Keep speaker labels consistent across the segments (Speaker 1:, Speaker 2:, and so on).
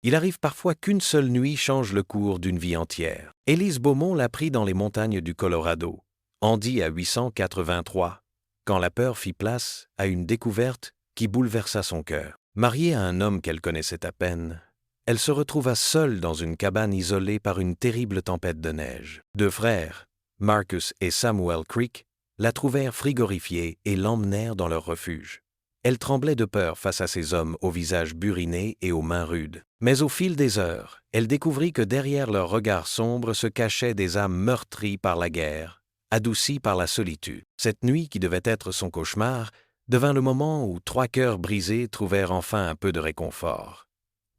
Speaker 1: Il arrive parfois qu'une seule nuit change le cours d'une vie entière. Élise Beaumont l'apprit dans les montagnes du Colorado, Andy à 883, quand la peur fit place à une découverte qui bouleversa son cœur. Mariée à un homme qu'elle connaissait à peine, elle se retrouva seule dans une cabane isolée par une terrible tempête de neige. Deux frères, Marcus et Samuel Creek, la trouvèrent frigorifiée et l'emmenèrent dans leur refuge. Elle tremblait de peur face à ces hommes au visage buriné et aux mains rudes. Mais au fil des heures, elle découvrit que derrière leurs regards sombres se cachaient des âmes meurtries par la guerre, adoucies par la solitude. Cette nuit qui devait être son cauchemar devint le moment où trois cœurs brisés trouvèrent enfin un peu de réconfort.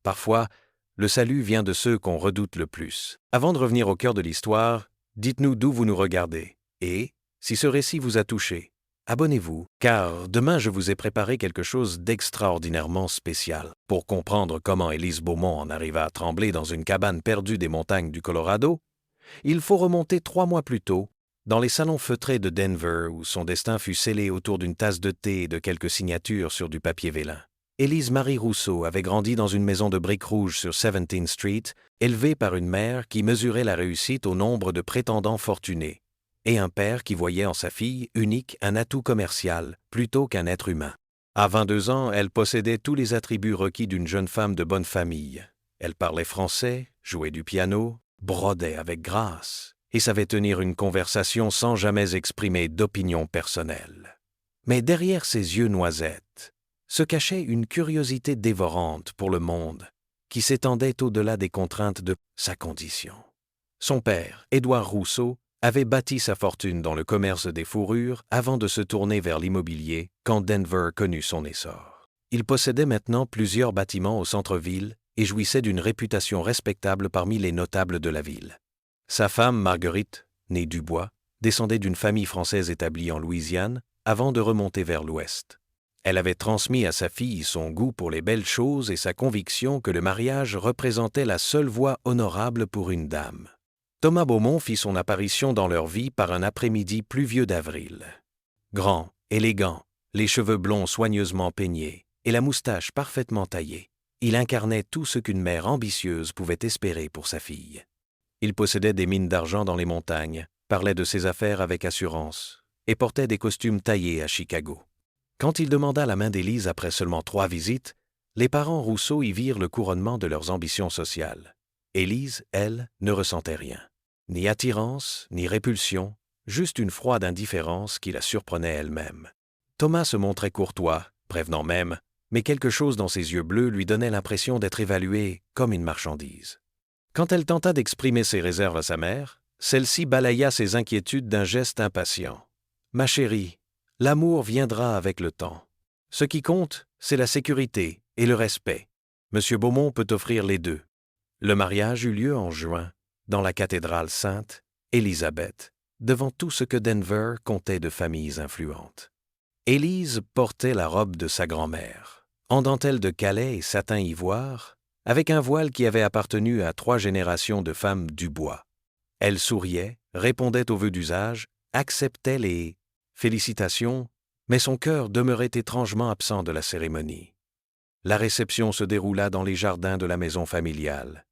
Speaker 1: Parfois, le salut vient de ceux qu'on redoute le plus. Avant de revenir au cœur de l'histoire, dites-nous d'où vous nous regardez. Et, si ce récit vous a touché, abonnez-vous, car demain je vous ai préparé quelque chose d'extraordinairement spécial. Pour comprendre comment Élise Beaumont en arriva à trembler dans une cabane perdue des montagnes du Colorado, il faut remonter 3 mois plus tôt, dans les salons feutrés de Denver, où son destin fut scellé autour d'une tasse de thé et de quelques signatures sur du papier vélin. Élise Marie Rousseau avait grandi dans une maison de briques rouges sur 17th Street, élevée par une mère qui mesurait la réussite au nombre de prétendants fortunés, et un père qui voyait en sa fille unique un atout commercial plutôt qu'un être humain. À 22 ans, elle possédait tous les attributs requis d'une jeune femme de bonne famille. Elle parlait français, jouait du piano, brodait avec grâce et savait tenir une conversation sans jamais exprimer d'opinion personnelle. Mais derrière ses yeux noisettes se cachait une curiosité dévorante pour le monde qui s'étendait au-delà des contraintes de sa condition. Son père, Édouard Rousseau, avait bâti sa fortune dans le commerce des fourrures avant de se tourner vers l'immobilier quand Denver connut son essor. Il possédait maintenant plusieurs bâtiments au centre-ville et jouissait d'une réputation respectable parmi les notables de la ville. Sa femme, Marguerite, née Dubois, descendait d'une famille française établie en Louisiane avant de remonter vers l'Ouest. Elle avait transmis à sa fille son goût pour les belles choses et sa conviction que le mariage représentait la seule voie honorable pour une dame. Thomas Beaumont fit son apparition dans leur vie par un après-midi pluvieux d'avril. Grand, élégant, les cheveux blonds soigneusement peignés et la moustache parfaitement taillée, il incarnait tout ce qu'une mère ambitieuse pouvait espérer pour sa fille. Il possédait des mines d'argent dans les montagnes, parlait de ses affaires avec assurance et portait des costumes taillés à Chicago. Quand il demanda la main d'Élise après seulement 3 visites, les parents Rousseau y virent le couronnement de leurs ambitions sociales. Élise, elle, ne ressentait rien. Ni attirance, ni répulsion, juste une froide indifférence qui la surprenait elle-même. Thomas se montrait courtois, prévenant même, mais quelque chose dans ses yeux bleus lui donnait l'impression d'être évalué comme une marchandise. Quand elle tenta d'exprimer ses réserves à sa mère, celle-ci balaya ses inquiétudes d'un geste impatient. « Ma chérie, l'amour viendra avec le temps. Ce qui compte, c'est la sécurité et le respect. Monsieur Beaumont peut offrir les deux. » Le mariage eut lieu en juin, dans la cathédrale Sainte-Élisabeth, devant tout ce que Denver comptait de familles influentes. Élise portait la robe de sa grand-mère, en dentelle de Calais et satin ivoire, avec un voile qui avait appartenu à 3 générations de femmes Dubois. Elle souriait, répondait aux vœux d'usage, acceptait les félicitations, mais son cœur demeurait étrangement absent de la cérémonie. La réception se déroula dans les jardins de la maison familiale.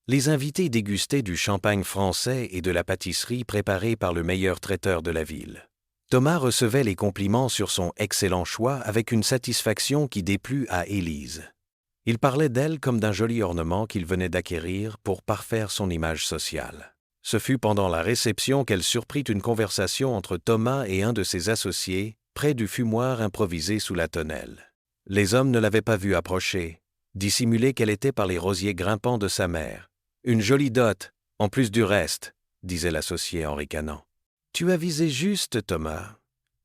Speaker 1: Les invités dégustaient du champagne français et de la pâtisserie préparée par le meilleur traiteur de la ville. Thomas recevait les compliments sur son excellent choix avec une satisfaction qui déplut à Élise. Il parlait d'elle comme d'un joli ornement qu'il venait d'acquérir pour parfaire son image sociale. Ce fut pendant la réception qu'elle surprit une conversation entre Thomas et un de ses associés, près du fumoir improvisé sous la tonnelle. Les hommes ne l'avaient pas vue approcher, dissimulée qu'elle était par les rosiers grimpants de sa mère. « Une jolie dot, en plus du reste », disait l'associé en ricanant. « Tu as visé juste, Thomas.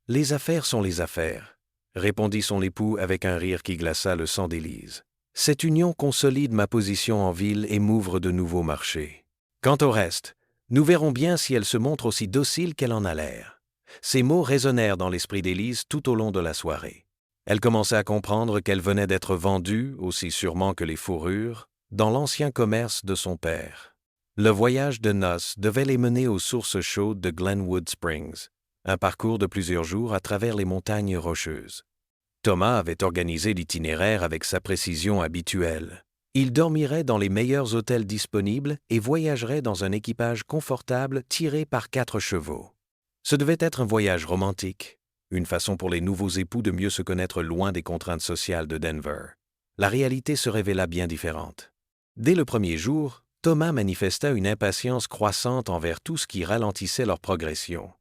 Speaker 1: Les affaires sont les affaires », répondit son époux avec un rire qui glaça le sang d'Élise. « Cette union consolide ma position en ville et m'ouvre de nouveaux marchés. Quant au reste, nous verrons bien si elle se montre aussi docile qu'elle en a l'air. » Ces mots résonnèrent dans l'esprit d'Élise tout au long de la soirée. Elle commençait à comprendre qu'elle venait d'être vendue, aussi sûrement que les fourrures, dans l'ancien commerce de son père. Le voyage de noces devait les mener aux sources chaudes de Glenwood Springs, un parcours de plusieurs jours à travers les montagnes rocheuses. Thomas avait organisé l'itinéraire avec sa précision habituelle. Il dormirait dans les meilleurs hôtels disponibles et voyagerait dans un équipage confortable tiré par 4 chevaux. Ce devait être un voyage romantique, une façon pour les nouveaux époux de mieux se connaître loin des contraintes sociales de Denver. La réalité se révéla bien différente. Dès le premier jour, Thomas manifesta une impatience croissante envers tout ce qui ralentissait leur progression.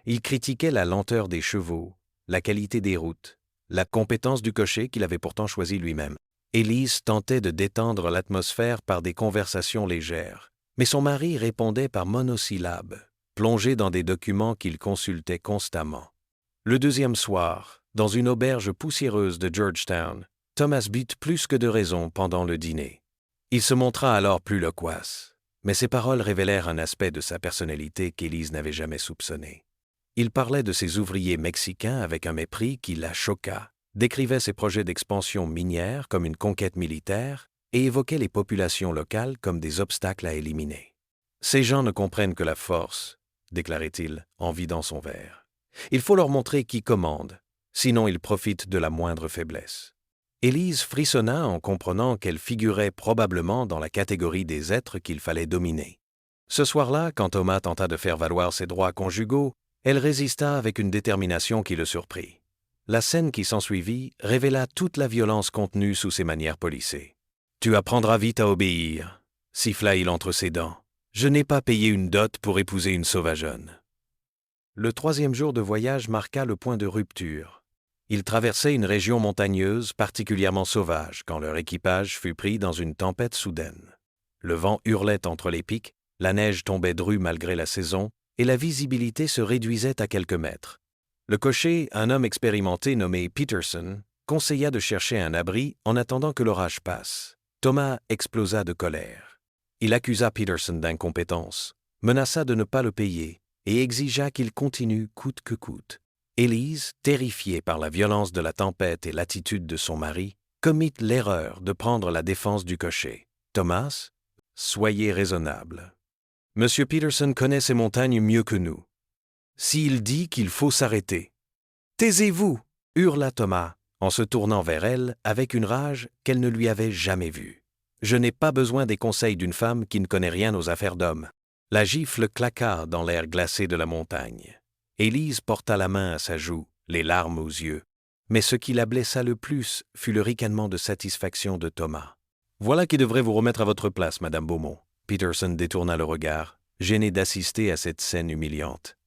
Speaker 1: Il critiquait la lenteur des chevaux, la qualité des routes, la compétence du cocher qu'il avait pourtant choisi lui-même. Élise tentait de détendre l'atmosphère par des conversations légères, mais son mari répondait par monosyllabes, plongé dans des documents qu'il consultait constamment. Le deuxième soir, dans une auberge poussiéreuse de Georgetown, Thomas but plus que de raison pendant le dîner. Il se montra alors plus loquace, mais ses paroles révélèrent un aspect de sa personnalité qu'Élise n'avait jamais soupçonné. Il parlait de ses ouvriers mexicains avec un mépris qui la choqua, décrivait ses projets d'expansion minière comme une conquête militaire et évoquait les populations locales comme des obstacles à éliminer. « Ces gens ne comprennent que la force », déclarait-il en vidant son verre. « Il faut leur montrer qui commande, sinon ils profitent de la moindre faiblesse. » Élise frissonna en comprenant qu'elle figurait probablement dans la catégorie des êtres qu'il fallait dominer. Ce soir-là, quand Thomas tenta de faire valoir ses droits conjugaux, elle résista avec une détermination qui le surprit. La scène qui s'ensuivit révéla toute la violence contenue sous ses manières polissées. « Tu apprendras vite à obéir », siffla-t-il entre ses dents. « Je n'ai pas payé une dot pour épouser une sauvageonne. » Le 3e jour de voyage marqua le point de rupture. Ils traversaient une région montagneuse particulièrement sauvage quand leur équipage fut pris dans une tempête soudaine. Le vent hurlait entre les pics, la neige tombait drue malgré la saison, et la visibilité se réduisait à quelques mètres. Le cocher, un homme expérimenté nommé Peterson, conseilla de chercher un abri en attendant que l'orage passe. Thomas explosa de colère. Il accusa Peterson d'incompétence, menaça de ne pas le payer et exigea qu'il continue coûte que coûte. Élise, terrifiée par la violence de la tempête et l'attitude de son mari, commit l'erreur de prendre la défense du cocher. « Thomas, soyez raisonnable. Monsieur Peterson connaît ces montagnes mieux que nous. S'il dit qu'il faut s'arrêter. »« Taisez-vous » hurla Thomas, en se tournant vers elle avec une rage qu'elle ne lui avait jamais vue. « Je n'ai pas besoin des conseils d'une femme qui ne connaît rien aux affaires d'hommes. » La gifle claqua dans l'air glacé de la montagne. Élise porta la main à sa joue, les larmes aux yeux. Mais ce qui la blessa le plus fut le ricanement de satisfaction de Thomas. « Voilà qui devrait vous remettre à votre place, Madame Beaumont. » Peterson détourna le regard, gêné d'assister à cette scène humiliante.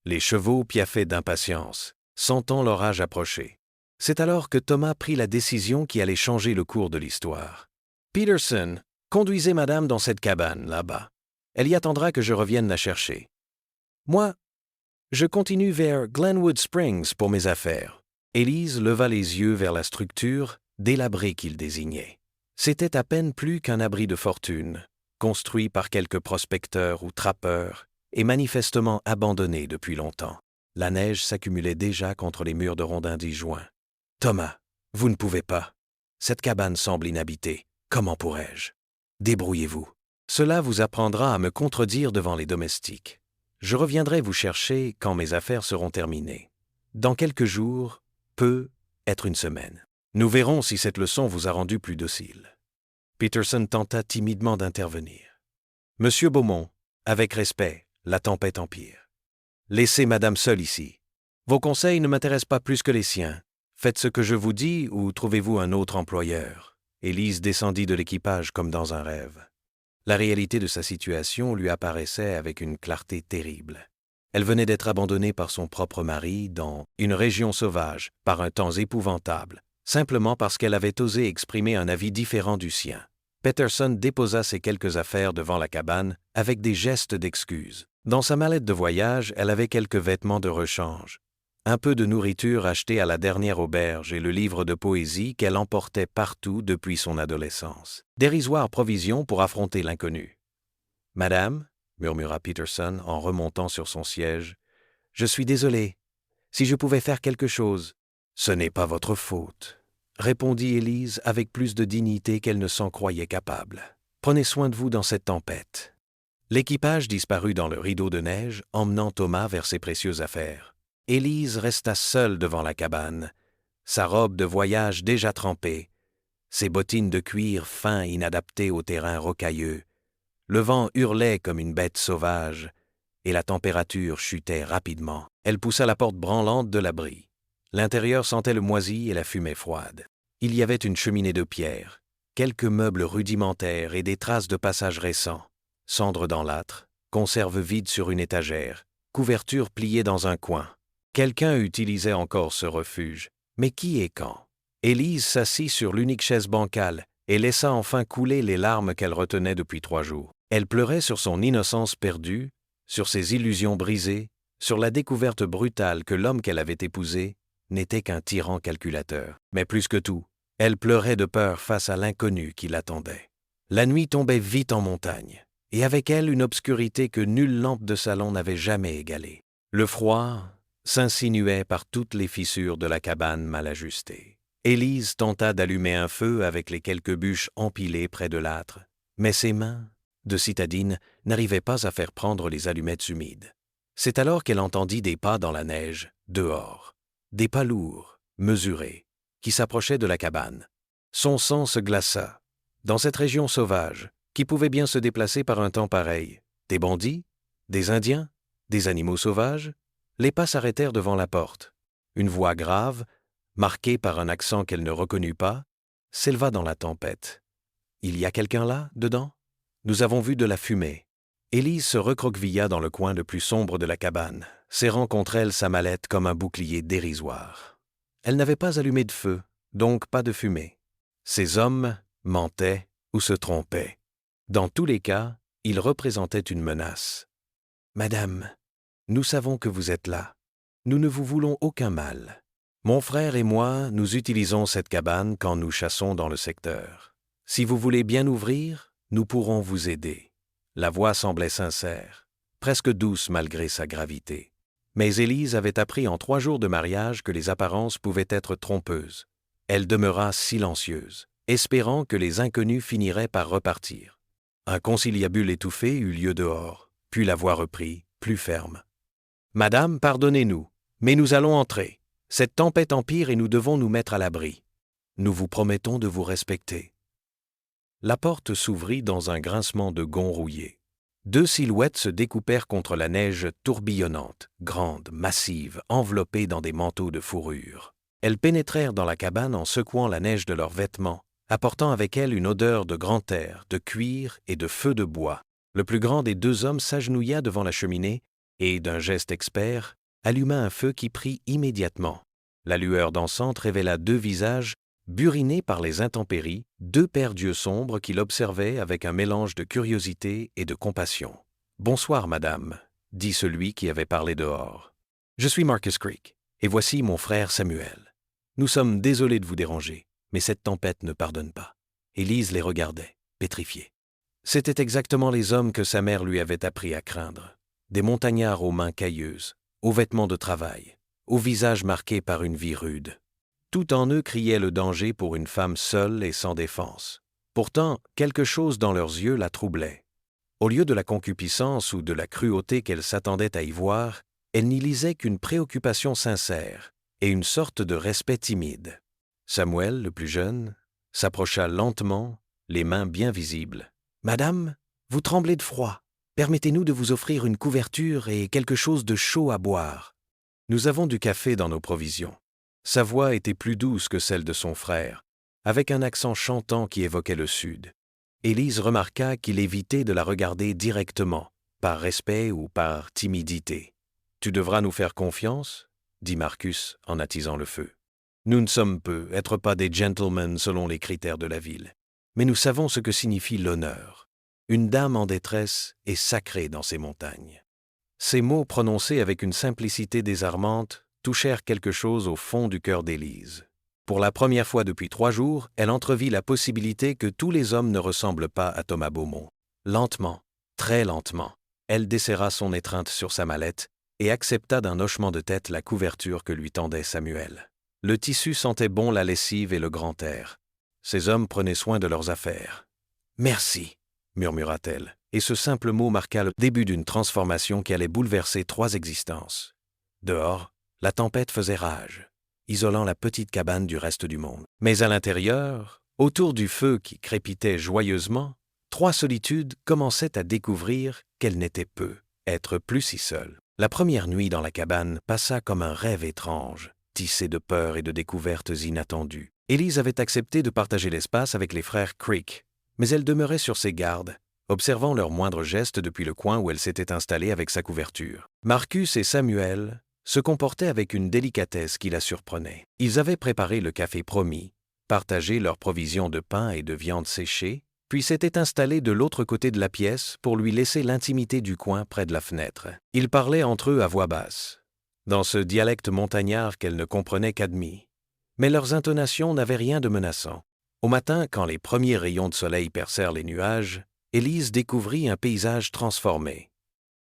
Speaker 1: Les chevaux piaffaient d'impatience, sentant l'orage approcher. C'est alors que Thomas prit la décision qui allait changer le cours de l'histoire. « Peterson, conduisez Madame dans cette cabane, là-bas. Elle y attendra que je revienne la chercher. Moi, je continue vers Glenwood Springs pour mes affaires. » Élise leva les yeux vers la structure délabrée qu'il désignait. C'était à peine plus qu'un abri de fortune, construit par quelques prospecteurs ou trappeurs, et manifestement abandonné depuis longtemps. La neige s'accumulait déjà contre les murs de rondins disjoints. « Thomas, vous ne pouvez pas. Cette cabane semble inhabitée. Comment pourrais-je? Débrouillez-vous. Cela vous apprendra à me contredire devant les domestiques. Je reviendrai vous chercher quand mes affaires seront terminées. Dans quelques jours, peut être une semaine. Nous verrons si cette leçon vous a rendu plus docile. » Peterson tenta timidement d'intervenir. « Monsieur Beaumont, avec respect, la tempête empire. Laissez Madame seule ici. Vos conseils ne m'intéressent pas plus que les siens. Faites ce que je vous dis ou trouvez-vous un autre employeur. » Élise descendit de l'équipage comme dans un rêve. La réalité de sa situation lui apparaissait avec une clarté terrible. Elle venait d'être abandonnée par son propre mari dans une région sauvage, par un temps épouvantable, simplement parce qu'elle avait osé exprimer un avis différent du sien. Peterson déposa ses quelques affaires devant la cabane avec des gestes d'excuse. Dans sa mallette de voyage, elle avait quelques vêtements de rechange, un peu de nourriture achetée à la dernière auberge et le livre de poésie qu'elle emportait partout depuis son adolescence. Dérisoires provisions pour affronter l'inconnu. « Madame, » murmura Peterson en remontant sur son siège, « je suis désolé. Si je pouvais faire quelque chose. »« Ce n'est pas votre faute, » répondit Élise avec plus de dignité qu'elle ne s'en croyait capable. « Prenez soin de vous dans cette tempête. » L'équipage disparut dans le rideau de neige, emmenant Thomas vers ses précieuses affaires. Élise resta seule devant la cabane, sa robe de voyage déjà trempée, ses bottines de cuir fin inadaptées au terrain rocailleux. Le vent hurlait comme une bête sauvage, et la température chutait rapidement. Elle poussa la porte branlante de l'abri. L'intérieur sentait le moisi et la fumée froide. Il y avait une cheminée de pierre, quelques meubles rudimentaires et des traces de passage récents. Cendres dans l'âtre, conserve vide sur une étagère, couverture pliée dans un coin. Quelqu'un utilisait encore ce refuge, mais qui et quand? Élise s'assit sur l'unique chaise bancale et laissa enfin couler les larmes qu'elle retenait depuis 3 jours. Elle pleurait sur son innocence perdue, sur ses illusions brisées, sur la découverte brutale que l'homme qu'elle avait épousé n'était qu'un tyran calculateur. Mais plus que tout, elle pleurait de peur face à l'inconnu qui l'attendait. La nuit tombait vite en montagne, et avec elle une obscurité que nulle lampe de salon n'avait jamais égalée. Le froid s'insinuait par toutes les fissures de la cabane mal ajustée. Élise tenta d'allumer un feu avec les quelques bûches empilées près de l'âtre, mais ses mains, de citadine, n'arrivaient pas à faire prendre les allumettes humides. C'est alors qu'elle entendit des pas dans la neige, dehors. Des pas lourds, mesurés, qui s'approchaient de la cabane. Son sang se glaça. Dans cette région sauvage, qui pouvait bien se déplacer par un temps pareil, des bandits, des Indiens, des animaux sauvages, les pas s'arrêtèrent devant la porte. Une voix grave, marquée par un accent qu'elle ne reconnut pas, s'éleva dans la tempête. « Il y a quelqu'un là, dedans? Nous avons vu de la fumée. » Élise se recroquevilla dans le coin le plus sombre de la cabane, serrant contre elle sa mallette comme un bouclier dérisoire. Elle n'avait pas allumé de feu, donc pas de fumée. Ces hommes mentaient ou se trompaient. Dans tous les cas, ils représentaient une menace. « Madame, nous savons que vous êtes là. Nous ne vous voulons aucun mal. Mon frère et moi, nous utilisons cette cabane quand nous chassons dans le secteur. Si vous voulez bien ouvrir, nous pourrons vous aider. » La voix semblait sincère, presque douce malgré sa gravité. Mais Élise avait appris en 3 jours de mariage que les apparences pouvaient être trompeuses. Elle demeura silencieuse, espérant que les inconnus finiraient par repartir. Un conciliabule étouffé eut lieu dehors, puis la voix reprit, plus ferme. « Madame, pardonnez-nous, mais nous allons entrer. Cette tempête empire et nous devons nous mettre à l'abri. Nous vous promettons de vous respecter. » La porte s'ouvrit dans un grincement de gonds rouillés. 2 silhouettes se découpèrent contre la neige tourbillonnante, grandes, massives, enveloppées dans des manteaux de fourrure. Elles pénétrèrent dans la cabane en secouant la neige de leurs vêtements, apportant avec elles une odeur de grand air, de cuir et de feu de bois. Le plus grand des 2 hommes s'agenouilla devant la cheminée et, d'un geste expert, alluma un feu qui prit immédiatement. La lueur dansante révéla 2 visages burinés par les intempéries, 2 paires d'yeux sombres qui l'observaient avec un mélange de curiosité et de compassion. « Bonsoir, madame, » dit celui qui avait parlé dehors. « Je suis Marcus Creek, et voici mon frère Samuel. Nous sommes désolés de vous déranger, mais cette tempête ne pardonne pas. » Élise les regardait, pétrifiée. C'étaient exactement les hommes que sa mère lui avait appris à craindre. Des montagnards aux mains cailleuses, aux vêtements de travail, aux visages marqués par une vie rude. Tout en eux criait le danger pour une femme seule et sans défense. Pourtant, quelque chose dans leurs yeux la troublait. Au lieu de la concupiscence ou de la cruauté qu'elle s'attendait à y voir, elle n'y lisait qu'une préoccupation sincère et une sorte de respect timide. Samuel, le plus jeune, s'approcha lentement, les mains bien visibles. « Madame, vous tremblez de froid. Permettez-nous de vous offrir une couverture et quelque chose de chaud à boire. Nous avons du café dans nos provisions. » Sa voix était plus douce que celle de son frère, avec un accent chantant qui évoquait le sud. Élise remarqua qu'il évitait de la regarder directement, par respect ou par timidité. « Tu devras nous faire confiance » dit Marcus en attisant le feu. « Nous ne sommes peu, être pas des gentlemen selon les critères de la ville, mais nous savons ce que signifie l'honneur. Une dame en détresse est sacrée dans ces montagnes. » Ces mots prononcés avec une simplicité désarmante touchèrent quelque chose au fond du cœur d'Élise. Pour la première fois depuis 3 jours, elle entrevit la possibilité que tous les hommes ne ressemblent pas à Thomas Beaumont. Lentement, très lentement, elle desserra son étreinte sur sa mallette et accepta d'un hochement de tête la couverture que lui tendait Samuel. Le tissu sentait bon la lessive et le grand air. Ces hommes prenaient soin de leurs affaires. « Merci » murmura-t-elle, et ce simple mot marqua le début d'une transformation qui allait bouleverser 3 existences. Dehors, la tempête faisait rage, isolant la petite cabane du reste du monde. Mais à l'intérieur, Autour du feu qui crépitait joyeusement, Trois Solitudes commençaient à découvrir qu'elle n'était peu, être plus si seule. La première nuit dans la cabane passa comme un rêve étrange, tissé de peurs et de découvertes inattendues. Élise avait accepté de partager l'espace avec les frères Creek, mais elle demeurait sur ses gardes, observant leurs moindres gestes depuis le coin où elle s'était installée avec sa couverture. Marcus et Samuel se comportaient avec une délicatesse qui la surprenait. Ils avaient préparé le café promis, partagé leurs provisions de pain et de viande séchée, puis s'étaient installés de l'autre côté de la pièce pour lui laisser l'intimité du coin près de la fenêtre. Ils parlaient entre eux à voix basse, dans ce dialecte montagnard qu'elle ne comprenait qu'à demi. Mais leurs intonations n'avaient rien de menaçant. Au matin, quand les premiers rayons de soleil percèrent les nuages, Élise découvrit un paysage transformé.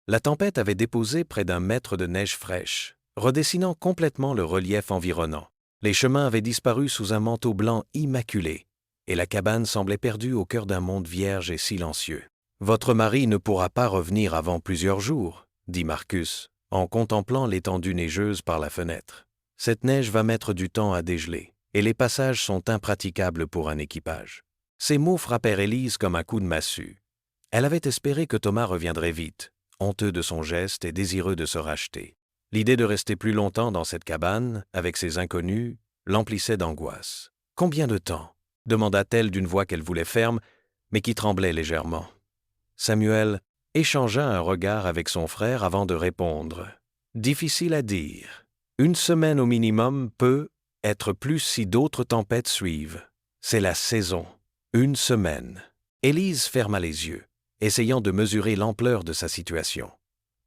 Speaker 1: La tempête avait déposé près d'un mètre de neige fraîche, redessinant complètement le relief environnant. Les chemins avaient disparu sous un manteau blanc immaculé, et la cabane semblait perdue au cœur d'un monde vierge et silencieux. « Votre mari ne pourra pas revenir avant plusieurs jours, » dit Marcus, en contemplant l'étendue neigeuse par la fenêtre. « Cette neige va mettre du temps à dégeler, et les passages sont impraticables pour un équipage. » Ces mots frappèrent Élise comme un coup de massue. Elle avait espéré que Thomas reviendrait vite, honteux de son geste et désireux de se racheter. L'idée de rester plus longtemps dans cette cabane, avec ces inconnus, l'emplissait d'angoisse. « Combien de temps ?» demanda-t-elle d'une voix qu'elle voulait ferme, mais qui tremblait légèrement. Samuel échangea un regard avec son frère avant de répondre. « Difficile à dire. 1 semaine au minimum peut être plus si d'autres tempêtes suivent. C'est la saison. 1 semaine. » Élise ferma les yeux, essayant de mesurer l'ampleur de sa situation.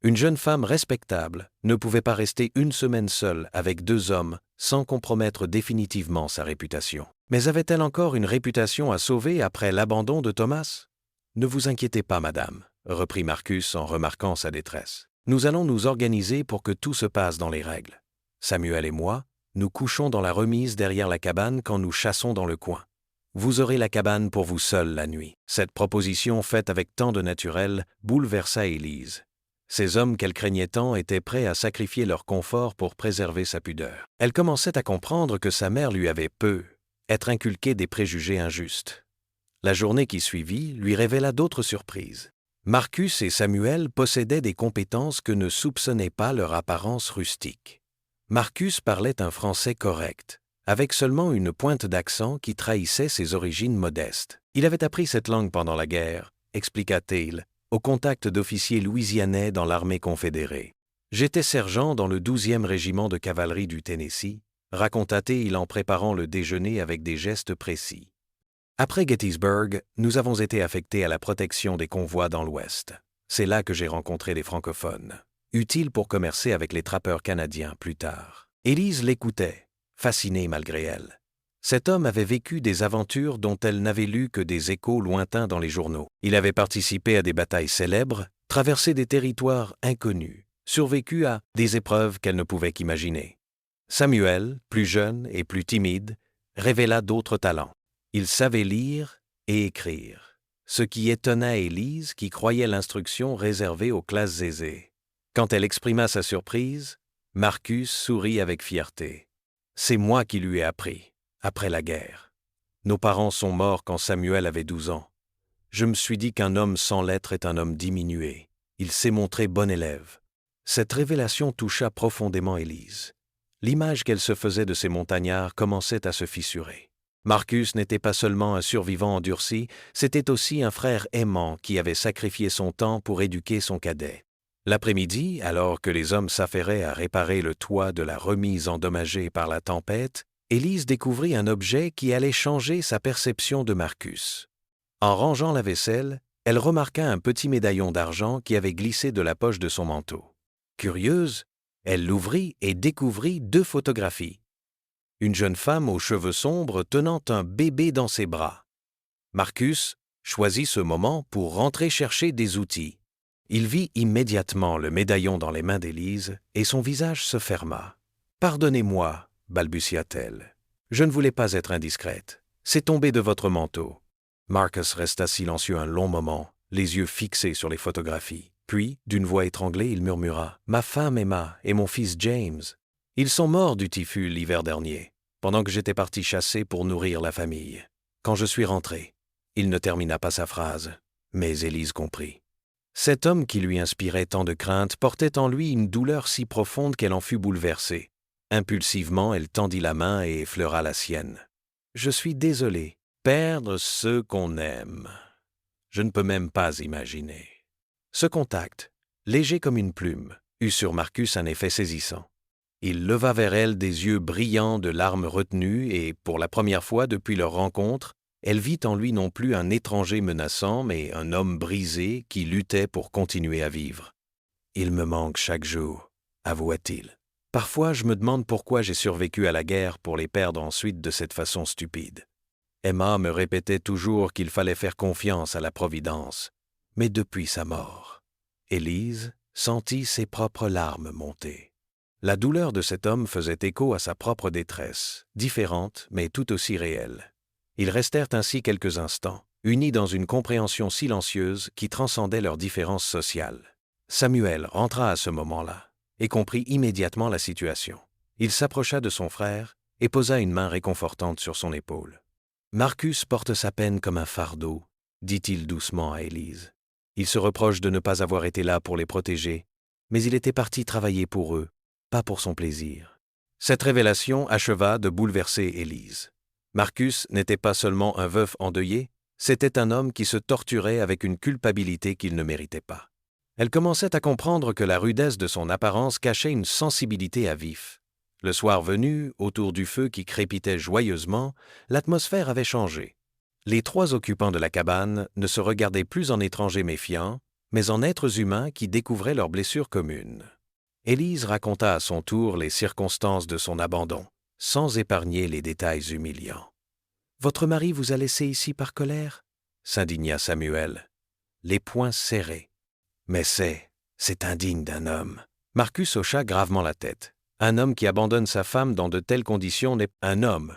Speaker 1: Une jeune femme respectable ne pouvait pas rester 1 semaine seule avec 2 hommes sans compromettre définitivement sa réputation. Mais avait-elle encore une réputation à sauver après l'abandon de Thomas ? « Ne vous inquiétez pas, madame, » reprit Marcus en remarquant sa détresse. « Nous allons nous organiser pour que tout se passe dans les règles. Samuel et moi, nous couchons dans la remise derrière la cabane quand nous chassons dans le coin. Vous aurez la cabane pour vous seul la nuit. » Cette proposition faite avec tant de naturel bouleversa Élise. Ces hommes qu'elle craignait tant étaient prêts à sacrifier leur confort pour préserver sa pudeur. Elle commençait à comprendre que sa mère lui avait être inculqué des préjugés injustes. La journée qui suivit lui révéla d'autres surprises. Marcus et Samuel possédaient des compétences que ne soupçonnait pas leur apparence rustique. Marcus parlait un français correct, avec seulement une pointe d'accent qui trahissait ses origines modestes. Il avait appris cette langue pendant la guerre, expliqua-t-il, au contact d'officiers louisianais dans l'armée confédérée. « J'étais sergent dans le 12e régiment de cavalerie du Tennessee, » raconta-t-il en préparant le déjeuner avec des gestes précis. « Après Gettysburg, nous avons été affectés à la protection des convois dans l'Ouest. C'est là que j'ai rencontré des francophones, utiles pour commercer avec les trappeurs canadiens plus tard. » Élise l'écoutait, fascinée malgré elle. Cet homme avait vécu des aventures dont elle n'avait lu que des échos lointains dans les journaux. Il avait participé à des batailles célèbres, traversé des territoires inconnus, survécu à des épreuves qu'elle ne pouvait qu'imaginer. Samuel, plus jeune et plus timide, révéla d'autres talents. Il savait lire et écrire, ce qui étonna Élise qui croyait l'instruction réservée aux classes aisées. Quand elle exprima sa surprise, Marcus sourit avec fierté. « C'est moi qui lui ai appris. Après la guerre. Nos parents sont morts quand Samuel avait 12 ans. Je me suis dit qu'un homme sans lettres est un homme diminué. Il s'est montré bon élève. » Cette révélation toucha profondément Élise. L'image qu'elle se faisait de ces montagnards commençait à se fissurer. Marcus n'était pas seulement un survivant endurci, c'était aussi un frère aimant qui avait sacrifié son temps pour éduquer son cadet. L'après-midi, alors que les hommes s'affairaient à réparer le toit de la remise endommagée par la tempête, Élise découvrit un objet qui allait changer sa perception de Marcus. En rangeant la vaisselle, elle remarqua un petit médaillon d'argent qui avait glissé de la poche de son manteau. Curieuse, elle l'ouvrit et découvrit 2 photographies. Une jeune femme aux cheveux sombres tenant un bébé dans ses bras. Marcus choisit ce moment pour rentrer chercher des outils. Il vit immédiatement le médaillon dans les mains d'Élise et son visage se ferma. « Pardonnez-moi, » balbutia-t-elle. « Je ne voulais pas être indiscrète. C'est tombé de votre manteau. » Marcus resta silencieux un long moment, les yeux fixés sur les photographies. Puis, d'une voix étranglée, il murmura « Ma femme Emma et mon fils James. Ils sont morts du typhus l'hiver dernier, pendant que j'étais parti chasser pour nourrir la famille. quand je suis rentré. » Il ne termina pas sa phrase, mais Élise comprit. Cet homme qui lui inspirait tant de crainte portait en lui une douleur si profonde qu'elle en fut bouleversée. Impulsivement, elle tendit la main et effleura la sienne. « Je suis désolé. Perdre ceux qu'on aime. Je ne peux même pas imaginer. » Ce contact, léger comme une plume, eut sur Marcus un effet saisissant. Il leva vers elle des yeux brillants de larmes retenues et, pour la première fois depuis leur rencontre, elle vit en lui non plus un étranger menaçant, mais un homme brisé qui luttait pour continuer à vivre. « Il me manque chaque jour, » avoua-t-il. « Parfois, je me demande pourquoi j'ai survécu à la guerre pour les perdre ensuite de cette façon stupide. Emma me répétait toujours qu'il fallait faire confiance à la Providence, mais depuis sa mort. » Élise sentit ses propres larmes monter. La douleur de cet homme faisait écho à sa propre détresse, différente mais tout aussi réelle. Ils restèrent ainsi quelques instants, unis dans une compréhension silencieuse qui transcendait leurs différences sociales. Samuel rentra à ce moment-là et comprit immédiatement la situation. Il s'approcha de son frère et posa une main réconfortante sur son épaule. « Marcus porte sa peine comme un fardeau, » dit-il doucement à Élise. « Il se reproche de ne pas avoir été là pour les protéger, mais il était parti travailler pour eux, pas pour son plaisir. » Cette révélation acheva de bouleverser Élise. Marcus n'était pas seulement un veuf endeuillé, c'était un homme qui se torturait avec une culpabilité qu'il ne méritait pas. Elle commençait à comprendre que la rudesse de son apparence cachait une sensibilité à vif. Le soir venu, autour du feu qui crépitait joyeusement, l'atmosphère avait changé. Les trois occupants de la cabane ne se regardaient plus en étrangers méfiants, mais en êtres humains qui découvraient leurs blessures communes. Élise raconta à son tour les circonstances de son abandon, sans épargner les détails humiliants. « Votre mari vous a laissé ici par colère ?» s'indigna Samuel, les poings serrés. « Mais c'est indigne d'un homme. » Marcus hocha gravement la tête. « Un homme qui abandonne sa femme dans de telles conditions n'est pas un homme.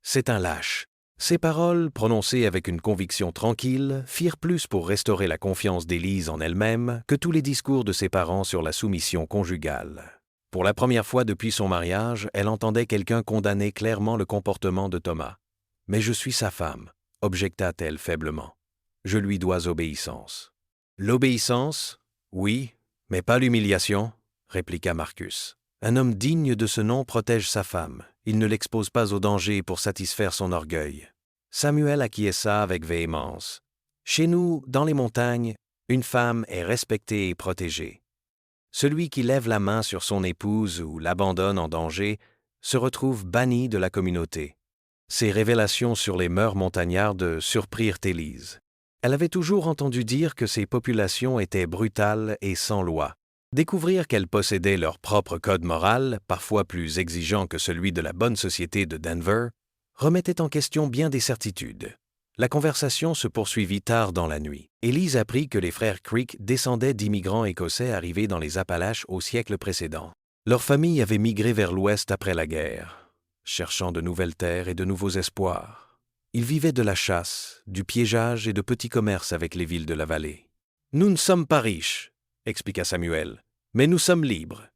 Speaker 1: C'est un lâche. » Ces paroles, prononcées avec une conviction tranquille, firent plus pour restaurer la confiance d'Élise en elle-même que tous les discours de ses parents sur la soumission conjugale. Pour la première fois depuis son mariage, elle entendait quelqu'un condamner clairement le comportement de Thomas. « Mais je suis sa femme, » objecta-t-elle faiblement. « Je lui dois obéissance. »« L'obéissance, oui, mais pas l'humiliation, » répliqua Marcus. « Un homme digne de ce nom protège sa femme. Il ne l'expose pas au danger pour satisfaire son orgueil. » Samuel acquiesça avec véhémence. « Chez nous, dans les montagnes, une femme est respectée et protégée. Celui qui lève la main sur son épouse ou l'abandonne en danger se retrouve banni de la communauté. » Ces révélations sur les mœurs montagnardes surprirent Élise. Elle avait toujours entendu dire que ces populations étaient brutales et sans loi. Découvrir qu'elles possédaient leur propre code moral, parfois plus exigeant que celui de la bonne société de Denver, remettait en question bien des certitudes. La conversation se poursuivit tard dans la nuit. Élise apprit que les frères Creek descendaient d'immigrants écossais arrivés dans les Appalaches au siècle précédent. Leur famille avait migré vers l'ouest après la guerre, cherchant de nouvelles terres et de nouveaux espoirs. Ils vivaient de la chasse, du piégeage et de petits commerces avec les villes de la vallée. « Nous ne sommes pas riches, » expliqua Samuel, « mais nous sommes libres.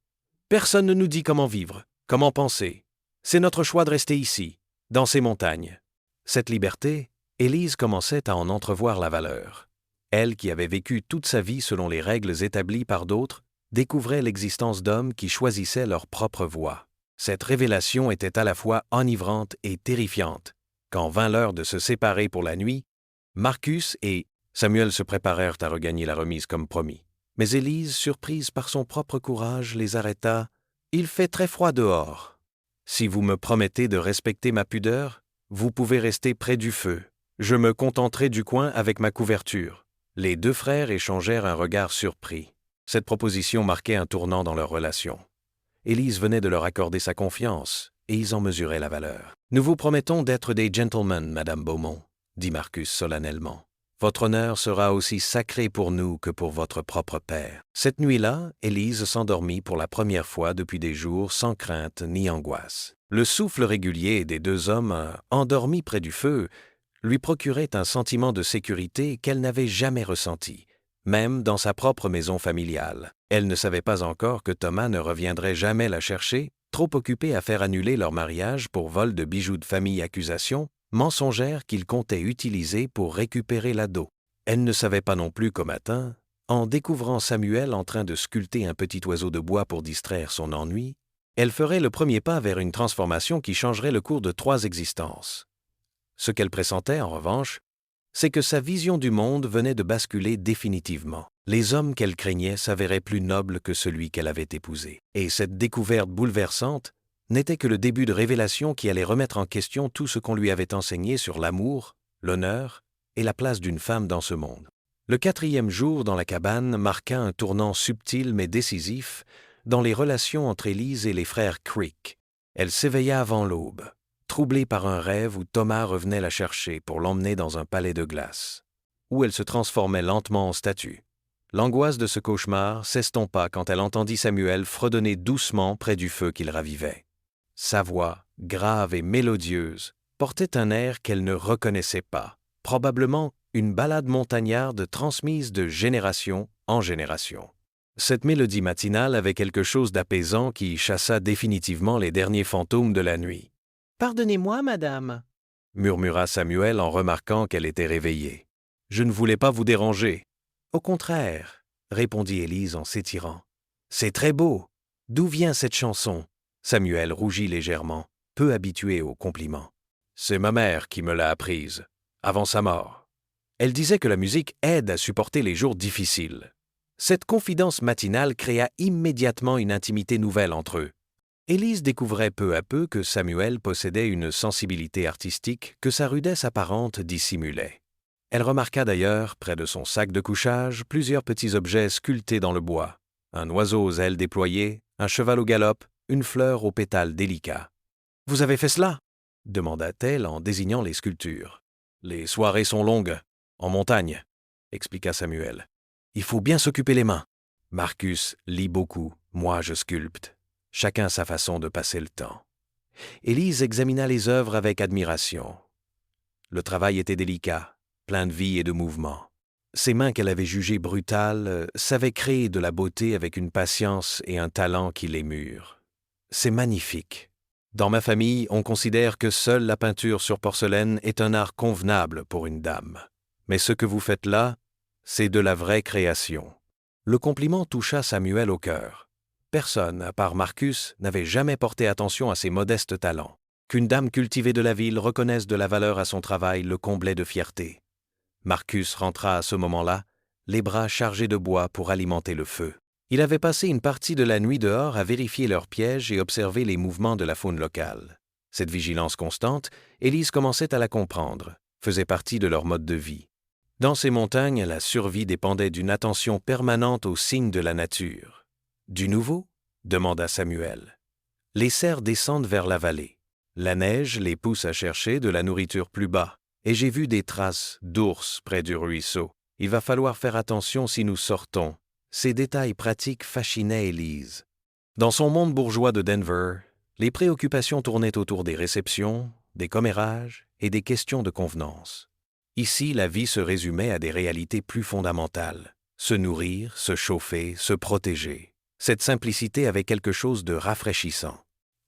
Speaker 1: Personne ne nous dit comment vivre, comment penser. C'est notre choix de rester ici, dans ces montagnes. » Cette liberté, Élise commençait à en entrevoir la valeur. Elle, qui avait vécu toute sa vie selon les règles établies par d'autres, découvrait l'existence d'hommes qui choisissaient leur propre voie. Cette révélation était à la fois enivrante et terrifiante. Quand vint l'heure de se séparer pour la nuit, Marcus et Samuel se préparèrent à regagner la remise comme promis. Mais Élise, surprise par son propre courage, les arrêta. « Il fait très froid dehors. Si vous me promettez de respecter ma pudeur, vous pouvez rester près du feu. Je me contenterai du coin avec ma couverture. » Les deux frères échangèrent un regard surpris. Cette proposition marquait un tournant dans leur relation. Élise venait de leur accorder sa confiance, et ils en mesuraient la valeur. « Nous vous promettons d'être des gentlemen, Madame Beaumont, » dit Marcus solennellement. « Votre honneur sera aussi sacré pour nous que pour votre propre père. » Cette nuit-là, Élise s'endormit pour la première fois depuis des jours sans crainte ni angoisse. Le souffle régulier des deux hommes, endormis près du feu, lui procurait un sentiment de sécurité qu'elle n'avait jamais ressenti, même dans sa propre maison familiale. Elle ne savait pas encore que Thomas ne reviendrait jamais la chercher, trop occupé à faire annuler leur mariage pour vol de bijoux de famille accusation, mensongère qu'il comptait utiliser pour récupérer l'ado. Elle ne savait pas non plus qu'au matin, en découvrant Samuel en train de sculpter un petit oiseau de bois pour distraire son ennui, elle ferait le premier pas vers une transformation qui changerait le cours de 3 existences. Ce qu'elle pressentait, en revanche, c'est que sa vision du monde venait de basculer définitivement. Les hommes qu'elle craignait s'avéraient plus nobles que celui qu'elle avait épousé. Et cette découverte bouleversante n'était que le début de révélations qui allait remettre en question tout ce qu'on lui avait enseigné sur l'amour, l'honneur et la place d'une femme dans ce monde. Le 4e jour dans la cabane marqua un tournant subtil mais décisif dans les relations entre Élise et les frères Crick. Elle s'éveilla avant l'aube, troublée par un rêve où Thomas revenait la chercher pour l'emmener dans un palais de glace, où elle se transformait lentement en statue. L'angoisse de ce cauchemar s'estompa quand elle entendit Samuel fredonner doucement près du feu qu'il ravivait. Sa voix, grave et mélodieuse, portait un air qu'elle ne reconnaissait pas, probablement une ballade montagnarde transmise de génération en génération. Cette mélodie matinale avait quelque chose d'apaisant qui chassa définitivement les derniers fantômes de la nuit. « Pardonnez-moi, madame, » murmura Samuel en remarquant qu'elle était réveillée. « Je ne voulais pas vous déranger. »« Au contraire, » répondit Élise en s'étirant. « C'est très beau. D'où vient cette chanson ?» Samuel rougit légèrement, peu habitué aux compliments. « C'est ma mère qui me l'a apprise, avant sa mort. Elle disait que la musique aide à supporter les jours difficiles. » Cette confidence matinale créa immédiatement une intimité nouvelle entre eux. Élise découvrait peu à peu que Samuel possédait une sensibilité artistique que sa rudesse apparente dissimulait. Elle remarqua d'ailleurs, près de son sac de couchage, plusieurs petits objets sculptés dans le bois. Un oiseau aux ailes déployées, un cheval au galop, une fleur aux pétales délicats. « Vous avez fait cela ?» demanda-t-elle en désignant les sculptures. « Les soirées sont longues, en montagne, » expliqua Samuel. « Il faut bien s'occuper les mains. Marcus lit beaucoup, moi je sculpte. Chacun sa façon de passer le temps. » Élise examina les œuvres avec admiration. Le travail était délicat, plein de vie et de mouvement. Ses mains qu'elle avait jugées brutales savaient créer de la beauté avec une patience et un talent qui l'émurent. C'est magnifique. Dans ma famille, on considère que seule la peinture sur porcelaine est un art convenable pour une dame. Mais ce que vous faites là, c'est de la vraie création. Le compliment toucha Samuel au cœur. Personne, à part Marcus, n'avait jamais porté attention à ses modestes talents. Qu'une dame cultivée de la ville reconnaisse de la valeur à son travail le comblait de fierté. Marcus rentra à ce moment-là, les bras chargés de bois pour alimenter le feu. Il avait passé une partie de la nuit dehors à vérifier leurs pièges et observer les mouvements de la faune locale. Cette vigilance constante, Élise commençait à la comprendre, faisait partie de leur mode de vie. Dans ces montagnes, la survie dépendait d'une attention permanente aux signes de la nature. « Du nouveau ?» demanda Samuel. Les cerfs descendent vers la vallée. La neige les pousse à chercher de la nourriture plus bas, et j'ai vu des traces d'ours près du ruisseau. Il va falloir faire attention si nous sortons. Ces détails pratiques fascinaient Élise. Dans son monde bourgeois de Denver, les préoccupations tournaient autour des réceptions, des commérages et des questions de convenance. Ici, la vie se résumait à des réalités plus fondamentales. Se nourrir, se chauffer, se protéger. Cette simplicité avait quelque chose de rafraîchissant.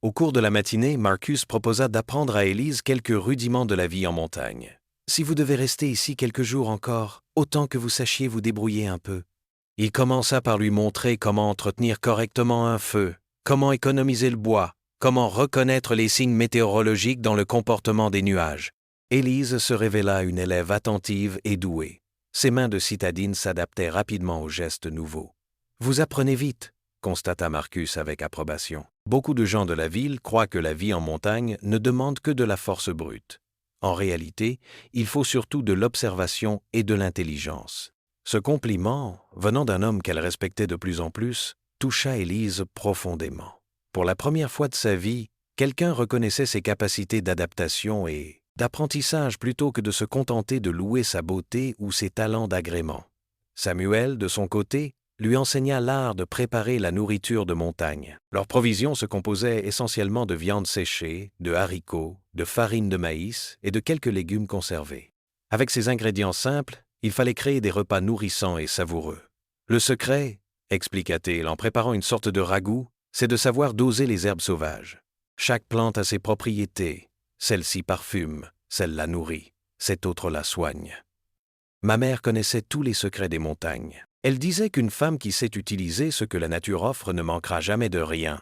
Speaker 1: Au cours de la matinée, Marcus proposa d'apprendre à Élise quelques rudiments de la vie en montagne. « Si vous devez rester ici quelques jours encore, autant que vous sachiez vous débrouiller un peu. » Il commença par lui montrer comment entretenir correctement un feu, comment économiser le bois, comment reconnaître les signes météorologiques dans le comportement des nuages. Élise se révéla une élève attentive et douée. Ses mains de citadine s'adaptaient rapidement aux gestes nouveaux. « Vous apprenez vite », constata Marcus avec approbation. Beaucoup de gens de la ville croient que la vie en montagne ne demande que de la force brute. En réalité, il faut surtout de l'observation et de l'intelligence. Ce compliment, venant d'un homme qu'elle respectait de plus en plus, toucha Élise profondément. Pour la première fois de sa vie, quelqu'un reconnaissait ses capacités d'adaptation et d'apprentissage plutôt que de se contenter de louer sa beauté ou ses talents d'agrément. Samuel, de son côté, lui enseigna l'art de préparer la nourriture de montagne. Leurs provisions se composaient essentiellement de viande séchée, de haricots, de farine de maïs et de quelques légumes conservés. Avec ces ingrédients simples, il fallait créer des repas nourrissants et savoureux. Le secret, expliqua-t-il en préparant une sorte de ragoût, c'est de savoir doser les herbes sauvages. Chaque plante a ses propriétés. Celles-ci parfument, celle la nourrit, cette autre la soigne. Ma mère connaissait tous les secrets des montagnes. Elle disait qu'une femme qui sait utiliser ce que la nature offre ne manquera jamais de rien.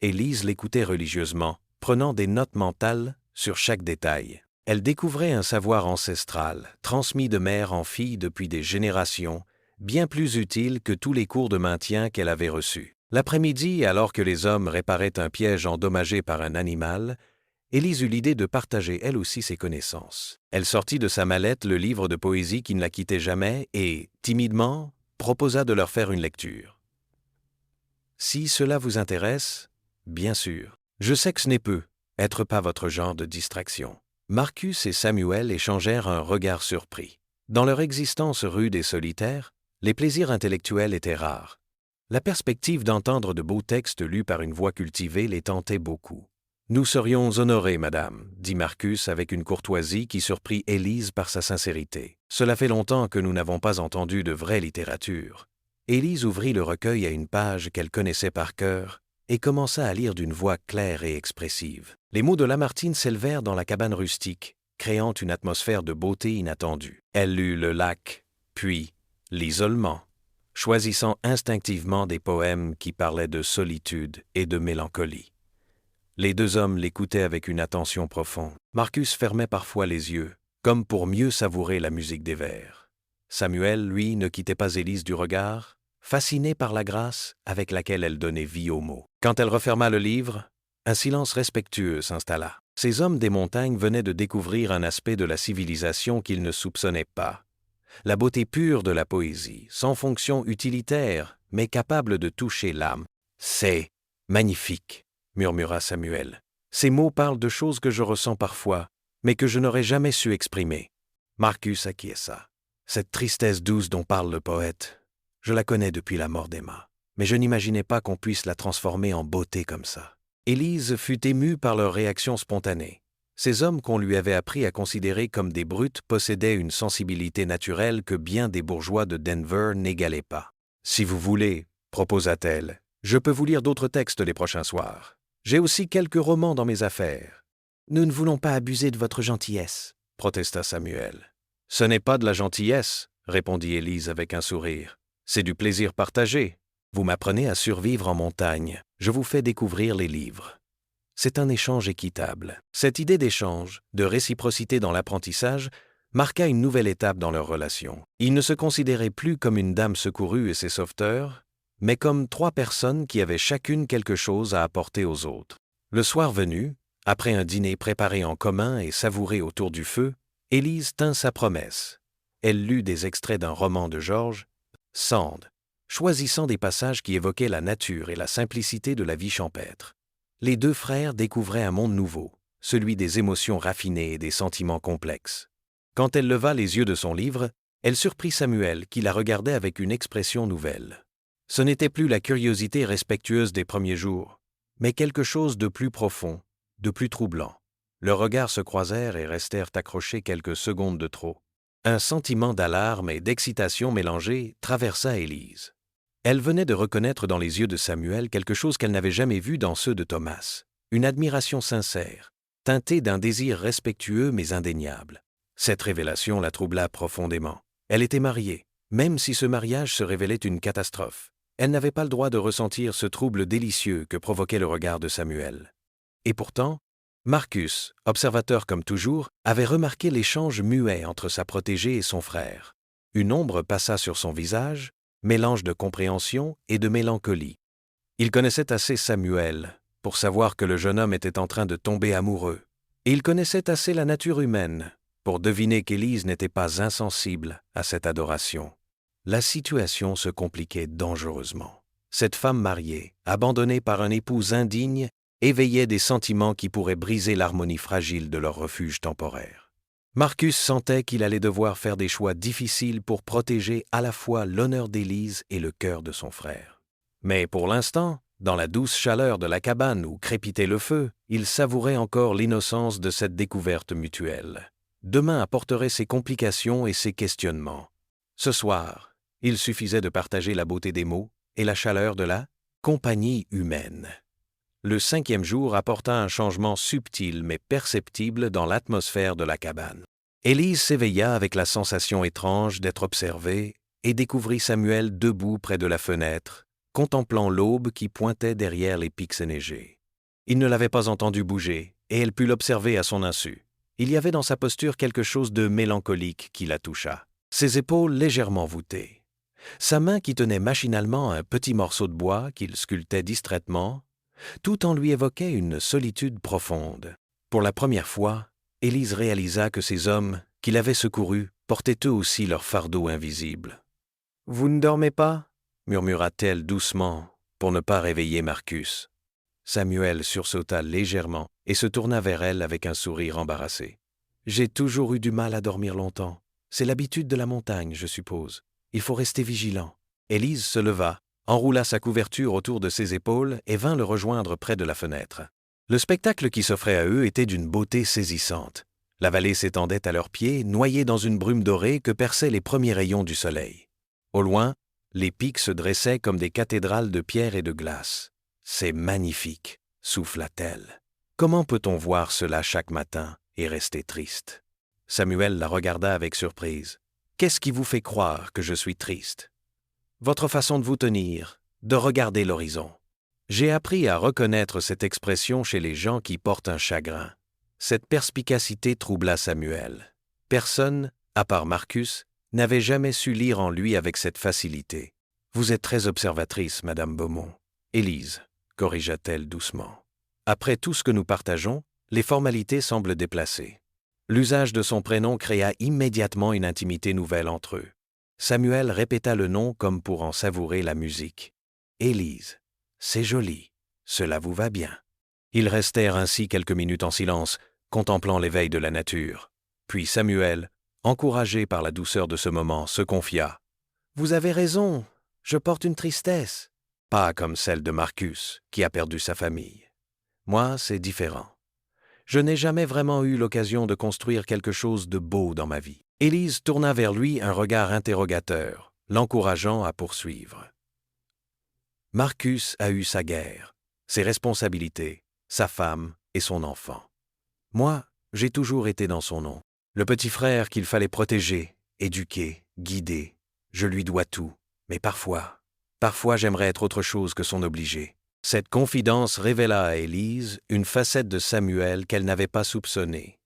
Speaker 1: Élise l'écoutait religieusement, prenant des notes mentales sur chaque détail. Elle découvrait un savoir ancestral, transmis de mère en fille depuis des générations, bien plus utile que tous les cours de maintien qu'elle avait reçus. L'après-midi, alors que les hommes réparaient un piège endommagé par un animal, Élise eut l'idée de partager elle aussi ses connaissances. Elle sortit de sa mallette le livre de poésie qui ne la quittait jamais et, timidement, proposa de leur faire une lecture. « Si cela vous intéresse, bien sûr. Je sais que ce n'est peu, être pas votre genre de distraction. » Marcus et Samuel échangèrent un regard surpris. Dans leur existence rude et solitaire, les plaisirs intellectuels étaient rares. La perspective d'entendre de beaux textes lus par une voix cultivée les tentait beaucoup. « Nous serions honorés, madame, » dit Marcus avec une courtoisie qui surprit Élise par sa sincérité. « Cela fait longtemps que nous n'avons pas entendu de vraie littérature. » Élise ouvrit le recueil à une page qu'elle connaissait par cœur et commença à lire d'une voix claire et expressive. Les mots de Lamartine s'élevèrent dans la cabane rustique, créant une atmosphère de beauté inattendue. Elle lut le lac, puis l'isolement, choisissant instinctivement des poèmes qui parlaient de solitude et de mélancolie. Les deux hommes l'écoutaient avec une attention profonde. Marcus fermait parfois les yeux, comme pour mieux savourer la musique des vers. Samuel, lui, ne quittait pas Élise du regard, fasciné par la grâce avec laquelle elle donnait vie aux mots. Quand elle referma le livre, un silence respectueux s'installa. Ces hommes des montagnes venaient de découvrir un aspect de la civilisation qu'ils ne soupçonnaient pas. La beauté pure de la poésie, sans fonction utilitaire, mais capable de toucher l'âme. « C'est magnifique », murmura Samuel. « Ces mots parlent de choses que je ressens parfois, mais que je n'aurais jamais su exprimer. » Marcus acquiesça. Cette tristesse douce dont parle le poète, je la connais depuis la mort d'Emma, mais je n'imaginais pas qu'on puisse la transformer en beauté comme ça. Élise fut émue par leur réaction spontanée. Ces hommes qu'on lui avait appris à considérer comme des brutes possédaient une sensibilité naturelle que bien des bourgeois de Denver n'égalaient pas. « Si vous voulez, » proposa-t-elle, « je peux vous lire d'autres textes les prochains soirs. J'ai aussi quelques romans dans mes affaires. »« Nous ne voulons pas abuser de votre gentillesse, » protesta Samuel. « Ce n'est pas de la gentillesse, » répondit Élise avec un sourire. « C'est du plaisir partagé. Vous m'apprenez à survivre en montagne. Je vous fais découvrir les livres. C'est un échange équitable. » Cette idée d'échange, de réciprocité dans l'apprentissage, marqua une nouvelle étape dans leur relation. Ils ne se considéraient plus comme une dame secourue et ses sauveteurs, mais comme trois personnes qui avaient chacune quelque chose à apporter aux autres. Le soir venu, après un dîner préparé en commun et savouré autour du feu, Élise tint sa promesse. Elle lut des extraits d'un roman de George Sand, choisissant des passages qui évoquaient la nature et la simplicité de la vie champêtre. Les deux frères découvraient un monde nouveau, celui des émotions raffinées et des sentiments complexes. Quand elle leva les yeux de son livre, elle surprit Samuel qui la regardait avec une expression nouvelle. Ce n'était plus la curiosité respectueuse des premiers jours, mais quelque chose de plus profond, de plus troublant. Leurs regards se croisèrent et restèrent accrochés quelques secondes de trop. Un sentiment d'alarme et d'excitation mélangés traversa Élise. Elle venait de reconnaître dans les yeux de Samuel quelque chose qu'elle n'avait jamais vu dans ceux de Thomas, une admiration sincère, teintée d'un désir respectueux mais indéniable. Cette révélation la troubla profondément. Elle était mariée, même si ce mariage se révélait une catastrophe. Elle n'avait pas le droit de ressentir ce trouble délicieux que provoquait le regard de Samuel. Et pourtant, Marcus, observateur comme toujours, avait remarqué l'échange muet entre sa protégée et son frère. Une ombre passa sur son visage, mélange de compréhension et de mélancolie. Il connaissait assez Samuel pour savoir que le jeune homme était en train de tomber amoureux, et il connaissait assez la nature humaine pour deviner qu'Élise n'était pas insensible à cette adoration. La situation se compliquait dangereusement. Cette femme mariée, abandonnée par un époux indigne, éveillait des sentiments qui pourraient briser l'harmonie fragile de leur refuge temporaire. Marcus sentait qu'il allait devoir faire des choix difficiles pour protéger à la fois l'honneur d'Élise et le cœur de son frère. Mais pour l'instant, dans la douce chaleur de la cabane où crépitait le feu, il savourait encore l'innocence de cette découverte mutuelle. Demain apporterait ses complications et ses questionnements. Ce soir, il suffisait de partager la beauté des mots et la chaleur de la compagnie humaine. Le 5e jour apporta un changement subtil mais perceptible dans l'atmosphère de la cabane. Élise s'éveilla avec la sensation étrange d'être observée et découvrit Samuel debout près de la fenêtre, contemplant l'aube qui pointait derrière les pics enneigés. Il ne l'avait pas entendu bouger, et elle put l'observer à son insu. Il y avait dans sa posture quelque chose de mélancolique qui la toucha. Ses épaules légèrement voûtées. Sa main qui tenait machinalement un petit morceau de bois qu'il sculptait distraitement, tout en lui évoquait une solitude profonde. Pour la première fois, Élise réalisa que ces hommes qui l'avaient secourue portaient eux aussi leur fardeau invisible. « Vous ne dormez pas » murmura-t-elle doucement pour ne pas réveiller Marcus. Samuel sursauta légèrement et se tourna vers elle avec un sourire embarrassé. « J'ai toujours eu du mal à dormir longtemps. C'est l'habitude de la montagne, je suppose. Il faut rester vigilant. » Élise se leva, enroula sa couverture autour de ses épaules et vint le rejoindre près de la fenêtre. Le spectacle qui s'offrait à eux était d'une beauté saisissante. La vallée s'étendait à leurs pieds, noyée dans une brume dorée que perçaient les premiers rayons du soleil. Au loin, les pics se dressaient comme des cathédrales de pierre et de glace. « C'est magnifique », souffla-t-elle. « Comment peut-on voir cela chaque matin et rester triste ?» Samuel la regarda avec surprise. « Qu'est-ce qui vous fait croire que je suis triste ?»« Votre façon de vous tenir, de regarder l'horizon. » J'ai appris à reconnaître cette expression chez les gens qui portent un chagrin. Cette perspicacité troubla Samuel. Personne, à part Marcus, n'avait jamais su lire en lui avec cette facilité. « Vous êtes très observatrice, Madame Beaumont. »« Élise », corrigea-t-elle doucement. « Après tout ce que nous partageons, les formalités semblent déplacées. » L'usage de son prénom créa immédiatement une intimité nouvelle entre eux. Samuel répéta le nom comme pour en savourer la musique. « Élise, c'est joli, cela vous va bien. » Ils restèrent ainsi quelques minutes en silence, contemplant l'éveil de la nature. Puis Samuel, encouragé par la douceur de ce moment, se confia. « Vous avez raison, je porte une tristesse. Pas comme celle de Marcus, qui a perdu sa famille. Moi, c'est différent. Je n'ai jamais vraiment eu l'occasion de construire quelque chose de beau dans ma vie. » Élise tourna vers lui un regard interrogateur, l'encourageant à poursuivre. « Marcus a eu sa guerre, ses responsabilités, sa femme et son enfant. Moi, j'ai toujours été dans son nom. Le petit frère qu'il fallait protéger, éduquer, guider. Je lui dois tout, mais parfois j'aimerais être autre chose que son obligé. » Cette confidence révéla à Élise une facette de Samuel qu'elle n'avait pas soupçonnée.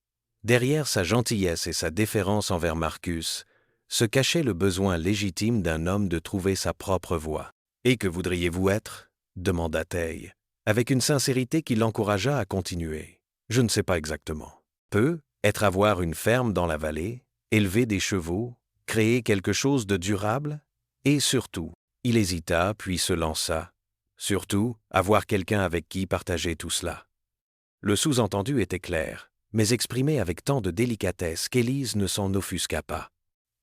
Speaker 1: Derrière sa gentillesse et sa déférence envers Marcus, se cachait le besoin légitime d'un homme de trouver sa propre voie. « Et que voudriez-vous être » demanda-t-elle, avec une sincérité qui l'encouragea à continuer. « Je ne sais pas exactement. Avoir une ferme dans la vallée, élever des chevaux, créer quelque chose de durable, et surtout, il hésita puis se lança. Surtout, avoir quelqu'un avec qui partager tout cela. » Le sous-entendu était clair, mais exprimé avec tant de délicatesse qu'Élise ne s'en offusqua pas.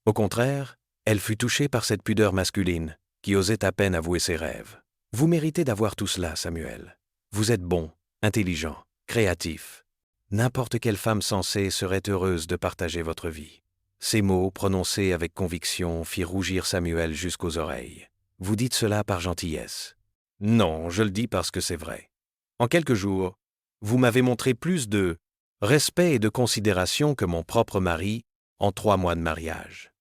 Speaker 1: Au contraire, elle fut touchée par cette pudeur masculine, qui osait à peine avouer ses rêves. « Vous méritez d'avoir tout cela, Samuel. Vous êtes bon, intelligent, créatif. N'importe quelle femme sensée serait heureuse de partager votre vie. » Ces mots, prononcés avec conviction, firent rougir Samuel jusqu'aux oreilles. « Vous dites cela par gentillesse. » »« Non, je le dis parce que c'est vrai. En quelques jours, vous m'avez montré plus de respect et de considération que mon propre mari en 3 mois de mariage. »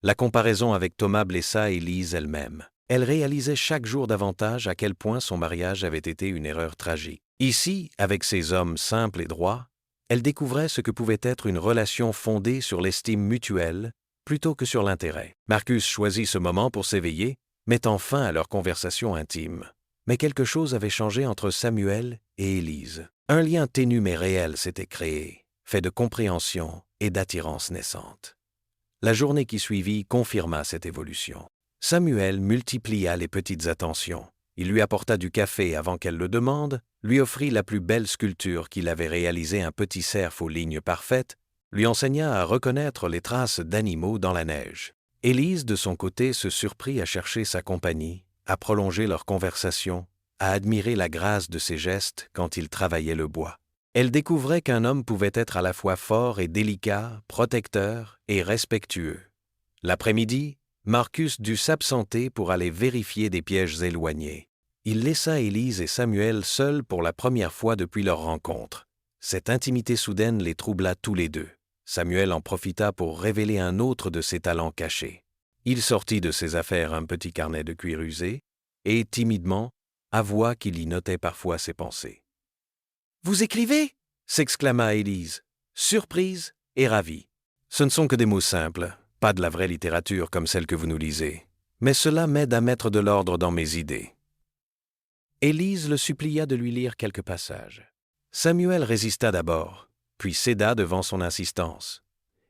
Speaker 1: La comparaison avec Thomas blessa Élise elle-même. Elle réalisait chaque jour davantage à quel point son mariage avait été une erreur tragique. Ici, avec ces hommes simples et droits, elle découvrait ce que pouvait être une relation fondée sur l'estime mutuelle plutôt que sur l'intérêt. Marcus choisit ce moment pour s'éveiller, mettant fin à leur conversation intime. Mais quelque chose avait changé entre Samuel et Élise. Un lien ténu mais réel s'était créé, fait de compréhension et d'attirance naissante. La journée qui suivit confirma cette évolution. Samuel multiplia les petites attentions. Il lui apporta du café avant qu'elle le demande, lui offrit la plus belle sculpture qu'il avait réalisée, un petit cerf aux lignes parfaites, lui enseigna à reconnaître les traces d'animaux dans la neige. Élise, de son côté, se surprit à chercher sa compagnie, à prolonger leur conversation, à admirer la grâce de ses gestes quand il travaillait le bois. Elle découvrait qu'un homme pouvait être à la fois fort et délicat, protecteur et respectueux. L'après-midi, Marcus dut s'absenter pour aller vérifier des pièges éloignés. Il laissa Élise et Samuel seuls pour la première fois depuis leur rencontre. Cette intimité soudaine les troubla tous les deux. Samuel en profita pour révéler un autre de ses talents cachés. Il sortit de ses affaires un petit carnet de cuir usé et, timidement, avoua qu'il y notait parfois ses pensées. « Vous écrivez » s'exclama Élise, surprise et ravie. « Ce ne sont que des mots simples, pas de la vraie littérature comme celle que vous nous lisez, mais cela m'aide à mettre de l'ordre dans mes idées. » Élise le supplia de lui lire quelques passages. Samuel résista d'abord, puis céda devant son insistance.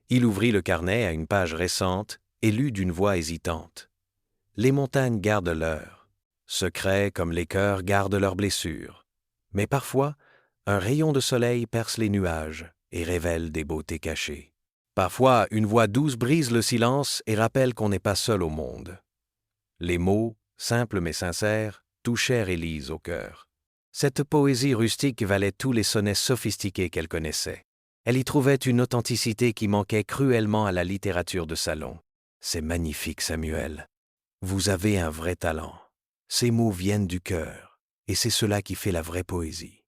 Speaker 1: Il ouvrit le carnet à une page récente et lut d'une voix hésitante. « Les montagnes gardent l'heure. Secrets comme les cœurs gardent leurs blessures. Mais parfois, un rayon de soleil perce les nuages et révèle des beautés cachées. Parfois, une voix douce brise le silence et rappelle qu'on n'est pas seul au monde. » Les mots, simples mais sincères, touchèrent Élise au cœur. Cette poésie rustique valait tous les sonnets sophistiqués qu'elle connaissait. Elle y trouvait une authenticité qui manquait cruellement à la littérature de salon. « C'est magnifique, Samuel. Vous avez un vrai talent. Ces mots viennent du cœur, et c'est cela qui fait la vraie poésie. »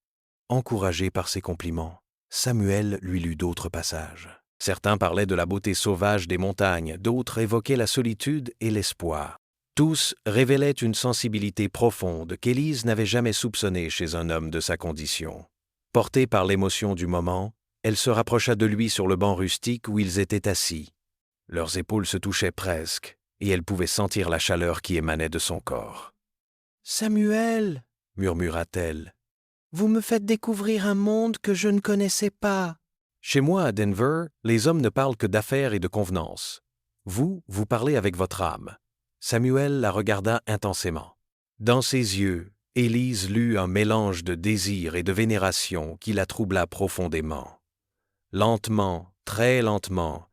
Speaker 1: Encouragé par ses compliments, Samuel lui lut d'autres passages. Certains parlaient de la beauté sauvage des montagnes, d'autres évoquaient la solitude et l'espoir. Tous révélaient une sensibilité profonde qu'Élise n'avait jamais soupçonnée chez un homme de sa condition. Portée par l'émotion du moment, elle se rapprocha de lui sur le banc rustique où ils étaient assis. Leurs épaules se touchaient presque, et elle pouvait sentir la chaleur qui émanait de son corps. « Samuel, » murmura-t-elle, « vous me faites découvrir un monde que je ne connaissais pas. Chez moi, à Denver, les hommes ne parlent que d'affaires et de convenances. Vous parlez avec votre âme. » Samuel la regarda intensément. Dans ses yeux, Élise lut un mélange de désir et de vénération qui la troubla profondément. Lentement, très lentement,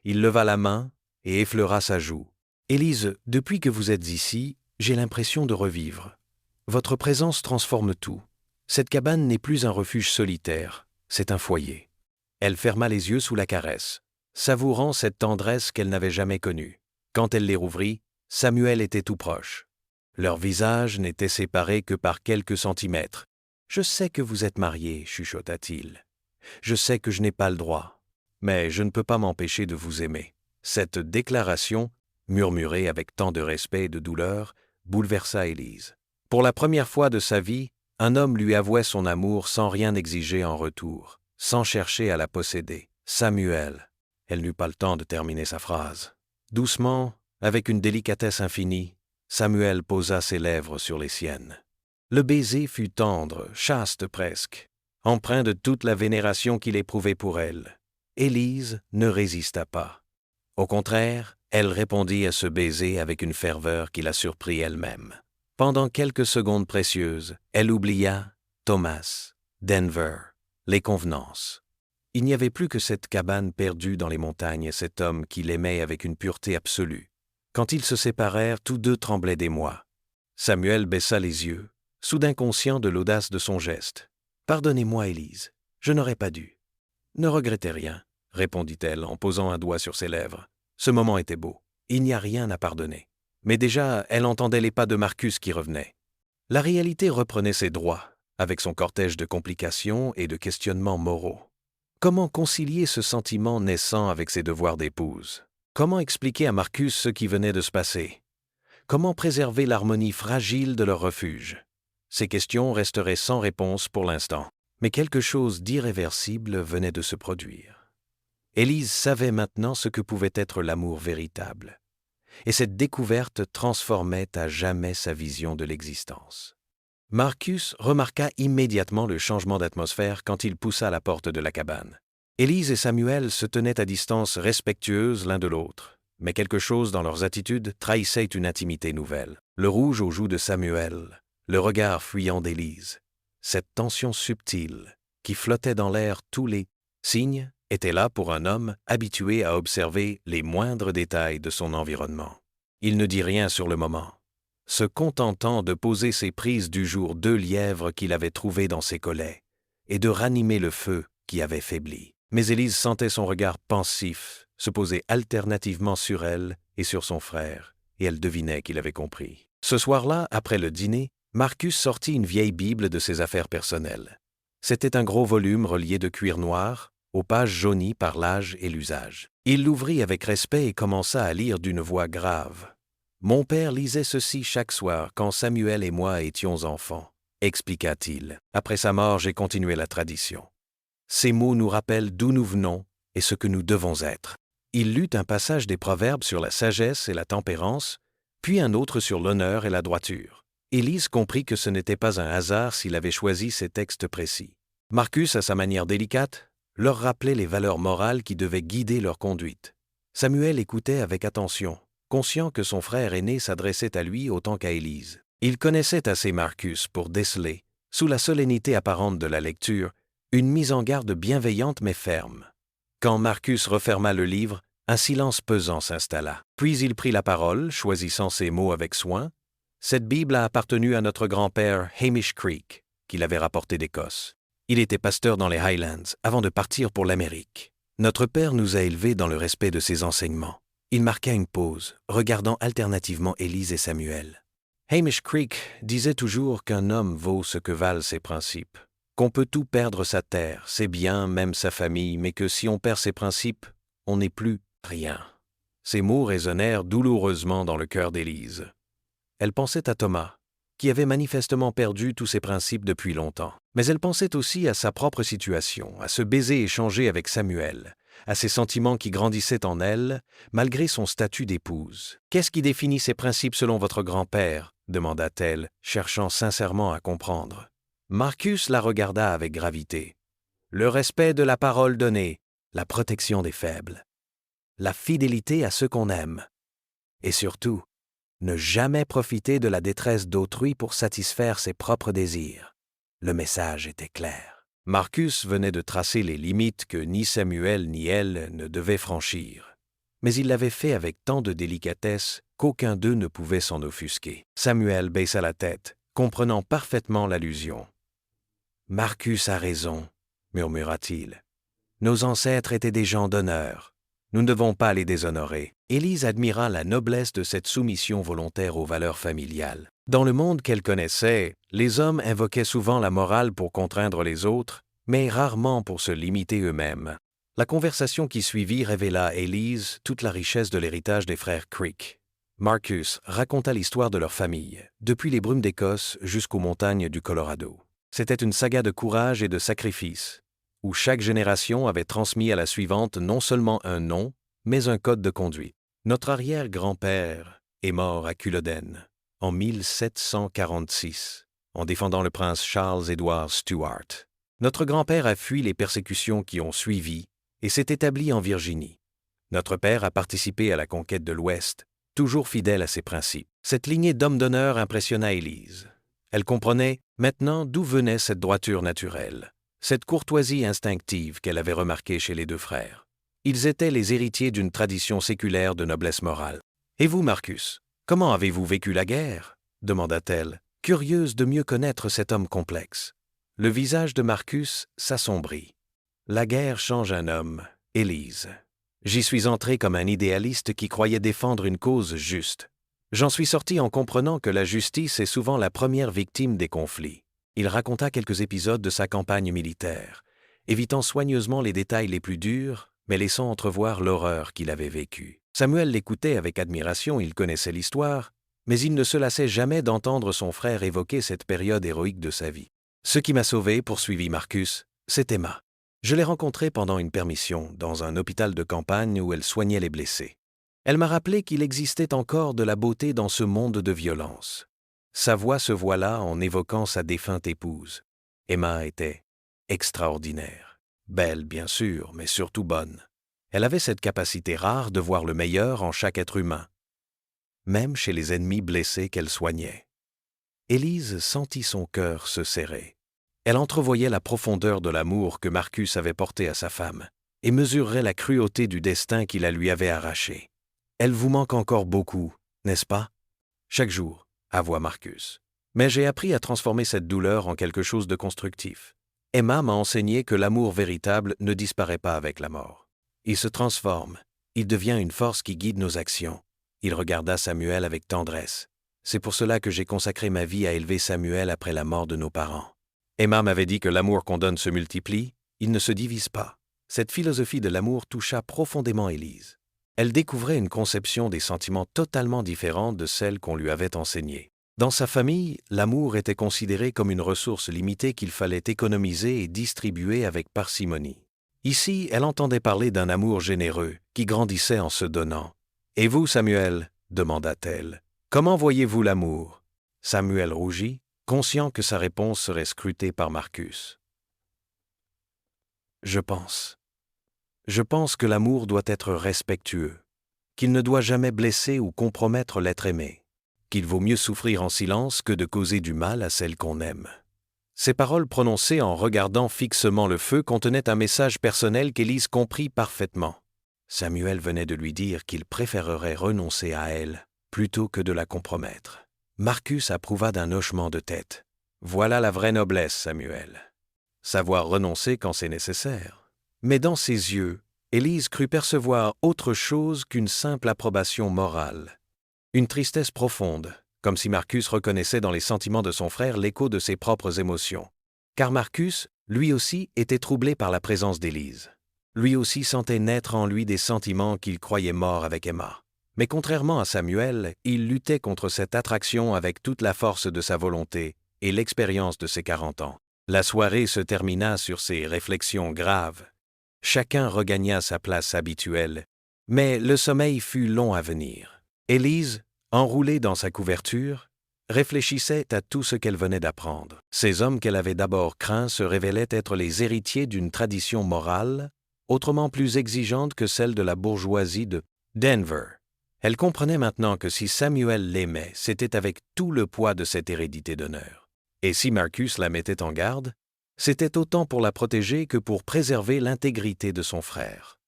Speaker 1: il leva la main et effleura sa joue. « Élise, depuis que vous êtes ici, j'ai l'impression de revivre. Votre présence transforme tout. Cette cabane n'est plus un refuge solitaire, c'est un foyer. » Elle ferma les yeux sous la caresse, savourant cette tendresse qu'elle n'avait jamais connue. Quand elle les rouvrit, Samuel était tout proche. Leurs visages n'étaient séparés que par quelques centimètres. « Je sais que vous êtes mariés, chuchota-t-il. Je sais que je n'ai pas le droit, mais je ne peux pas m'empêcher de vous aimer. » Cette déclaration, murmurée avec tant de respect et de douleur, bouleversa Élise. Pour la première fois de sa vie, un homme lui avouait son amour sans rien exiger en retour, sans chercher à la posséder. « Samuel !» Elle n'eut pas le temps de terminer sa phrase. Doucement, avec une délicatesse infinie, Samuel posa ses lèvres sur les siennes. Le baiser fut tendre, chaste presque, empreint de toute la vénération qu'il éprouvait pour elle. Élise ne résista pas. Au contraire, elle répondit à ce baiser avec une ferveur qui la surprit elle-même. Pendant quelques secondes précieuses, elle oublia Thomas, Denver, les convenances. Il n'y avait plus que cette cabane perdue dans les montagnes et cet homme qui l'aimait avec une pureté absolue. Quand ils se séparèrent, tous deux tremblaient d'émoi. Samuel baissa les yeux, soudain conscient de l'audace de son geste. « Pardonnez-moi, Élise, je n'aurais pas dû. »« Ne regrettez rien, » répondit-elle en posant un doigt sur ses lèvres. Ce moment était beau. Il n'y a rien à pardonner. Mais déjà, elle entendait les pas de Marcus qui revenaient. La réalité reprenait ses droits, avec son cortège de complications et de questionnements moraux. Comment concilier ce sentiment naissant avec ses devoirs d'épouse? Comment expliquer à Marcus ce qui venait de se passer? Comment préserver l'harmonie fragile de leur refuge? Ces questions resteraient sans réponse pour l'instant. Mais quelque chose d'irréversible venait de se produire. Élise savait maintenant ce que pouvait être l'amour véritable. Et cette découverte transformait à jamais sa vision de l'existence. Marcus remarqua immédiatement le changement d'atmosphère quand il poussa la porte de la cabane. Élise et Samuel se tenaient à distance respectueuse l'un de l'autre, mais quelque chose dans leurs attitudes trahissait une intimité nouvelle. Le rouge aux joues de Samuel, le regard fuyant d'Élise, cette tension subtile qui flottait dans l'air, tous les signes étaient là pour un homme habitué à observer les moindres détails de son environnement. Il ne dit rien sur le moment, se contentant de poser ses prises du jour 2 lièvres qu'il avait trouvés dans ses collets et de ranimer le feu qui avait faibli. Mais Élise sentait son regard pensif se poser alternativement sur elle et sur son frère, et elle devinait qu'il avait compris. Ce soir-là, après le dîner, Marcus sortit une vieille Bible de ses affaires personnelles. C'était un gros volume relié de cuir noir, aux pages jaunies par l'âge et l'usage. Il l'ouvrit avec respect et commença à lire d'une voix grave. « Mon père lisait ceci chaque soir quand Samuel et moi étions enfants, » expliqua-t-il. « Après sa mort, j'ai continué la tradition. Ces mots nous rappellent d'où nous venons et ce que nous devons être. » Il lut un passage des Proverbes sur la sagesse et la tempérance, puis un autre sur l'honneur et la droiture. Élise comprit que ce n'était pas un hasard s'il avait choisi ces textes précis. Marcus, à sa manière délicate, leur rappelait les valeurs morales qui devaient guider leur conduite. Samuel écoutait avec attention, conscient que son frère aîné s'adressait à lui autant qu'à Élise. Il connaissait assez Marcus pour déceler, sous la solennité apparente de la lecture, une mise en garde bienveillante mais ferme. Quand Marcus referma le livre, un silence pesant s'installa. Puis il prit la parole, choisissant ses mots avec soin. Cette Bible a appartenu à notre grand-père Hamish Creek, qui l'avait rapportée d'Écosse. Il était pasteur dans les Highlands avant de partir pour l'Amérique. Notre père nous a élevés dans le respect de ses enseignements. Il marqua une pause, regardant alternativement Élise et Samuel. Hamish Creek disait toujours qu'un homme vaut ce que valent ses principes, qu'on peut tout perdre sa terre, ses biens, même sa famille, mais que si on perd ses principes, on n'est plus rien. Ces mots résonnèrent douloureusement dans le cœur d'Élise. Elle pensait à Thomas, qui avait manifestement perdu tous ses principes depuis longtemps. Mais elle pensait aussi à sa propre situation, à ce baiser échangé avec Samuel, à ses sentiments qui grandissaient en elle, malgré son statut d'épouse. « Qu'est-ce qui définit ces principes selon votre grand-père » demanda-t-elle, cherchant sincèrement à comprendre. Marcus la regarda avec gravité. « Le respect de la parole donnée, la protection des faibles, la fidélité à ceux qu'on aime, et surtout, ne jamais profiter de la détresse d'autrui pour satisfaire ses propres désirs. » Le message était clair. Marcus venait de tracer les limites que ni Samuel ni elle ne devaient franchir. Mais il l'avait fait avec tant de délicatesse qu'aucun d'eux ne pouvait s'en offusquer. Samuel baissa la tête, comprenant parfaitement l'allusion. « Marcus a raison, » murmura-t-il. « Nos ancêtres étaient des gens d'honneur. Nous ne devons pas les déshonorer. » Élise admira la noblesse de cette soumission volontaire aux valeurs familiales. Dans le monde qu'elle connaissait, les hommes invoquaient souvent la morale pour contraindre les autres, mais rarement pour se limiter eux-mêmes. La conversation qui suivit révéla à Élise toute la richesse de l'héritage des frères Creek. Marcus raconta l'histoire de leur famille, depuis les brumes d'Écosse jusqu'aux montagnes du Colorado. C'était une saga de courage et de sacrifice, où chaque génération avait transmis à la suivante non seulement un nom, mais un code de conduite. Notre arrière-grand-père est mort à Culloden en 1746, en défendant le prince Charles-Édouard Stuart. Notre grand-père a fui les persécutions qui ont suivi et s'est établi en Virginie. Notre père a participé à la conquête de l'Ouest, toujours fidèle à ses principes. Cette lignée d'hommes d'honneur impressionna Élise. Elle comprenait maintenant d'où venait cette droiture naturelle, cette courtoisie instinctive qu'elle avait remarquée chez les deux frères. Ils étaient les héritiers d'une tradition séculaire de noblesse morale. « Et vous, Marcus, comment avez-vous vécu la guerre » demanda-t-elle, curieuse de mieux connaître cet homme complexe. Le visage de Marcus s'assombrit. « La guerre change un homme, Élise. J'y suis entré comme un idéaliste qui croyait défendre une cause juste. J'en suis sorti en comprenant que la justice est souvent la première victime des conflits. » Il raconta quelques épisodes de sa campagne militaire, évitant soigneusement les détails les plus durs, mais laissant entrevoir l'horreur qu'il avait vécue. Samuel l'écoutait avec admiration, il connaissait l'histoire, mais il ne se lassait jamais d'entendre son frère évoquer cette période héroïque de sa vie. « Ce qui m'a sauvé, poursuivit Marcus, c'est Emma. Je l'ai rencontrée pendant une permission, dans un hôpital de campagne où elle soignait les blessés. Elle m'a rappelé qu'il existait encore de la beauté dans ce monde de violence. Sa voix se voila en évoquant sa défunte épouse. Emma était extraordinaire. Belle, bien sûr, mais surtout bonne. Elle avait cette capacité rare de voir le meilleur en chaque être humain, même chez les ennemis blessés qu'elle soignait. » Élise sentit son cœur se serrer. Elle entrevoyait la profondeur de l'amour que Marcus avait porté à sa femme et mesurait la cruauté du destin qui la lui avait arrachée. « Elle vous manque encore beaucoup, n'est-ce pas ?» Chaque jour, avoua Marcus. Mais j'ai appris à transformer cette douleur en quelque chose de constructif. Emma m'a enseigné que l'amour véritable ne disparaît pas avec la mort. Il se transforme, il devient une force qui guide nos actions. Il regarda Samuel avec tendresse. C'est pour cela que j'ai consacré ma vie à élever Samuel après la mort de nos parents. Emma m'avait dit que l'amour qu'on donne se multiplie, il ne se divise pas. Cette philosophie de l'amour toucha profondément Élise. Elle découvrait une conception des sentiments totalement différente de celle qu'on lui avait enseignée. Dans sa famille, l'amour était considéré comme une ressource limitée qu'il fallait économiser et distribuer avec parcimonie. Ici, elle entendait parler d'un amour généreux, qui grandissait en se donnant. « Et vous, Samuel ?» demanda-t-elle. « Comment voyez-vous l'amour ?» Samuel rougit, conscient que sa réponse serait scrutée par Marcus. « Je pense que l'amour doit être respectueux, qu'il ne doit jamais blesser ou compromettre l'être aimé, qu'il vaut mieux souffrir en silence que de causer du mal à celle qu'on aime. » Ces paroles prononcées en regardant fixement le feu contenaient un message personnel qu'Élise comprit parfaitement. Samuel venait de lui dire qu'il préférerait renoncer à elle plutôt que de la compromettre. Marcus approuva d'un hochement de tête. « Voilà la vraie noblesse, Samuel. Savoir renoncer quand c'est nécessaire. » Mais dans ses yeux, Élise crut percevoir autre chose qu'une simple approbation morale. Une tristesse profonde, comme si Marcus reconnaissait dans les sentiments de son frère l'écho de ses propres émotions. Car Marcus, lui aussi, était troublé par la présence d'Élise. Lui aussi sentait naître en lui des sentiments qu'il croyait morts avec Emma. Mais contrairement à Samuel, il luttait contre cette attraction avec toute la force de sa volonté et l'expérience de ses 40 ans. La soirée se termina sur ces réflexions graves. Chacun regagna sa place habituelle, mais le sommeil fut long à venir. Élise, enroulée dans sa couverture, réfléchissait à tout ce qu'elle venait d'apprendre. Ces hommes qu'elle avait d'abord craints se révélaient être les héritiers d'une tradition morale, autrement plus exigeante que celle de la bourgeoisie de Denver. Elle comprenait maintenant que si Samuel l'aimait, c'était avec tout le poids de cette hérédité d'honneur. Et si Marcus la mettait en garde, c'était autant pour la protéger que pour préserver l'intégrité de son frère.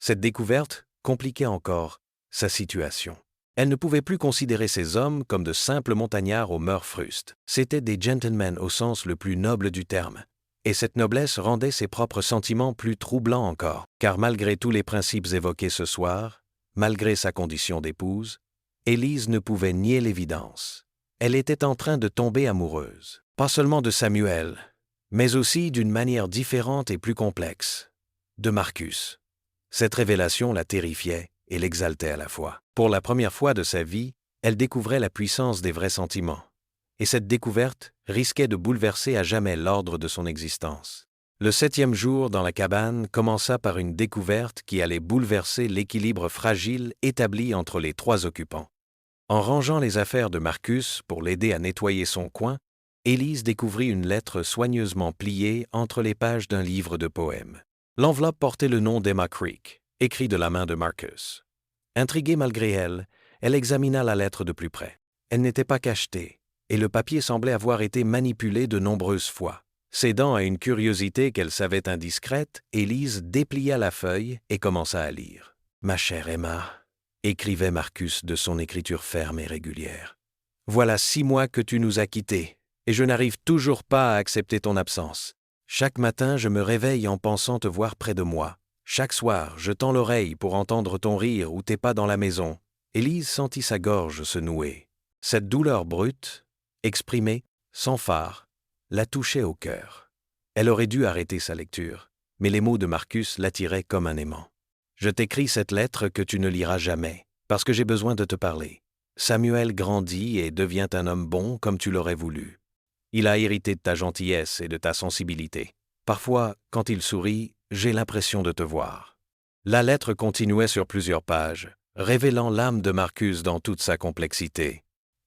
Speaker 1: Cette découverte compliquait encore sa situation. Elle ne pouvait plus considérer ces hommes comme de simples montagnards aux mœurs frustes. C'étaient des gentlemen au sens le plus noble du terme. Et cette noblesse rendait ses propres sentiments plus troublants encore, car malgré tous les principes évoqués ce soir, malgré sa condition d'épouse, Élise ne pouvait nier l'évidence. Elle était en train de tomber amoureuse, pas seulement de Samuel, mais aussi d'une manière différente et plus complexe, de Marcus. Cette révélation la terrifiait et l'exaltait à la fois. Pour la première fois de sa vie, elle découvrait la puissance des vrais sentiments. Et cette découverte risquait de bouleverser à jamais l'ordre de son existence. Le 7e jour dans la cabane commença par une découverte qui allait bouleverser l'équilibre fragile établi entre les 3 occupants. En rangeant les affaires de Marcus pour l'aider à nettoyer son coin, Élise découvrit une lettre soigneusement pliée entre les pages d'un livre de poèmes. L'enveloppe portait le nom d'Emma Creek, écrit de la main de Marcus. Intriguée malgré elle, elle examina la lettre de plus près. Elle n'était pas cachetée, et le papier semblait avoir été manipulé de nombreuses fois. Cédant à une curiosité qu'elle savait indiscrète, Élise déplia la feuille et commença à lire. « Ma chère Emma », écrivait Marcus de son écriture ferme et régulière. « Voilà 6 mois que tu nous as quittés, et je n'arrive toujours pas à accepter ton absence. Chaque matin, je me réveille en pensant te voir près de moi. Chaque soir, je tends l'oreille pour entendre ton rire ou tes pas dans la maison. » Élise sentit sa gorge se nouer. Cette douleur brute, exprimée, sans phare, la touchait au cœur. Elle aurait dû arrêter sa lecture, mais les mots de Marcus l'attiraient comme un aimant. « Je t'écris cette lettre que tu ne liras jamais, parce que j'ai besoin de te parler. Samuel grandit et devient un homme bon comme tu l'aurais voulu. Il a hérité de ta gentillesse et de ta sensibilité. Parfois, quand il sourit, j'ai l'impression de te voir. » La lettre continuait sur plusieurs pages, révélant l'âme de Marcus dans toute sa complexité.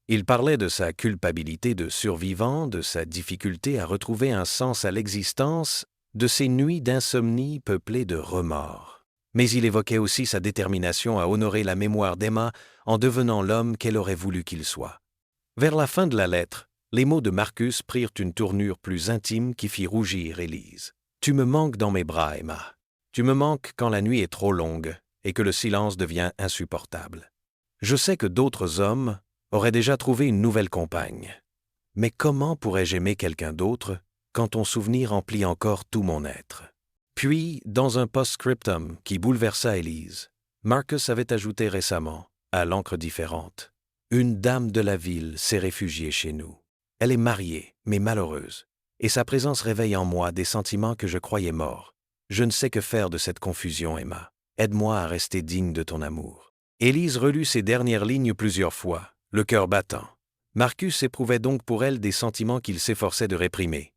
Speaker 1: Il parlait de sa culpabilité de survivant, de sa difficulté à retrouver un sens à l'existence, de ses nuits d'insomnie peuplées de remords. Mais il évoquait aussi sa détermination à honorer la mémoire d'Emma en devenant l'homme qu'elle aurait voulu qu'il soit. Vers la fin de la lettre, les mots de Marcus prirent une tournure plus intime qui fit rougir Élise. « Tu me manques dans mes bras, Emma. Tu me manques quand la nuit est trop longue et que le silence devient insupportable. Je sais que d'autres hommes aurait déjà trouvé une nouvelle compagne. Mais comment pourrais-je aimer quelqu'un d'autre quand ton souvenir emplit encore tout mon être? » Puis, dans un post-scriptum qui bouleversa Élise, Marcus avait ajouté récemment, à l'encre différente, Une dame de la ville s'est réfugiée chez nous. Elle est mariée, mais malheureuse. Et sa présence réveille en moi des sentiments que je croyais morts. Je ne sais que faire de cette confusion, Emma. Aide-moi à rester digne de ton amour. » Élise relut ces dernières lignes plusieurs fois, le cœur battant. Marcus éprouvait donc pour elle des sentiments qu'il s'efforçait de réprimer.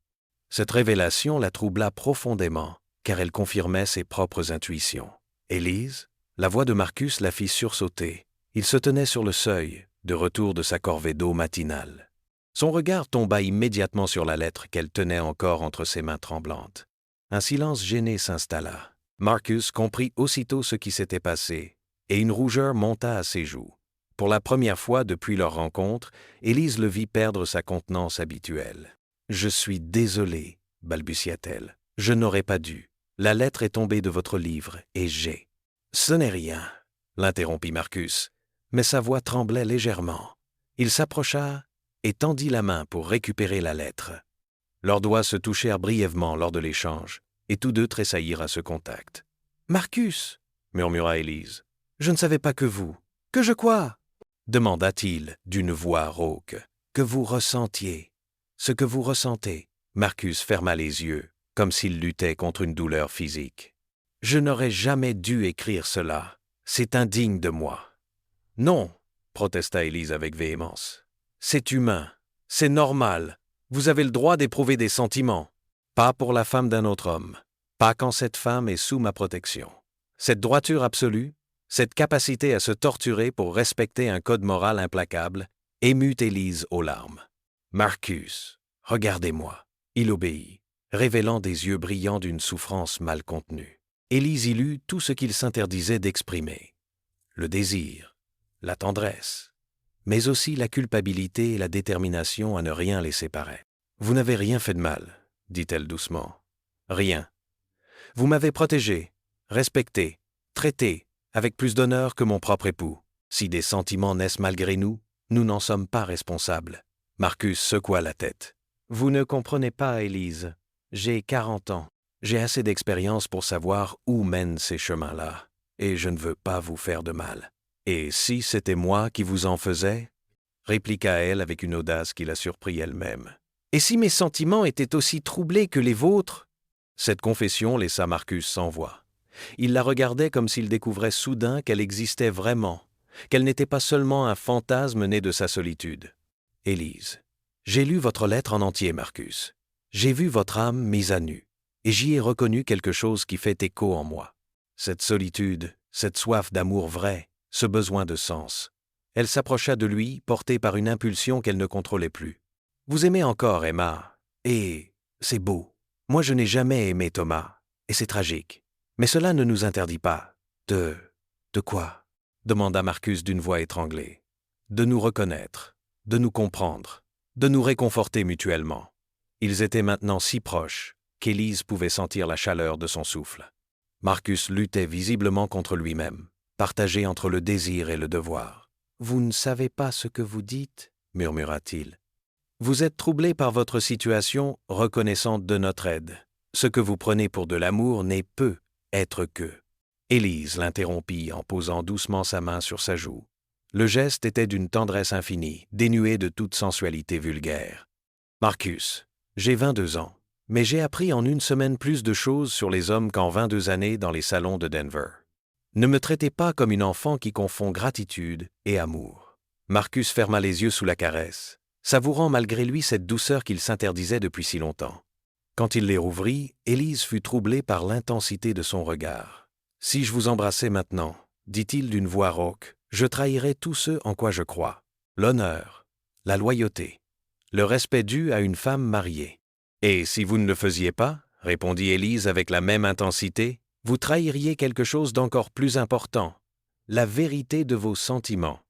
Speaker 1: Cette révélation la troubla profondément, car elle confirmait ses propres intuitions. Élise, la voix de Marcus la fit sursauter. Il se tenait sur le seuil, de retour de sa corvée d'eau matinale. Son regard tomba immédiatement sur la lettre qu'elle tenait encore entre ses mains tremblantes. Un silence gêné s'installa. Marcus comprit aussitôt ce qui s'était passé, et une rougeur monta à ses joues. Pour la première fois depuis leur rencontre, Élise le vit perdre sa contenance habituelle. « Je suis désolée, balbutia-t-elle. Je n'aurais pas dû. La lettre est tombée de votre livre, et j'ai... » « Ce n'est rien, » l'interrompit Marcus, mais sa voix tremblait légèrement. Il s'approcha et tendit la main pour récupérer la lettre. Leurs doigts se touchèrent brièvement lors de l'échange, et tous deux tressaillirent à ce contact. « Marcus » murmura Élise. « Je ne savais pas que vous... »« Que je quoi » demanda-t-il d'une voix rauque. « Que vous ressentiez. Ce que vous ressentez. » Marcus ferma les yeux, comme s'il luttait contre une douleur physique. « Je n'aurais jamais dû écrire cela. C'est indigne de moi. »« Non » protesta Élise avec véhémence. « C'est humain. C'est normal. Vous avez le droit d'éprouver des sentiments. Pas pour la femme d'un autre homme. Pas quand cette femme est sous ma protection. Cette droiture absolue, cette capacité à se torturer pour respecter un code moral implacable, émut Élise aux larmes. « Marcus, regardez-moi. » Il obéit, révélant des yeux brillants d'une souffrance mal contenue. Élise y lut tout ce qu'il s'interdisait d'exprimer. Le désir, la tendresse, mais aussi la culpabilité et la détermination à ne rien laisser paraître. « Vous n'avez rien fait de mal, » dit-elle doucement. « Rien. Vous m'avez protégé, respecté, traité, avec plus d'honneur que mon propre époux. Si des sentiments naissent malgré nous, nous n'en sommes pas responsables. » Marcus secoua la tête. « Vous ne comprenez pas, Élise. J'ai 40 ans. J'ai assez d'expérience pour savoir où mènent ces chemins-là, et je ne veux pas vous faire de mal. Et si c'était moi qui vous en faisais ?» répliqua-elle avec une audace qui la surprit elle-même. « Et si mes sentiments étaient aussi troublés que les vôtres ?» Cette confession laissa Marcus sans voix. Il la regardait comme s'il découvrait soudain qu'elle existait vraiment, qu'elle n'était pas seulement un fantasme né de sa solitude. « Élise, j'ai lu votre lettre en entier, Marcus. J'ai vu votre âme mise à nu, et j'y ai reconnu quelque chose qui fait écho en moi. Cette solitude, cette soif d'amour vrai, ce besoin de sens. » Elle s'approcha de lui, portée par une impulsion qu'elle ne contrôlait plus. « Vous aimez encore, Emma, et c'est beau. Moi, je n'ai jamais aimé Thomas, et c'est tragique. Mais cela ne nous interdit pas de... » « De quoi ?» demanda Marcus d'une voix étranglée. « De nous reconnaître, de nous comprendre, de nous réconforter mutuellement. » Ils étaient maintenant si proches qu'Élise pouvait sentir la chaleur de son souffle. Marcus luttait visiblement contre lui-même, partagé entre le désir et le devoir. « Vous ne savez pas ce que vous dites » murmura-t-il. « Vous êtes troublé par votre situation, reconnaissante de notre aide. Ce que vous prenez pour de l'amour n'est peut être que... » Élise l'interrompit en posant doucement sa main sur sa joue. Le geste était d'une tendresse infinie, dénué de toute sensualité vulgaire. « Marcus, j'ai 22 ans, mais j'ai appris en une semaine plus de choses sur les hommes qu'en 22 années dans les salons de Denver. Ne me traitez pas comme une enfant qui confond gratitude et amour. » Marcus ferma les yeux sous la caresse, savourant malgré lui cette douceur qu'il s'interdisait depuis si longtemps. Quand il les rouvrit, Élise fut troublée par l'intensité de son regard. « Si je vous embrassais maintenant, dit-il d'une voix rauque, je trahirais tout ce en quoi je crois. L'honneur, la loyauté, le respect dû à une femme mariée. Et si vous ne le faisiez pas, répondit Élise avec la même intensité, vous trahiriez quelque chose d'encore plus important, la vérité de vos sentiments.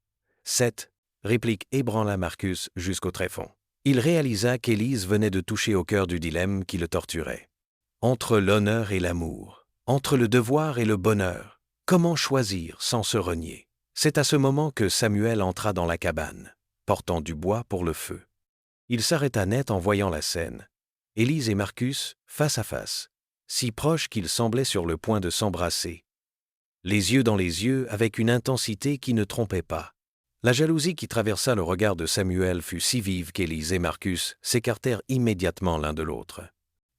Speaker 1: Cette réplique ébranla Marcus jusqu'au tréfonds. Il réalisa qu'Élise venait de toucher au cœur du dilemme qui le torturait. Entre l'honneur et l'amour, entre le devoir et le bonheur, comment choisir sans se renier? C'est à ce moment que Samuel entra dans la cabane, portant du bois pour le feu. Il s'arrêta net en voyant la scène. Élise et Marcus, face à face, si proches qu'ils semblaient sur le point de s'embrasser. Les yeux dans les yeux avec une intensité qui ne trompait pas. La jalousie qui traversa le regard de Samuel fut si vive qu'Élise et Marcus s'écartèrent immédiatement l'un de l'autre.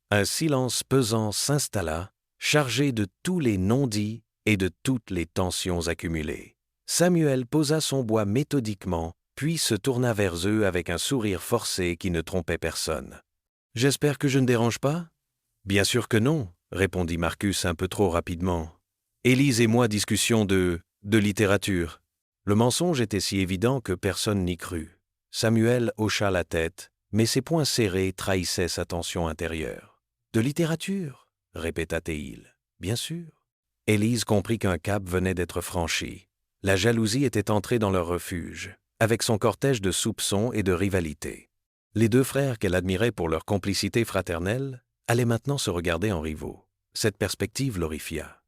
Speaker 1: Un silence pesant s'installa, chargé de tous les non-dits et de toutes les tensions accumulées. Samuel posa son bois méthodiquement, puis se tourna vers eux avec un sourire forcé qui ne trompait personne. « J'espère que je ne dérange pas ?»« Bien sûr que non, » répondit Marcus un peu trop rapidement. « Élise et moi discussions de littérature. » Le mensonge était si évident que personne n'y crut. Samuel hocha la tête, mais ses poings serrés trahissaient sa tension intérieure. « De littérature ?» répéta-t-il. « Bien sûr. » Élise comprit qu'un cap venait d'être franchi. La jalousie était entrée dans leur refuge, avec son cortège de soupçons et de rivalités. Les deux frères qu'elle admirait pour leur complicité fraternelle allaient maintenant se regarder en rivaux. Cette perspective l'horrifia.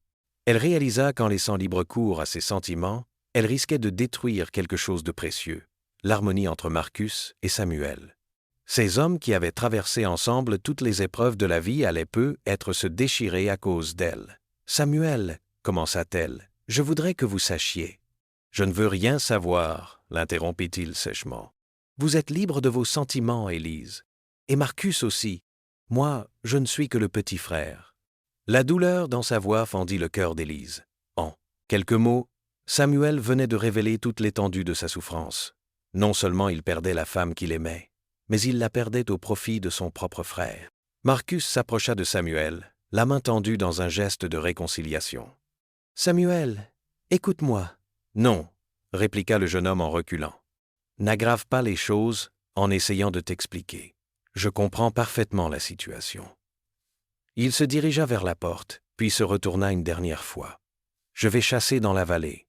Speaker 1: Elle réalisa qu'en laissant libre cours à ses sentiments, elle risquait de détruire quelque chose de précieux, l'harmonie entre Marcus et Samuel. Ces hommes qui avaient traversé ensemble toutes les épreuves de la vie allaient peu être se déchirer à cause d'elle. « Samuel, commença-t-elle, je voudrais que vous sachiez. »« Je ne veux rien savoir, » l'interrompit-il sèchement. « Vous êtes libre de vos sentiments, Élise. Et Marcus aussi. Moi, je ne suis que le petit frère. » La douleur dans sa voix fendit le cœur d'Élise. En quelques mots, Samuel venait de révéler toute l'étendue de sa souffrance. Non seulement il perdait la femme qu'il aimait, mais il la perdait au profit de son propre frère. Marcus s'approcha de Samuel, la main tendue dans un geste de réconciliation. « Samuel, écoute-moi. »« Non, » répliqua le jeune homme en reculant. « N'aggrave pas les choses en essayant de t'expliquer. Je comprends parfaitement la situation. » Il se dirigea vers la porte, puis se retourna une dernière fois. « Je vais chasser dans la vallée.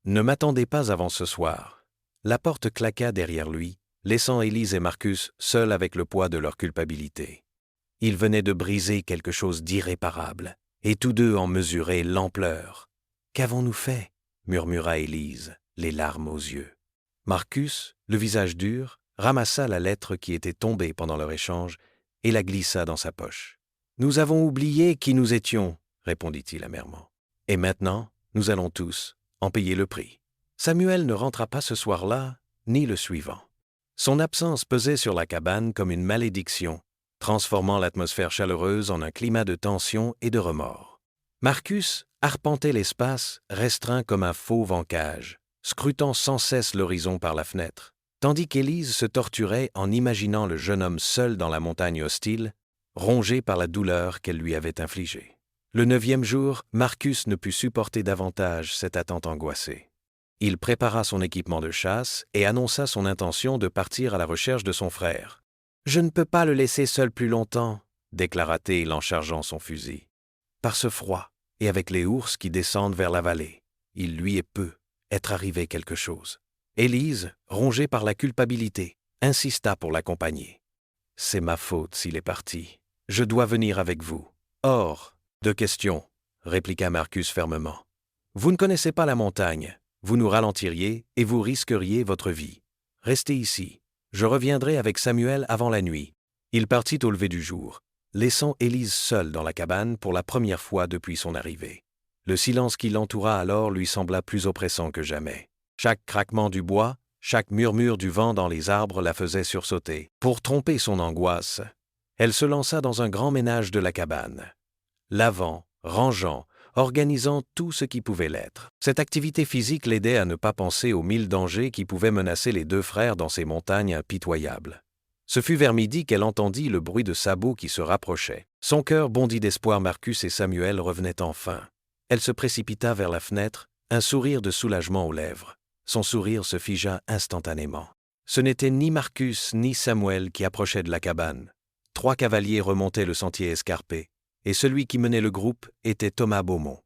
Speaker 1: Ne m'attendez pas avant ce soir. » La porte claqua derrière lui, laissant Élise et Marcus seuls avec le poids de leur culpabilité. Ils venaient de briser quelque chose d'irréparable, et tous deux en mesuraient l'ampleur. « Qu'avons-nous fait ?» murmura Élise, les larmes aux yeux. Marcus, le visage dur, ramassa la lettre qui était tombée pendant leur échange et la glissa dans sa poche. « Nous avons oublié qui nous étions, » répondit-il amèrement. « Et maintenant, nous allons tous en payer le prix. » Samuel ne rentra pas ce soir-là, ni le suivant. Son absence pesait sur la cabane comme une malédiction, transformant l'atmosphère chaleureuse en un climat de tension et de remords. Marcus arpentait l'espace, restreint comme un fauve en cage, scrutant sans cesse l'horizon par la fenêtre, tandis qu'Élise se torturait en imaginant le jeune homme seul dans la montagne hostile, rongé par la douleur qu'elle lui avait infligée. Le 9e jour, Marcus ne put supporter davantage cette attente angoissée. Il prépara son équipement de chasse et annonça son intention de partir à la recherche de son frère. « Je ne peux pas le laisser seul plus longtemps, » déclara-t-il en chargeant son fusil. « Par ce froid, et avec les ours qui descendent vers la vallée, il lui est peu être arrivé quelque chose. » Élise, rongée par la culpabilité, insista pour l'accompagner. « C'est ma faute s'il est parti. Je dois venir avec vous. »« Hors de question, » répliqua Marcus fermement. « Vous ne connaissez pas la montagne. Vous nous ralentiriez et vous risqueriez votre vie. Restez ici. Je reviendrai avec Samuel avant la nuit. » Il partit au lever du jour, laissant Élise seule dans la cabane pour la première fois depuis son arrivée. Le silence qui l'entoura alors lui sembla plus oppressant que jamais. Chaque craquement du bois, chaque murmure du vent dans les arbres la faisait sursauter. Pour tromper son angoisse, elle se lança dans un grand ménage de la cabane, lavant, rangeant, organisant tout ce qui pouvait l'être. Cette activité physique l'aidait à ne pas penser aux 1000 dangers qui pouvaient menacer les deux frères dans ces montagnes impitoyables. Ce fut vers midi qu'elle entendit le bruit de sabots qui se rapprochaient. Son cœur bondit d'espoir. Marcus et Samuel revenaient enfin. Elle se précipita vers la fenêtre, un sourire de soulagement aux lèvres. Son sourire se figea instantanément. Ce n'était ni Marcus ni Samuel qui approchaient de la cabane. 3 cavaliers remontaient le sentier escarpé, et celui qui menait le groupe était Thomas Beaumont.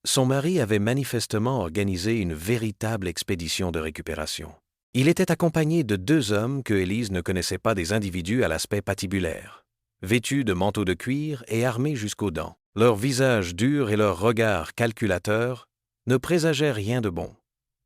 Speaker 1: Son mari avait manifestement organisé une véritable expédition de récupération. Il était accompagné de 2 hommes que Élise ne connaissait pas, des individus à l'aspect patibulaire, vêtus de manteaux de cuir et armés jusqu'aux dents. Leurs visages durs et leurs regards calculateurs ne présageaient rien de bon.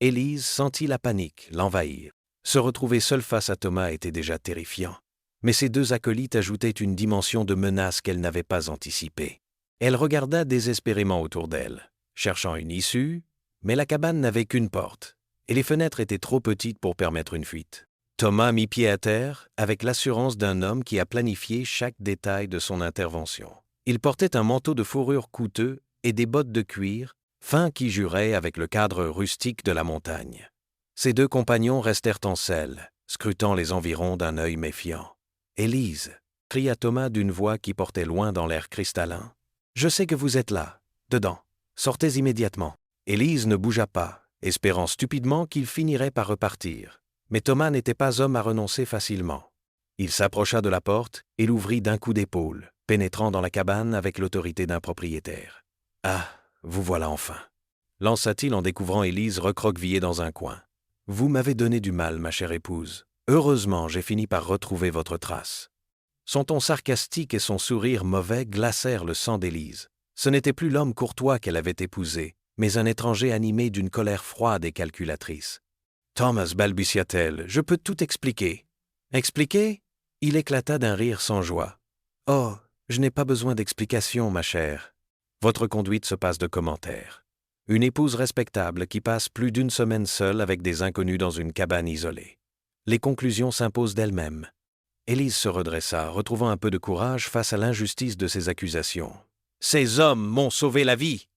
Speaker 1: Élise sentit la panique l'envahir. Se retrouver seule face à Thomas était déjà terrifiant. Mais ces 2 acolytes ajoutaient une dimension de menace qu'elle n'avait pas anticipée. Elle regarda désespérément autour d'elle, cherchant une issue, mais la cabane n'avait qu'une porte, et les fenêtres étaient trop petites pour permettre une fuite. Thomas mit pied à terre avec l'assurance d'un homme qui a planifié chaque détail de son intervention. Il portait un manteau de fourrure coûteux et des bottes de cuir, fins qui juraient avec le cadre rustique de la montagne. Ses deux compagnons restèrent en selle, scrutant les environs d'un œil méfiant. « Élise !» cria Thomas d'une voix qui portait loin dans l'air cristallin. « Je sais que vous êtes là, dedans. Sortez immédiatement. » Élise ne bougea pas, espérant stupidement qu'il finirait par repartir. Mais Thomas n'était pas homme à renoncer facilement. Il s'approcha de la porte et l'ouvrit d'un coup d'épaule, pénétrant dans la cabane avec l'autorité d'un propriétaire. « Ah, vous voilà enfin !» lança-t-il en découvrant Élise recroquevillée dans un coin. « Vous m'avez donné du mal, ma chère épouse. Heureusement, j'ai fini par retrouver votre trace. » Son ton sarcastique et son sourire mauvais glacèrent le sang d'Élise. Ce n'était plus l'homme courtois qu'elle avait épousé, mais un étranger animé d'une colère froide et calculatrice. « Thomas, balbutia-t-elle, je peux tout expliquer. » « Expliquer » Il éclata d'un rire sans joie. « Oh, je n'ai pas besoin d'explication, ma chère. Votre conduite se passe de commentaires. Une épouse respectable qui passe plus d'une semaine seule avec des inconnus dans une cabane isolée. Les conclusions s'imposent d'elles-mêmes. » Élise se redressa, retrouvant un peu de courage face à l'injustice de ses accusations. « Ces hommes m'ont sauvé la vie.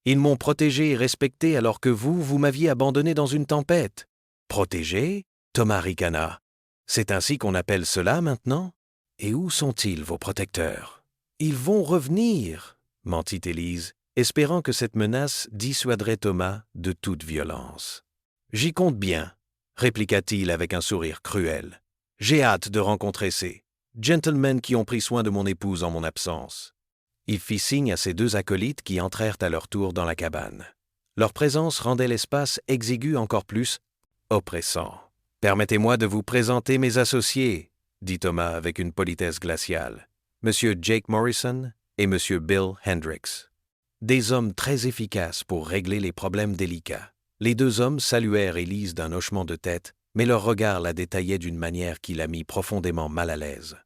Speaker 1: Ils m'ont protégé et respecté alors que vous m'aviez abandonné dans une tempête. »« Protégé » Thomas ricana. « C'est ainsi qu'on appelle cela maintenant ? Et où sont-ils, vos protecteurs ? » « Ils vont revenir » mentit Élise, espérant que cette menace dissuaderait Thomas de toute violence. « J'y compte bien » répliqua-t-il avec un sourire cruel. « J'ai hâte de rencontrer ces gentlemen qui ont pris soin de mon épouse en mon absence. » Il fit signe à ses deux acolytes qui entrèrent à leur tour dans la cabane. Leur présence rendait l'espace exigu encore plus oppressant. « Permettez-moi de vous présenter mes associés, » dit Thomas avec une politesse glaciale. « Monsieur Jake Morrison et Monsieur Bill Hendricks. Des hommes très efficaces pour régler les problèmes délicats. » Les deux hommes saluèrent Élise d'un hochement de tête, mais leur regard la détaillait d'une manière qui la mit profondément mal à l'aise.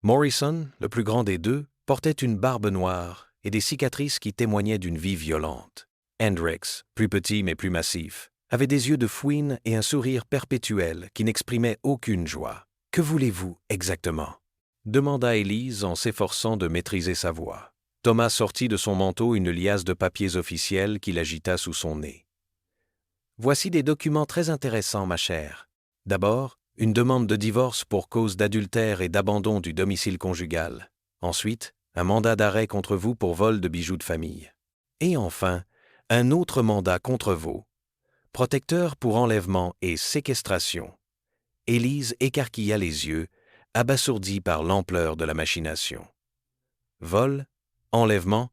Speaker 1: Morrison, le plus grand des deux, portait une barbe noire et des cicatrices qui témoignaient d'une vie violente. Hendricks, plus petit mais plus massif, avait des yeux de fouine et un sourire perpétuel qui n'exprimait aucune joie. « Que voulez-vous exactement ?» demanda Élise en s'efforçant de maîtriser sa voix. Thomas sortit de son manteau une liasse de papiers officiels qu'il agita sous son nez. « Voici des documents très intéressants, ma chère. D'abord, une demande de divorce pour cause d'adultère et d'abandon du domicile conjugal. Ensuite, un mandat d'arrêt contre vous pour vol de bijoux de famille. Et enfin, un autre mandat contre vous. Protecteur pour enlèvement et séquestration. » Élise écarquilla les yeux, abasourdie par l'ampleur de la machination. « Vol ? Enlèvement ?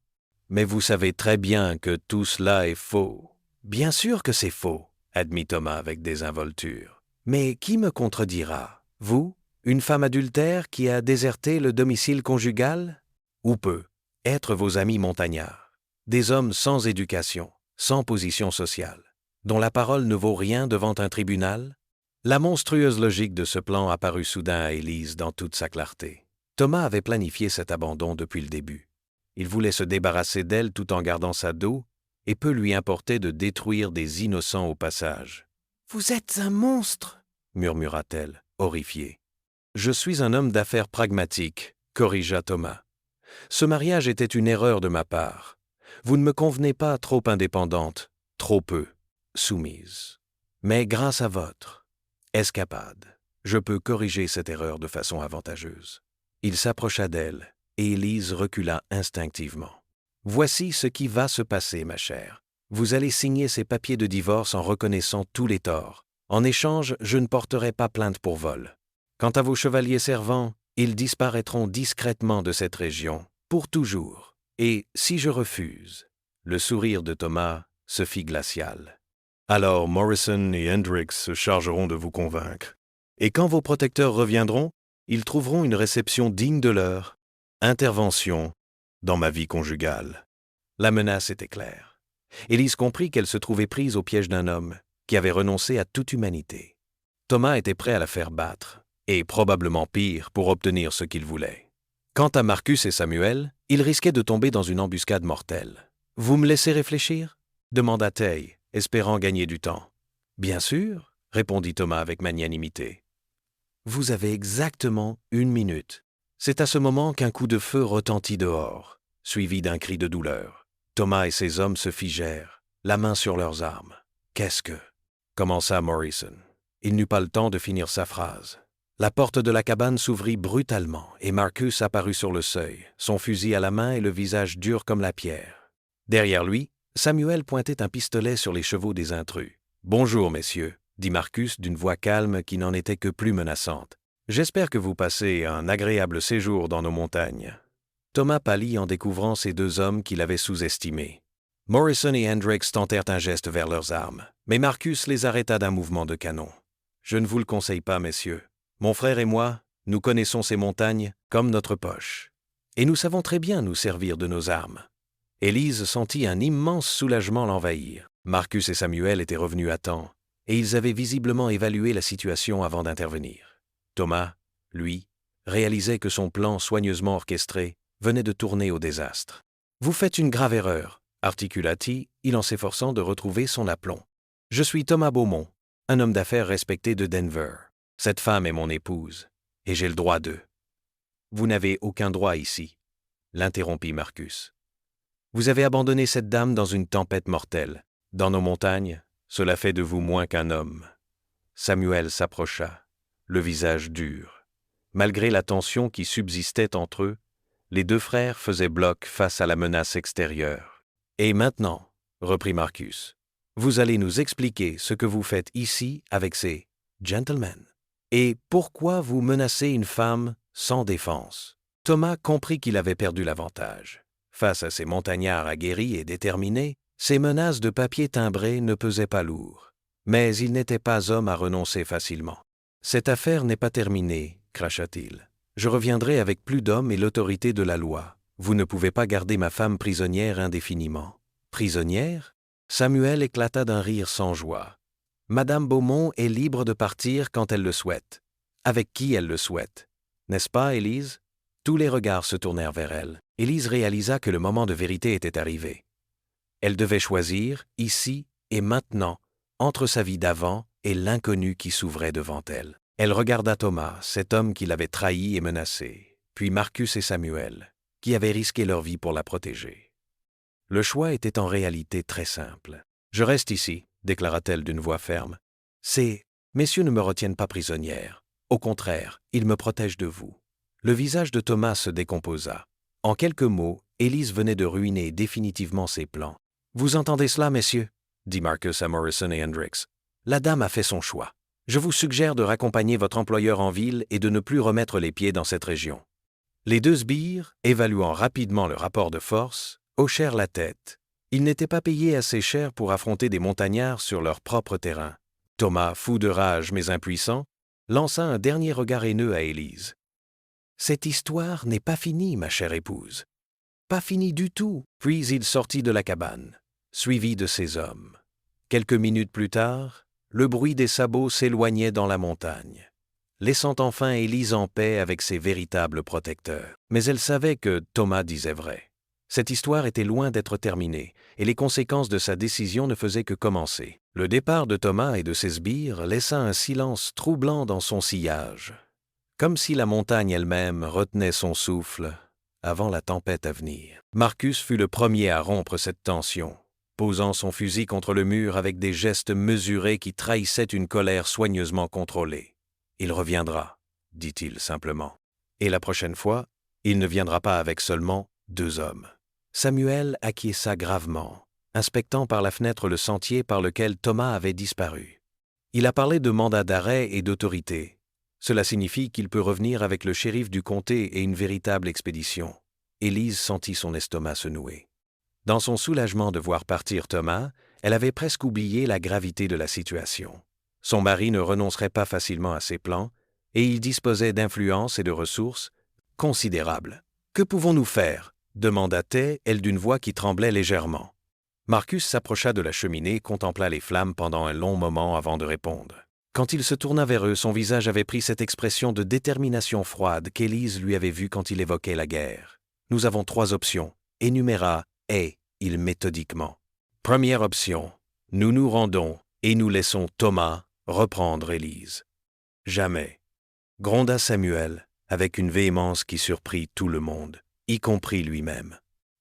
Speaker 1: Mais vous savez très bien que tout cela est faux. »« Bien sûr que c'est faux, » admit Thomas avec désinvolture. « Mais qui me contredira ? Vous, une femme adultère qui a déserté le domicile conjugal ? Ou peut être vos amis montagnards, des hommes sans éducation, sans position sociale, dont la parole ne vaut rien devant un tribunal ? » La monstrueuse logique de ce plan apparut soudain à Élise dans toute sa clarté. Thomas avait planifié cet abandon depuis le début. Il voulait se débarrasser d'elle tout en gardant sa dot, et peu lui importait de détruire des innocents au passage. « Vous êtes un monstre !» murmura-t-elle, horrifiée. « Je suis un homme d'affaires pragmatique », corrigea Thomas. « Ce mariage était une erreur de ma part. Vous ne me convenez pas trop indépendante, trop peu soumise. Mais grâce à votre escapade, je peux corriger cette erreur de façon avantageuse. » Il s'approcha d'elle, et Élise recula instinctivement. « Voici ce qui va se passer, ma chère. Vous allez signer ces papiers de divorce en reconnaissant tous les torts. En échange, je ne porterai pas plainte pour vol. Quant à vos chevaliers servants, ils disparaîtront discrètement de cette région, pour toujours. Et si je refuse ?» Le sourire de Thomas se fit glacial. « Alors Morrison et Hendricks se chargeront de vous convaincre. Et quand vos protecteurs reviendront, ils trouveront une réception digne de leur intervention dans ma vie conjugale. » La menace était claire. Élise comprit qu'elle se trouvait prise au piège d'un homme qui avait renoncé à toute humanité. Thomas était prêt à la faire battre, et probablement pire pour obtenir ce qu'il voulait. Quant à Marcus et Samuel, ils risquaient de tomber dans une embuscade mortelle. « Vous me laissez réfléchir » demanda Tay, espérant gagner du temps. Bien sûr, répondit Thomas avec magnanimité. Vous avez exactement 1 minute. C'est à ce moment qu'un coup de feu retentit dehors, suivi d'un cri de douleur. Thomas et ses hommes se figèrent, la main sur leurs armes. « Qu'est-ce que » commença Morrison. Il n'eut pas le temps de finir sa phrase. La porte de la cabane s'ouvrit brutalement et Marcus apparut sur le seuil, son fusil à la main et le visage dur comme la pierre. Derrière lui, Samuel pointait un pistolet sur les chevaux des intrus. « Bonjour, messieurs, » dit Marcus d'une voix calme qui n'en était que plus menaçante. « J'espère que vous passez un agréable séjour dans nos montagnes. » Thomas pâlit en découvrant ces deux hommes qu'il avait sous-estimés. Morrison et Hendricks tentèrent un geste vers leurs armes, mais Marcus les arrêta d'un mouvement de canon. « Je ne vous le conseille pas, messieurs. Mon frère et moi, nous connaissons ces montagnes comme notre poche. Et nous savons très bien nous servir de nos armes. » Élise sentit un immense soulagement l'envahir. Marcus et Samuel étaient revenus à temps, et ils avaient visiblement évalué la situation avant d'intervenir. Thomas, lui, réalisait que son plan soigneusement orchestré venait de tourner au désastre. « Vous faites une grave erreur, » articula-t-il en s'efforçant de retrouver son aplomb. « Je suis Thomas Beaumont, un homme d'affaires respecté de Denver. Cette femme est mon épouse, et j'ai le droit d'eux. »« Vous n'avez aucun droit ici, » l'interrompit Marcus. « Vous avez abandonné cette dame dans une tempête mortelle. Dans nos montagnes, cela fait de vous moins qu'un homme. » Samuel s'approcha, le visage dur. Malgré la tension qui subsistait entre eux, les deux frères faisaient bloc face à la menace extérieure. « Et maintenant, » reprit Marcus, « vous allez nous expliquer ce que vous faites ici avec ces gentlemen. Et pourquoi vous menacez une femme sans défense ?» Thomas comprit qu'il avait perdu l'avantage. Face à ces montagnards aguerris et déterminés, ces menaces de papier timbré ne pesaient pas lourd. Mais il n'était pas homme à renoncer facilement. « Cette affaire n'est pas terminée, » cracha-t-il. « Je reviendrai avec plus d'hommes et l'autorité de la loi. Vous ne pouvez pas garder ma femme prisonnière indéfiniment. » « Prisonnière ?» Samuel éclata d'un rire sans joie. « Madame Beaumont est libre de partir quand elle le souhaite. Avec qui elle le souhaite. N'est-ce pas, Élise ?» Tous les regards se tournèrent vers elle. Élise réalisa que le moment de vérité était arrivé. Elle devait choisir, ici et maintenant, entre sa vie d'avant et l'inconnu qui s'ouvrait devant elle. Elle regarda Thomas, cet homme qui l'avait trahi et menacé, puis Marcus et Samuel, qui avaient risqué leur vie pour la protéger. Le choix était en réalité très simple. « Je reste ici, » déclara-t-elle d'une voix ferme. « Ces messieurs ne me retiennent pas prisonnière. Au contraire, ils me protègent de vous. » Le visage de Thomas se décomposa. En quelques mots, Élise venait de ruiner définitivement ses plans. « Vous entendez cela, messieurs ?» dit Marcus à Morrison et Hendricks. « La dame a fait son choix. Je vous suggère de raccompagner votre employeur en ville et de ne plus remettre les pieds dans cette région. » Les deux sbires, évaluant rapidement le rapport de force, hochèrent la tête. Ils n'étaient pas payés assez cher pour affronter des montagnards sur leur propre terrain. Thomas, fou de rage mais impuissant, lança un dernier regard haineux à Élise. « Cette histoire n'est pas finie, ma chère épouse. Pas finie du tout. » Puis il sortit de la cabane, suivi de ses hommes. Quelques minutes plus tard, le bruit des sabots s'éloignait dans la montagne, laissant enfin Élise en paix avec ses véritables protecteurs. Mais elle savait que Thomas disait vrai. Cette histoire était loin d'être terminée, et les conséquences de sa décision ne faisaient que commencer. Le départ de Thomas et de ses sbires laissa un silence troublant dans son sillage, comme si la montagne elle-même retenait son souffle avant la tempête à venir. Marcus fut le premier à rompre cette tension, posant son fusil contre le mur avec des gestes mesurés qui trahissaient une colère soigneusement contrôlée. « Il reviendra, » dit-il simplement. « Et la prochaine fois, il ne viendra pas avec seulement 2 hommes. » Samuel acquiesça gravement, inspectant par la fenêtre le sentier par lequel Thomas avait disparu. Il a parlé de mandat d'arrêt et d'autorité. Cela signifie qu'il peut revenir avec le shérif du comté et une véritable expédition. Élise sentit son estomac se nouer. Dans son soulagement de voir partir Thomas, elle avait presque oublié la gravité de la situation. Son mari ne renoncerait pas facilement à ses plans, et il disposait d'influence et de ressources considérables. « Que pouvons-nous faire ?» demanda-t-elle d'une voix qui tremblait légèrement. Marcus s'approcha de la cheminée et contempla les flammes pendant un long moment avant de répondre. Quand il se tourna vers eux, son visage avait pris cette expression de détermination froide qu'Élise lui avait vue quand il évoquait la guerre. « Nous avons 3 options, énuméra, il méthodiquement. Première option, nous nous rendons et nous laissons Thomas reprendre Élise. Jamais, gronda Samuel, avec une véhémence qui surprit tout le monde, y compris lui-même.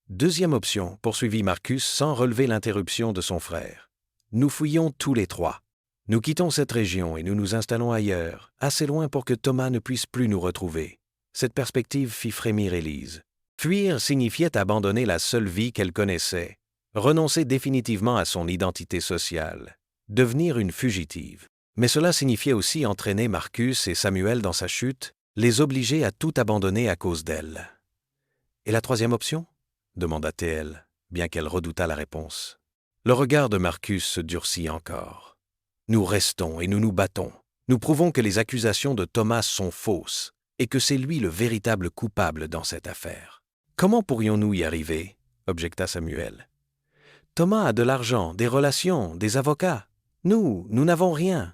Speaker 1: Deuxième option, poursuivit Marcus sans relever l'interruption de son frère. Nous fouillons tous les trois. Nous quittons cette région et nous nous installons ailleurs, assez loin pour que Thomas ne puisse plus nous retrouver. Cette perspective fit frémir Élise. Fuir signifiait abandonner la seule vie qu'elle connaissait, renoncer définitivement à son identité sociale, devenir une fugitive. Mais cela signifiait aussi entraîner Marcus et Samuel dans sa chute, les obliger à tout abandonner à cause d'elle. « Et la troisième option » demanda-t-elle, bien qu'elle redoutât la réponse. Le regard de Marcus se durcit encore. « Nous restons et nous nous battons. Nous prouvons que les accusations de Thomas sont fausses et que c'est lui le véritable coupable dans cette affaire. »« Comment pourrions-nous y arriver » objecta Samuel. « Thomas a de l'argent, des relations, des avocats. Nous n'avons rien. »«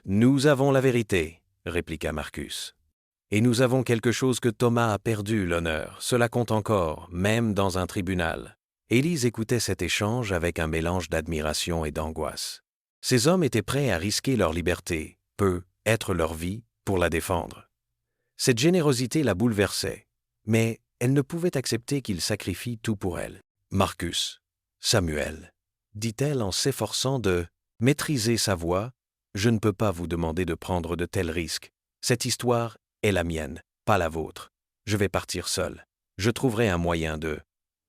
Speaker 1: Nous avons la vérité, » répliqua Marcus. « Et nous avons quelque chose que Thomas a perdu, l'honneur. Cela compte encore, même dans un tribunal. » Élise écoutait cet échange avec un mélange d'admiration et d'angoisse. Ces hommes étaient prêts à risquer leur liberté, être leur vie, pour la défendre. Cette générosité la bouleversait, mais elle ne pouvait accepter qu'ils sacrifient tout pour elle. « Marcus, Samuel, » dit-elle en s'efforçant de maîtriser sa voix, « je ne peux pas vous demander de prendre de tels risques. Cette histoire est la mienne, pas la vôtre. Je vais partir seul. Je trouverai un moyen de... »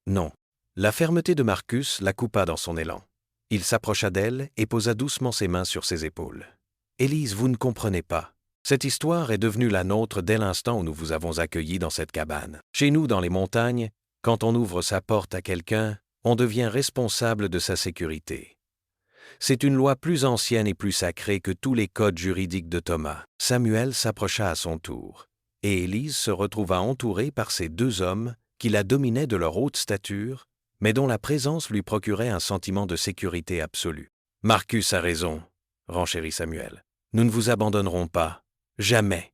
Speaker 1: Non. La fermeté de Marcus la coupa dans son élan. Il s'approcha d'elle et posa doucement ses mains sur ses épaules. « Élise, vous ne comprenez pas. Cette histoire est devenue la nôtre dès l'instant où nous vous avons accueillis dans cette cabane. Chez nous, dans les montagnes, quand on ouvre sa porte à quelqu'un, on devient responsable de sa sécurité. C'est une loi plus ancienne et plus sacrée que tous les codes juridiques de Thomas. » Samuel s'approcha à son tour, et Élise se retrouva entourée par ces deux hommes qui la dominaient de leur haute stature, mais dont la présence lui procurait un sentiment de sécurité absolue. « Marcus a raison, » renchérit Samuel. « Nous ne vous abandonnerons pas. Jamais. »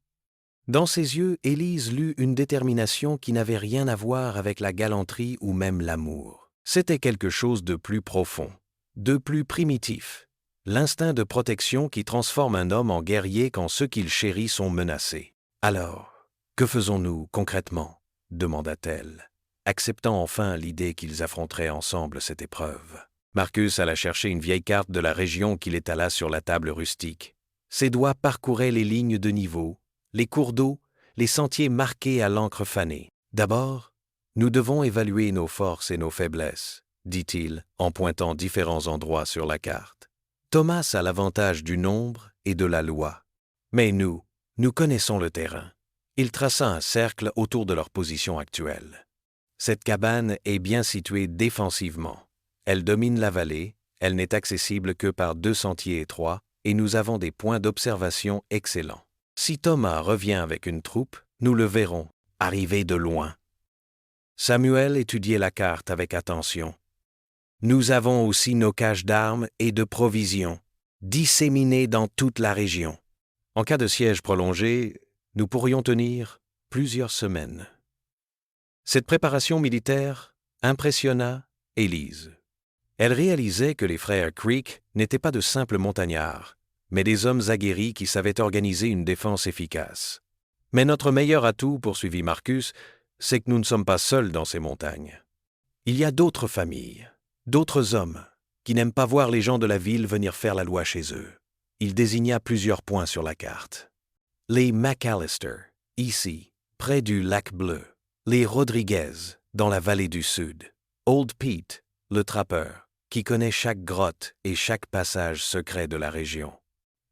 Speaker 1: Dans ses yeux, Élise lut une détermination qui n'avait rien à voir avec la galanterie ou même l'amour. C'était quelque chose de plus profond, de plus primitif, l'instinct de protection qui transforme un homme en guerrier quand ceux qu'il chérit sont menacés. « Alors, que faisons-nous concrètement » demanda-t-elle, acceptant enfin l'idée qu'ils affronteraient ensemble cette épreuve. Marcus alla chercher une vieille carte de la région qu'il étala sur la table rustique. Ses doigts parcouraient les lignes de niveau, les cours d'eau, les sentiers marqués à l'encre fanée. « D'abord, nous devons évaluer nos forces et nos faiblesses, » dit-il en pointant différents endroits sur la carte. Thomas a l'avantage du nombre et de la loi. Mais nous connaissons le terrain. Il traça un cercle autour de leur position actuelle. Cette cabane est bien située défensivement. Elle domine la vallée, elle n'est accessible que par 2 sentiers étroits, et nous avons des points d'observation excellents. Si Thomas revient avec une troupe, nous le verrons, arriver de loin. Samuel étudiait la carte avec attention. Nous avons aussi nos caches d'armes et de provisions, disséminées dans toute la région. En cas de siège prolongé, nous pourrions tenir plusieurs semaines. Cette préparation militaire impressionna Élise. Elle réalisait que les frères Creek n'étaient pas de simples montagnards, mais des hommes aguerris qui savaient organiser une défense efficace. « Mais notre meilleur atout, poursuivit Marcus, c'est que nous ne sommes pas seuls dans ces montagnes. Il y a d'autres familles, d'autres hommes, qui n'aiment pas voir les gens de la ville venir faire la loi chez eux. » Il désigna plusieurs points sur la carte. Les McAllister, ici, près du lac Bleu. Les Rodriguez, dans la vallée du Sud. Old Pete, le trappeur, qui connaît chaque grotte et chaque passage secret de la région.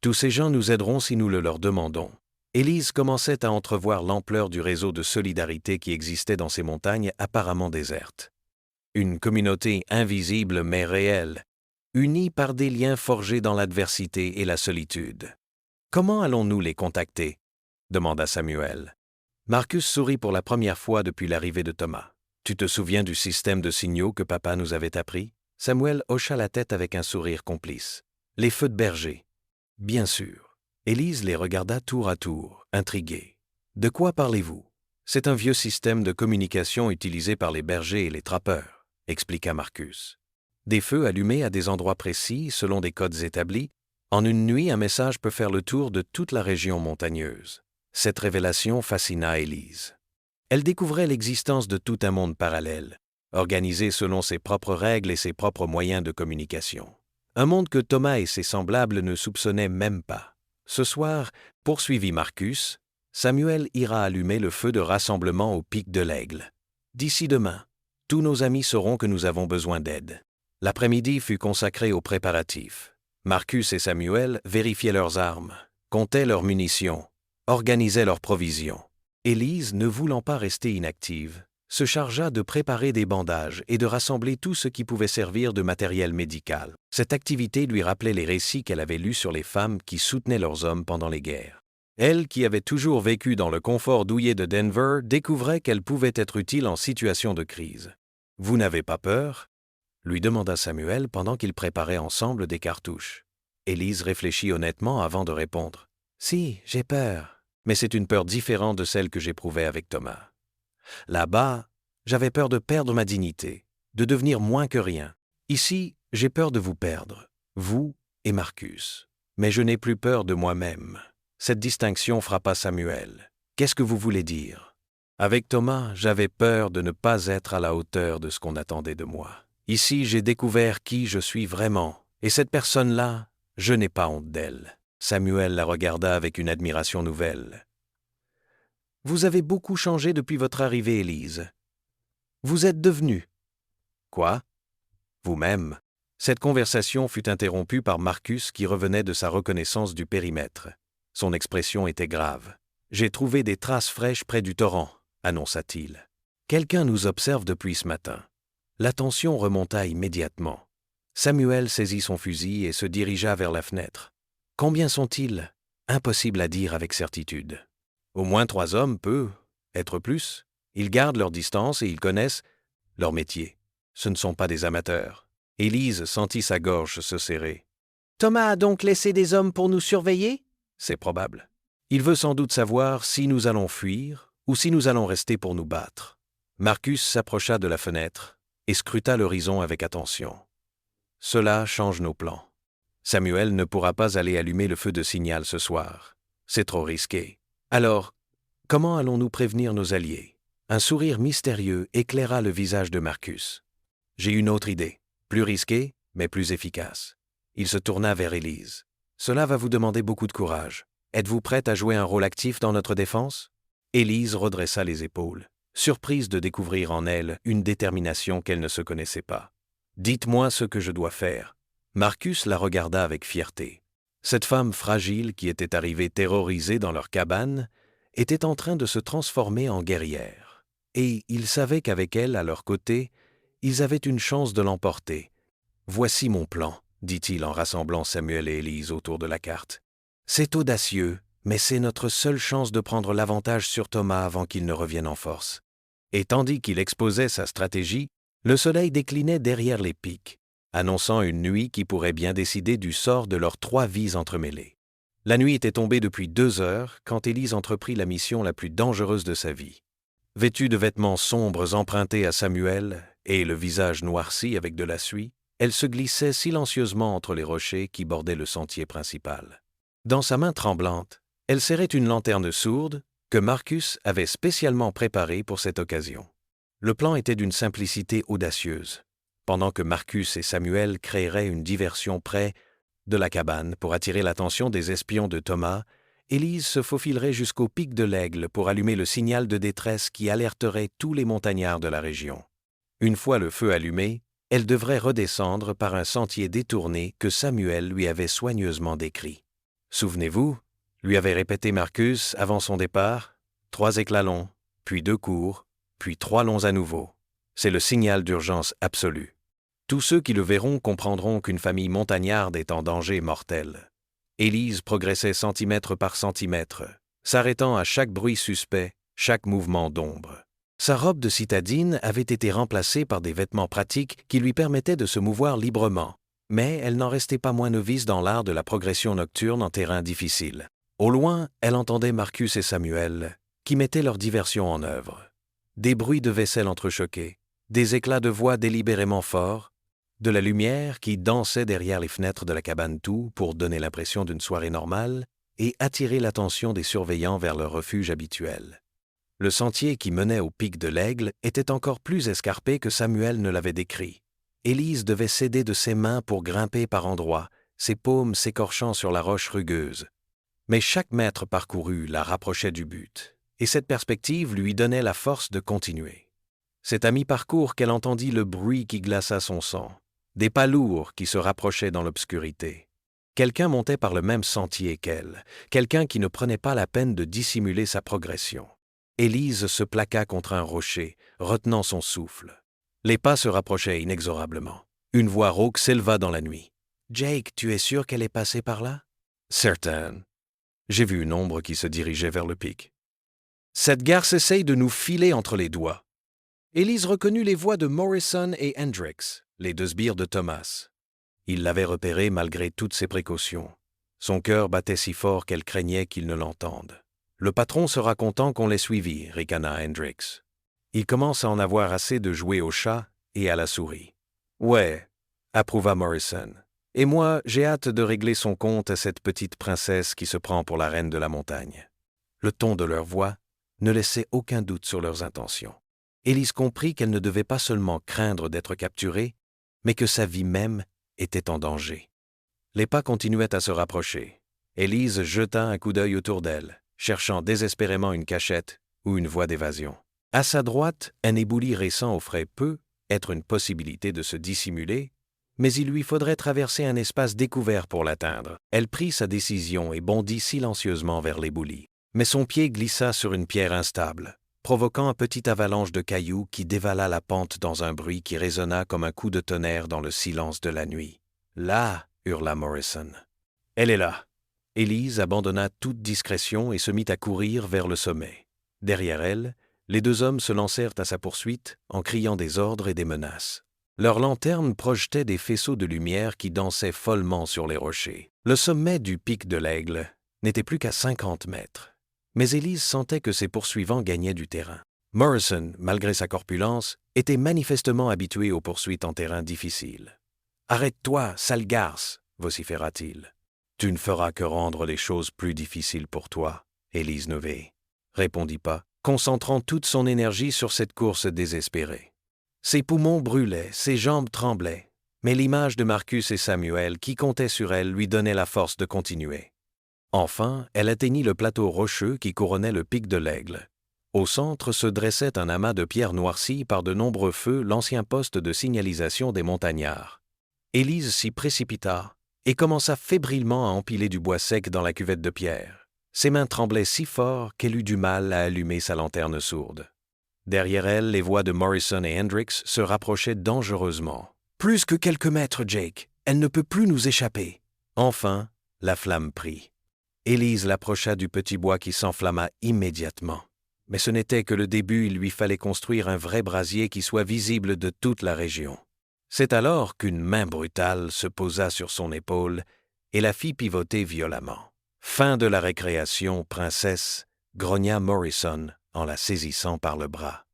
Speaker 1: Tous ces gens nous aideront si nous le leur demandons. Élise commençait à entrevoir l'ampleur du réseau de solidarité qui existait dans ces montagnes apparemment désertes. Une communauté invisible mais réelle, unie par des liens forgés dans l'adversité et la solitude. « Comment allons-nous les contacter » demanda Samuel. Marcus sourit pour la première fois depuis l'arrivée de Thomas. « Tu te souviens du système de signaux que papa nous avait appris » Samuel hocha la tête avec un sourire complice. « Les feux de berger. » « Bien sûr. » Élise les regarda tour à tour, intriguée. « De quoi parlez-vous » ? « C'est un vieux système de communication utilisé par les bergers et les trappeurs, » expliqua Marcus. Des feux allumés à des endroits précis, selon des codes établis. En une nuit, un message peut faire le tour de toute la région montagneuse. Cette révélation fascina Élise. Elle découvrait l'existence de tout un monde parallèle, organisé selon ses propres règles et ses propres moyens de communication. Un monde que Thomas et ses semblables ne soupçonnaient même pas. Ce soir, poursuivit Marcus, Samuel ira allumer le feu de rassemblement au pic de l'Aigle. D'ici demain, tous nos amis sauront que nous avons besoin d'aide. L'après-midi fut consacré aux préparatifs. Marcus et Samuel vérifiaient leurs armes, comptaient leurs munitions, organisaient leurs provisions. Élise, ne voulant pas rester inactive, se chargea de préparer des bandages et de rassembler tout ce qui pouvait servir de matériel médical. Cette activité lui rappelait les récits qu'elle avait lus sur les femmes qui soutenaient leurs hommes pendant les guerres. Elle, qui avait toujours vécu dans le confort douillet de Denver, découvrait qu'elle pouvait être utile en situation de crise. « Vous n'avez pas peur ?» lui demanda Samuel pendant qu'ils préparaient ensemble des cartouches. Élise réfléchit honnêtement avant de répondre. « Si, j'ai peur, mais c'est une peur différente de celle que j'éprouvais avec Thomas. Là-bas, j'avais peur de perdre ma dignité, de devenir moins que rien. Ici, j'ai peur de vous perdre, vous et Marcus. Mais je n'ai plus peur de moi-même. » Cette distinction frappa Samuel. « Qu'est-ce que vous voulez dire ?» Avec Thomas, j'avais peur de ne pas être à la hauteur de ce qu'on attendait de moi. Ici, j'ai découvert qui je suis vraiment, et cette personne-là, je n'ai pas honte d'elle. Samuel la regarda avec une admiration nouvelle. « Vous avez beaucoup changé depuis votre arrivée, Élise. Vous êtes devenue. »« Quoi ? Vous-même ?» Cette conversation fut interrompue par Marcus qui revenait de sa reconnaissance du périmètre. Son expression était grave. « J'ai trouvé des traces fraîches près du torrent, » annonça-t-il. « Quelqu'un nous observe depuis ce matin. » L'attention remonta immédiatement. Samuel saisit son fusil et se dirigea vers la fenêtre. Combien sont-ils ? Impossible à dire avec certitude. Au moins 3 hommes peut être plus. Ils gardent leur distance et ils connaissent leur métier. Ce ne sont pas des amateurs. Élise sentit sa gorge se serrer. « Thomas a donc laissé des hommes pour nous surveiller ? » « C'est probable. Il veut sans doute savoir si nous allons fuir ou si nous allons rester pour nous battre. » Marcus s'approcha de la fenêtre et scruta l'horizon avec attention. « Cela change nos plans. Samuel ne pourra pas aller allumer le feu de signal ce soir. C'est trop risqué. Alors, comment allons-nous prévenir nos alliés ?» Un sourire mystérieux éclaira le visage de Marcus. « J'ai une autre idée, plus risquée, mais plus efficace. » Il se tourna vers Élise. « Cela va vous demander beaucoup de courage. Êtes-vous prête à jouer un rôle actif dans notre défense ?» Élise redressa les épaules, surprise de découvrir en elle une détermination qu'elle ne se connaissait pas. « Dites-moi ce que je dois faire. » Marcus la regarda avec fierté. Cette femme fragile qui était arrivée terrorisée dans leur cabane était en train de se transformer en guerrière. Et ils savaient qu'avec elle à leur côté, ils avaient une chance de l'emporter. « Voici mon plan, » dit-il en rassemblant Samuel et Élise autour de la carte. « C'est audacieux, mais c'est notre seule chance de prendre l'avantage sur Thomas avant qu'il ne revienne en force. » Et tandis qu'il exposait sa stratégie, le soleil déclinait derrière les pics, annonçant une nuit qui pourrait bien décider du sort de leurs 3 vies entremêlées. La nuit était tombée depuis 2 heures quand Élise entreprit la mission la plus dangereuse de sa vie. Vêtue de vêtements sombres empruntés à Samuel et le visage noirci avec de la suie, elle se glissait silencieusement entre les rochers qui bordaient le sentier principal. Dans sa main tremblante, elle serrait une lanterne sourde que Marcus avait spécialement préparée pour cette occasion. Le plan était d'une simplicité audacieuse. Pendant que Marcus et Samuel créeraient une diversion près de la cabane pour attirer l'attention des espions de Thomas, Élise se faufilerait jusqu'au pic de l'Aigle pour allumer le signal de détresse qui alerterait tous les montagnards de la région. Une fois le feu allumé, elle devrait redescendre par un sentier détourné que Samuel lui avait soigneusement décrit. « Souvenez-vous » lui avait répété Marcus avant son départ, « 3 éclats longs, puis 2 courts, puis 3 longs à nouveau. C'est le signal d'urgence absolu. Tous ceux qui le verront comprendront qu'une famille montagnarde est en danger mortel. » Élise progressait centimètre par centimètre, s'arrêtant à chaque bruit suspect, chaque mouvement d'ombre. Sa robe de citadine avait été remplacée par des vêtements pratiques qui lui permettaient de se mouvoir librement, mais elle n'en restait pas moins novice dans l'art de la progression nocturne en terrain difficile. Au loin, elle entendait Marcus et Samuel, qui mettaient leur diversion en œuvre. Des bruits de vaisselle entrechoqués, des éclats de voix délibérément forts, De la lumière qui dansait derrière les fenêtres de la cabane tout pour donner l'impression d'une soirée normale et attirer l'attention des surveillants vers leur refuge habituel. Le sentier qui menait au pic de l'Aigle était encore plus escarpé que Samuel ne l'avait décrit. Élise devait s'aider de ses mains pour grimper par endroits, ses paumes s'écorchant sur la roche rugueuse. Mais chaque mètre parcouru la rapprochait du but, et cette perspective lui donnait la force de continuer. C'est à mi-parcours qu'elle entendit le bruit qui glaça son sang, des pas lourds qui se rapprochaient dans l'obscurité. Quelqu'un montait par le même sentier qu'elle, quelqu'un qui ne prenait pas la peine de dissimuler sa progression. Élise se plaqua contre un rocher, retenant son souffle. Les pas se rapprochaient inexorablement. Une voix rauque s'éleva dans la nuit. « Jake, tu es sûr qu'elle est passée par là? »« Certain. J'ai vu une ombre qui se dirigeait vers le pic. »« Cette garce essaye de nous filer entre les doigts. » Élise reconnut les voix de Morrison et Hendricks, les deux sbires de Thomas. Il l'avait repéré malgré toutes ses précautions. Son cœur battait si fort qu'elle craignait qu'il ne l'entende. « Le patron sera content qu'on l'ait suivi, » ricana Hendricks. « Il commence à en avoir assez de jouer au chat et à la souris. »« Ouais, » approuva Morrison. « Et moi, j'ai hâte de régler son compte à cette petite princesse qui se prend pour la reine de la montagne. » Le ton de leur voix ne laissait aucun doute sur leurs intentions. Élise comprit qu'elle ne devait pas seulement craindre d'être capturée, mais que sa vie même était en danger. Les pas continuaient à se rapprocher. Élise jeta un coup d'œil autour d'elle, cherchant désespérément une cachette ou une voie d'évasion. À sa droite, un éboulis récent offrait peu être une possibilité de se dissimuler, mais il lui faudrait traverser un espace découvert pour l'atteindre. Elle prit sa décision et bondit silencieusement vers l'éboulis. Mais son pied glissa sur une pierre instable, provoquant un petit avalanche de cailloux qui dévala la pente dans un bruit qui résonna comme un coup de tonnerre dans le silence de la nuit. « Là !» hurla Morrison. « Elle est là !» Élise abandonna toute discrétion et se mit à courir vers le sommet. Derrière elle, les deux hommes se lancèrent à sa poursuite en criant des ordres et des menaces. Leurs lanternes projetaient des faisceaux de lumière qui dansaient follement sur les rochers. Le sommet du pic de l'Aigle n'était plus qu'à 50 mètres. Mais Élise sentait que ses poursuivants gagnaient du terrain. Morrison, malgré sa corpulence, était manifestement habitué aux poursuites en terrain difficile. « Arrête-toi, sale garce !» vociféra-t-il. « Tu ne feras que rendre les choses plus difficiles pour toi, Élise Nevey, » répondit pas, concentrant toute son énergie sur cette course désespérée. Ses poumons brûlaient, ses jambes tremblaient, mais l'image de Marcus et Samuel qui comptaient sur elle lui donnait la force de continuer. Enfin, elle atteignit le plateau rocheux qui couronnait le pic de l'Aigle. Au centre se dressait un amas de pierres noircies par de nombreux feux, l'ancien poste de signalisation des montagnards. Élise s'y précipita et commença fébrilement à empiler du bois sec dans la cuvette de pierre. Ses mains tremblaient si fort qu'elle eut du mal à allumer sa lanterne sourde. Derrière elle, les voix de Morrison et Hendricks se rapprochaient dangereusement. « Plus que quelques mètres, Jake. Elle ne peut plus nous échapper. » Enfin, la flamme prit. Élise l'approcha du petit bois qui s'enflamma immédiatement. Mais ce n'était que le début, il lui fallait construire un vrai brasier qui soit visible de toute la région. C'est alors qu'une main brutale se posa sur son épaule et la fit pivoter violemment. « Fin de la récréation, princesse !» grogna Morrison en la saisissant par le bras.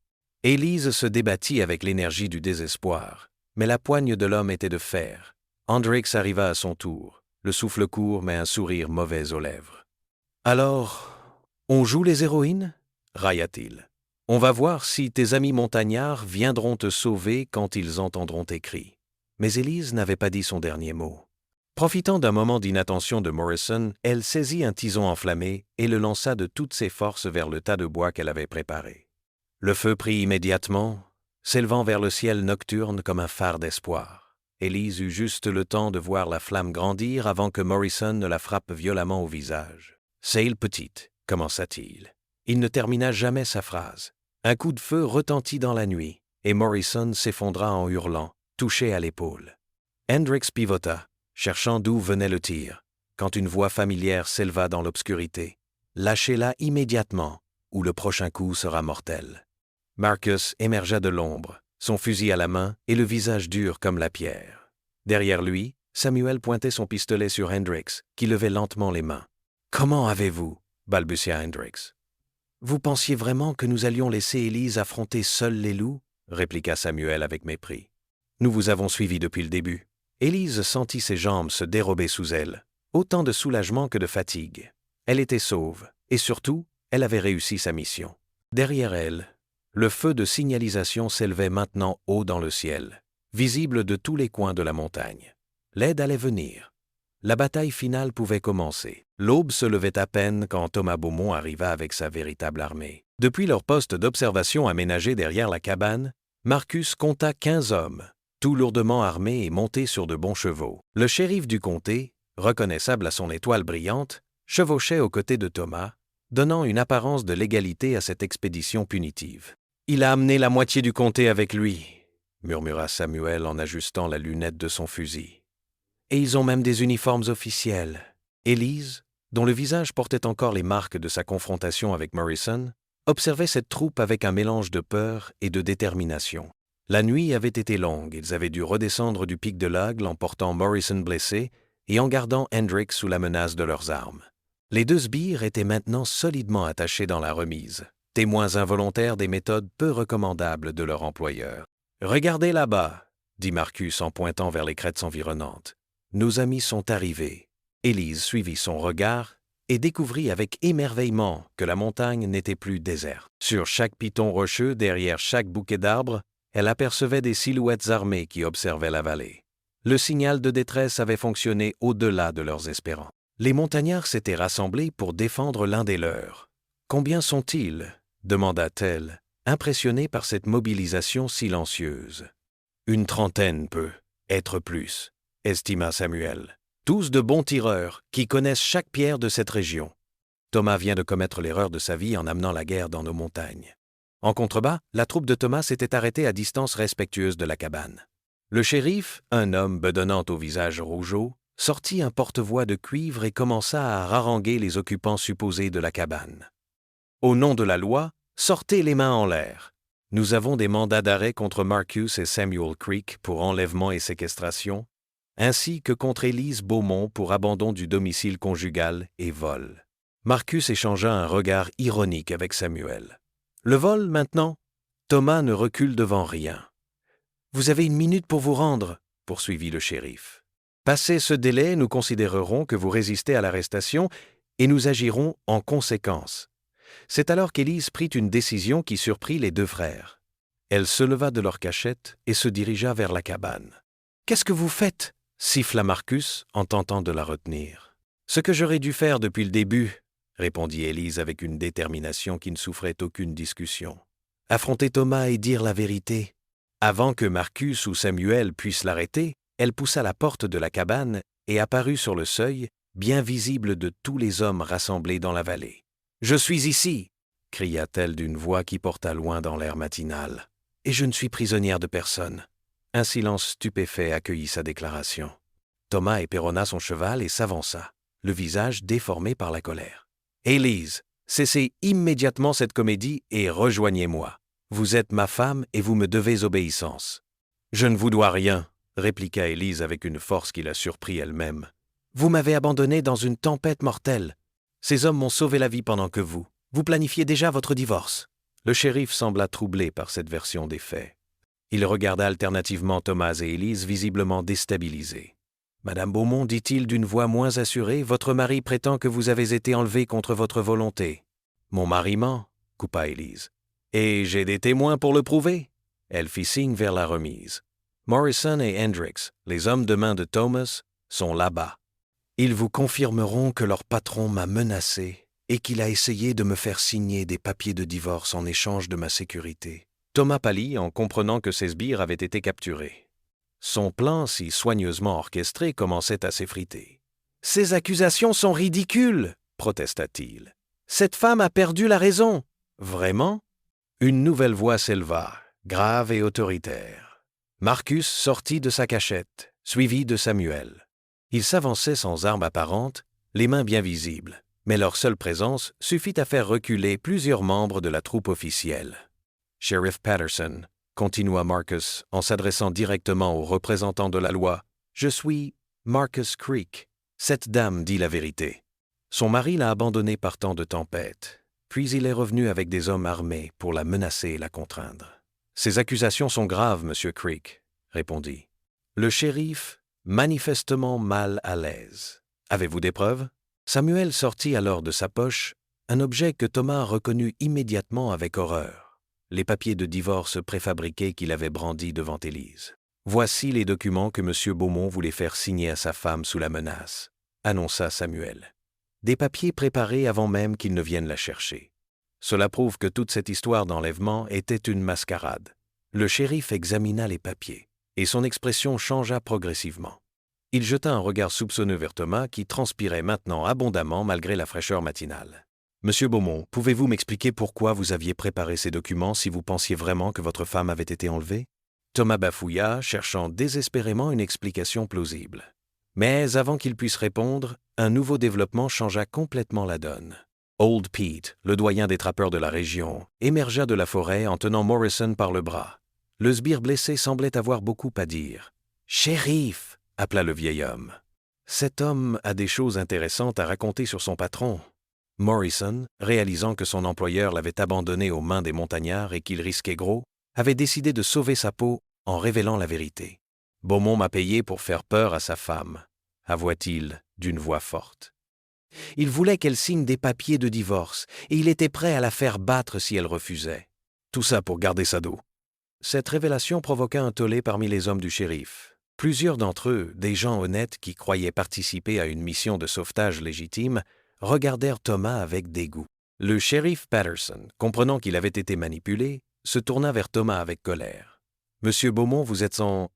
Speaker 1: Élise se débattit avec l'énergie du désespoir, mais la poigne de l'homme était de fer. Hendricks arriva à son tour, le souffle court mais un sourire mauvais aux lèvres. « Alors, on joue les héroïnes ?» railla-t-il. « On va voir si tes amis montagnards viendront te sauver quand ils entendront tes cris. » Mais Élise n'avait pas dit son dernier mot. Profitant d'un moment d'inattention de Morrison, elle saisit un tison enflammé et le lança de toutes ses forces vers le tas de bois qu'elle avait préparé. Le feu prit immédiatement, s'élevant vers le ciel nocturne comme un phare d'espoir. Élise eut juste le temps de voir la flamme grandir avant que Morrison ne la frappe violemment au visage. « Sail petite » commença-t-il. Il ne termina jamais sa phrase. Un coup de feu retentit dans la nuit, et Morrison s'effondra en hurlant, touché à l'épaule. Hendricks pivota, cherchant d'où venait le tir, quand une voix familière s'éleva dans l'obscurité. « Lâchez-la immédiatement, ou le prochain coup sera mortel. » Marcus émergea de l'ombre, son fusil à la main et le visage dur comme la pierre. Derrière lui, Samuel pointait son pistolet sur Hendricks, qui levait lentement les mains. « Comment avez-vous » balbutia Hendricks. « Vous pensiez vraiment que nous allions laisser Élise affronter seule les loups » répliqua Samuel avec mépris. Nous vous avons suivi depuis le début. » Élise sentit ses jambes se dérober sous elle, autant de soulagement que de fatigue. Elle était sauve, et surtout, elle avait réussi sa mission. Derrière elle, le feu de signalisation s'élevait maintenant haut dans le ciel, visible de tous les coins de la montagne. L'aide allait venir. La bataille finale pouvait commencer. L'aube se levait à peine quand Thomas Beaumont arriva avec sa véritable armée. Depuis leur poste d'observation aménagé derrière la cabane, Marcus compta 15 hommes, tout lourdement armés et montés sur de bons chevaux. Le shérif du comté, reconnaissable à son étoile brillante, chevauchait aux côtés de Thomas, donnant une apparence de légalité à cette expédition punitive. « Il a amené la moitié du comté avec lui », murmura Samuel en ajustant la lunette de son fusil. « Et ils ont même des uniformes officiels. » Élise, dont le visage portait encore les marques de sa confrontation avec Morrison, observait cette troupe avec un mélange de peur et de détermination. La nuit avait été longue, ils avaient dû redescendre du pic de l'Aigle en portant Morrison blessé et en gardant Hendricks sous la menace de leurs armes. Les deux sbires étaient maintenant solidement attachés dans la remise, témoins involontaires des méthodes peu recommandables de leur employeur. « Regardez là-bas », dit Marcus en pointant vers les crêtes environnantes. « Nos amis sont arrivés. » Élise suivit son regard et découvrit avec émerveillement que la montagne n'était plus déserte. Sur chaque piton rocheux, derrière chaque bouquet d'arbres, elle apercevait des silhouettes armées qui observaient la vallée. Le signal de détresse avait fonctionné au-delà de leurs espérances. Les montagnards s'étaient rassemblés pour défendre l'un des leurs. « Combien sont-ils » demanda-t-elle, impressionnée par cette mobilisation silencieuse. « Une trentaine peut être plus, » estima Samuel. « Tous de bons tireurs qui connaissent chaque pierre de cette région. Thomas vient de commettre l'erreur de sa vie en amenant la guerre dans nos montagnes. » En contrebas, la troupe de Thomas s'était arrêtée à distance respectueuse de la cabane. Le shérif, un homme bedonnant au visage rougeau, sortit un porte-voix de cuivre et commença à haranguer les occupants supposés de la cabane. « Au nom de la loi, sortez les mains en l'air. Nous avons des mandats d'arrêt contre Marcus et Samuel Creek pour enlèvement et séquestration, ainsi que contre Élise Beaumont pour abandon du domicile conjugal et vol. » Marcus échangea un regard ironique avec Samuel. « Le vol, maintenant ? Thomas ne recule devant rien. »« Vous avez 1 minute pour vous rendre, » poursuivit le shérif. « Passé ce délai, nous considérerons que vous résistez à l'arrestation et nous agirons en conséquence. » C'est alors qu'Élise prit une décision qui surprit les deux frères. Elle se leva de leur cachette et se dirigea vers la cabane. « Qu'est-ce que vous faites ?» siffla Marcus en tentant de la retenir. « Ce que j'aurais dû faire depuis le début, » répondit Élise avec une détermination qui ne souffrait aucune discussion. « Affronter Thomas et dire la vérité. » Avant que Marcus ou Samuel puissent l'arrêter, elle poussa la porte de la cabane et apparut sur le seuil, bien visible de tous les hommes rassemblés dans la vallée. « Je suis ici !» cria-t-elle d'une voix qui porta loin dans l'air matinal. « Et je ne suis prisonnière de personne. » Un silence stupéfait accueillit sa déclaration. Thomas éperonna son cheval et s'avança, le visage déformé par la colère. « Élise, cessez immédiatement cette comédie et rejoignez-moi. Vous êtes ma femme et vous me devez obéissance. »« Je ne vous dois rien, » répliqua Élise avec une force qui la surprit elle-même. « Vous m'avez abandonné dans une tempête mortelle. Ces hommes m'ont sauvé la vie pendant que vous planifiez déjà votre divorce. » Le shérif sembla troublé par cette version des faits. Il regarda alternativement Thomas et Élise visiblement déstabilisés. « Madame Beaumont, dit-il d'une voix moins assurée, votre mari prétend que vous avez été enlevée contre votre volonté. »« Mon mari ment, » coupa Élise. « Et j'ai des témoins pour le prouver. » Elle fit signe vers la remise. « Morrison et Hendricks, les hommes de main de Thomas, sont là-bas. Ils vous confirmeront que leur patron m'a menacé et qu'il a essayé de me faire signer des papiers de divorce en échange de ma sécurité. » Thomas pâlit en comprenant que ses sbires avaient été capturés. Son plan, si soigneusement orchestré, commençait à s'effriter. « Ces accusations sont ridicules !» protesta-t-il. « Cette femme a perdu la raison. »« Vraiment ?» Une nouvelle voix s'éleva, grave et autoritaire. Marcus sortit de sa cachette, suivi de Samuel. Ils s'avançaient sans armes apparentes, les mains bien visibles, mais leur seule présence suffit à faire reculer plusieurs membres de la troupe officielle. « Sheriff Patterson, » continua Marcus en s'adressant directement au représentant de la loi, « je suis Marcus Creek. Cette dame dit la vérité. Son mari l'a abandonnée par temps de tempête, puis il est revenu avec des hommes armés pour la menacer et la contraindre. Ces accusations sont graves, Monsieur Creek, » répondit. Le shérif, manifestement mal à l'aise. « Avez-vous des preuves » Samuel sortit alors de sa poche un objet que Thomas reconnut immédiatement avec horreur. Les papiers de divorce préfabriqués qu'il avait brandis devant Élise. « Voici les documents que M. Beaumont voulait faire signer à sa femme sous la menace, » annonça Samuel. Des papiers préparés avant même qu'il ne vienne la chercher. Cela prouve que toute cette histoire d'enlèvement était une mascarade. Le shérif examina les papiers, et son expression changea progressivement. Il jeta un regard soupçonneux vers Thomas qui transpirait maintenant abondamment malgré la fraîcheur matinale. « Monsieur Beaumont, pouvez-vous m'expliquer pourquoi vous aviez préparé ces documents si vous pensiez vraiment que votre femme avait été enlevée ?» Thomas bafouilla, cherchant désespérément une explication plausible. Mais avant qu'il puisse répondre, un nouveau développement changea complètement la donne. Old Pete, le doyen des trappeurs de la région, émergea de la forêt en tenant Morrison par le bras. Le sbire blessé semblait avoir beaucoup à dire. « Shérif !» appela le vieil homme. « Cet homme a des choses intéressantes à raconter sur son patron. » Morrison, réalisant que son employeur l'avait abandonné aux mains des montagnards et qu'il risquait gros, avait décidé de sauver sa peau en révélant la vérité. « Beaumont m'a payé pour faire peur à sa femme », avoua-t-il d'une voix forte. Il voulait qu'elle signe des papiers de divorce et il était prêt à la faire battre si elle refusait. Tout ça pour garder sa dos. Cette révélation provoqua un tollé parmi les hommes du shérif. Plusieurs d'entre eux, des gens honnêtes qui croyaient participer à une mission de sauvetage légitime, regardèrent Thomas avec dégoût. Le shérif Patterson, comprenant qu'il avait été manipulé, se tourna vers Thomas avec colère. « Monsieur Beaumont, vous êtes en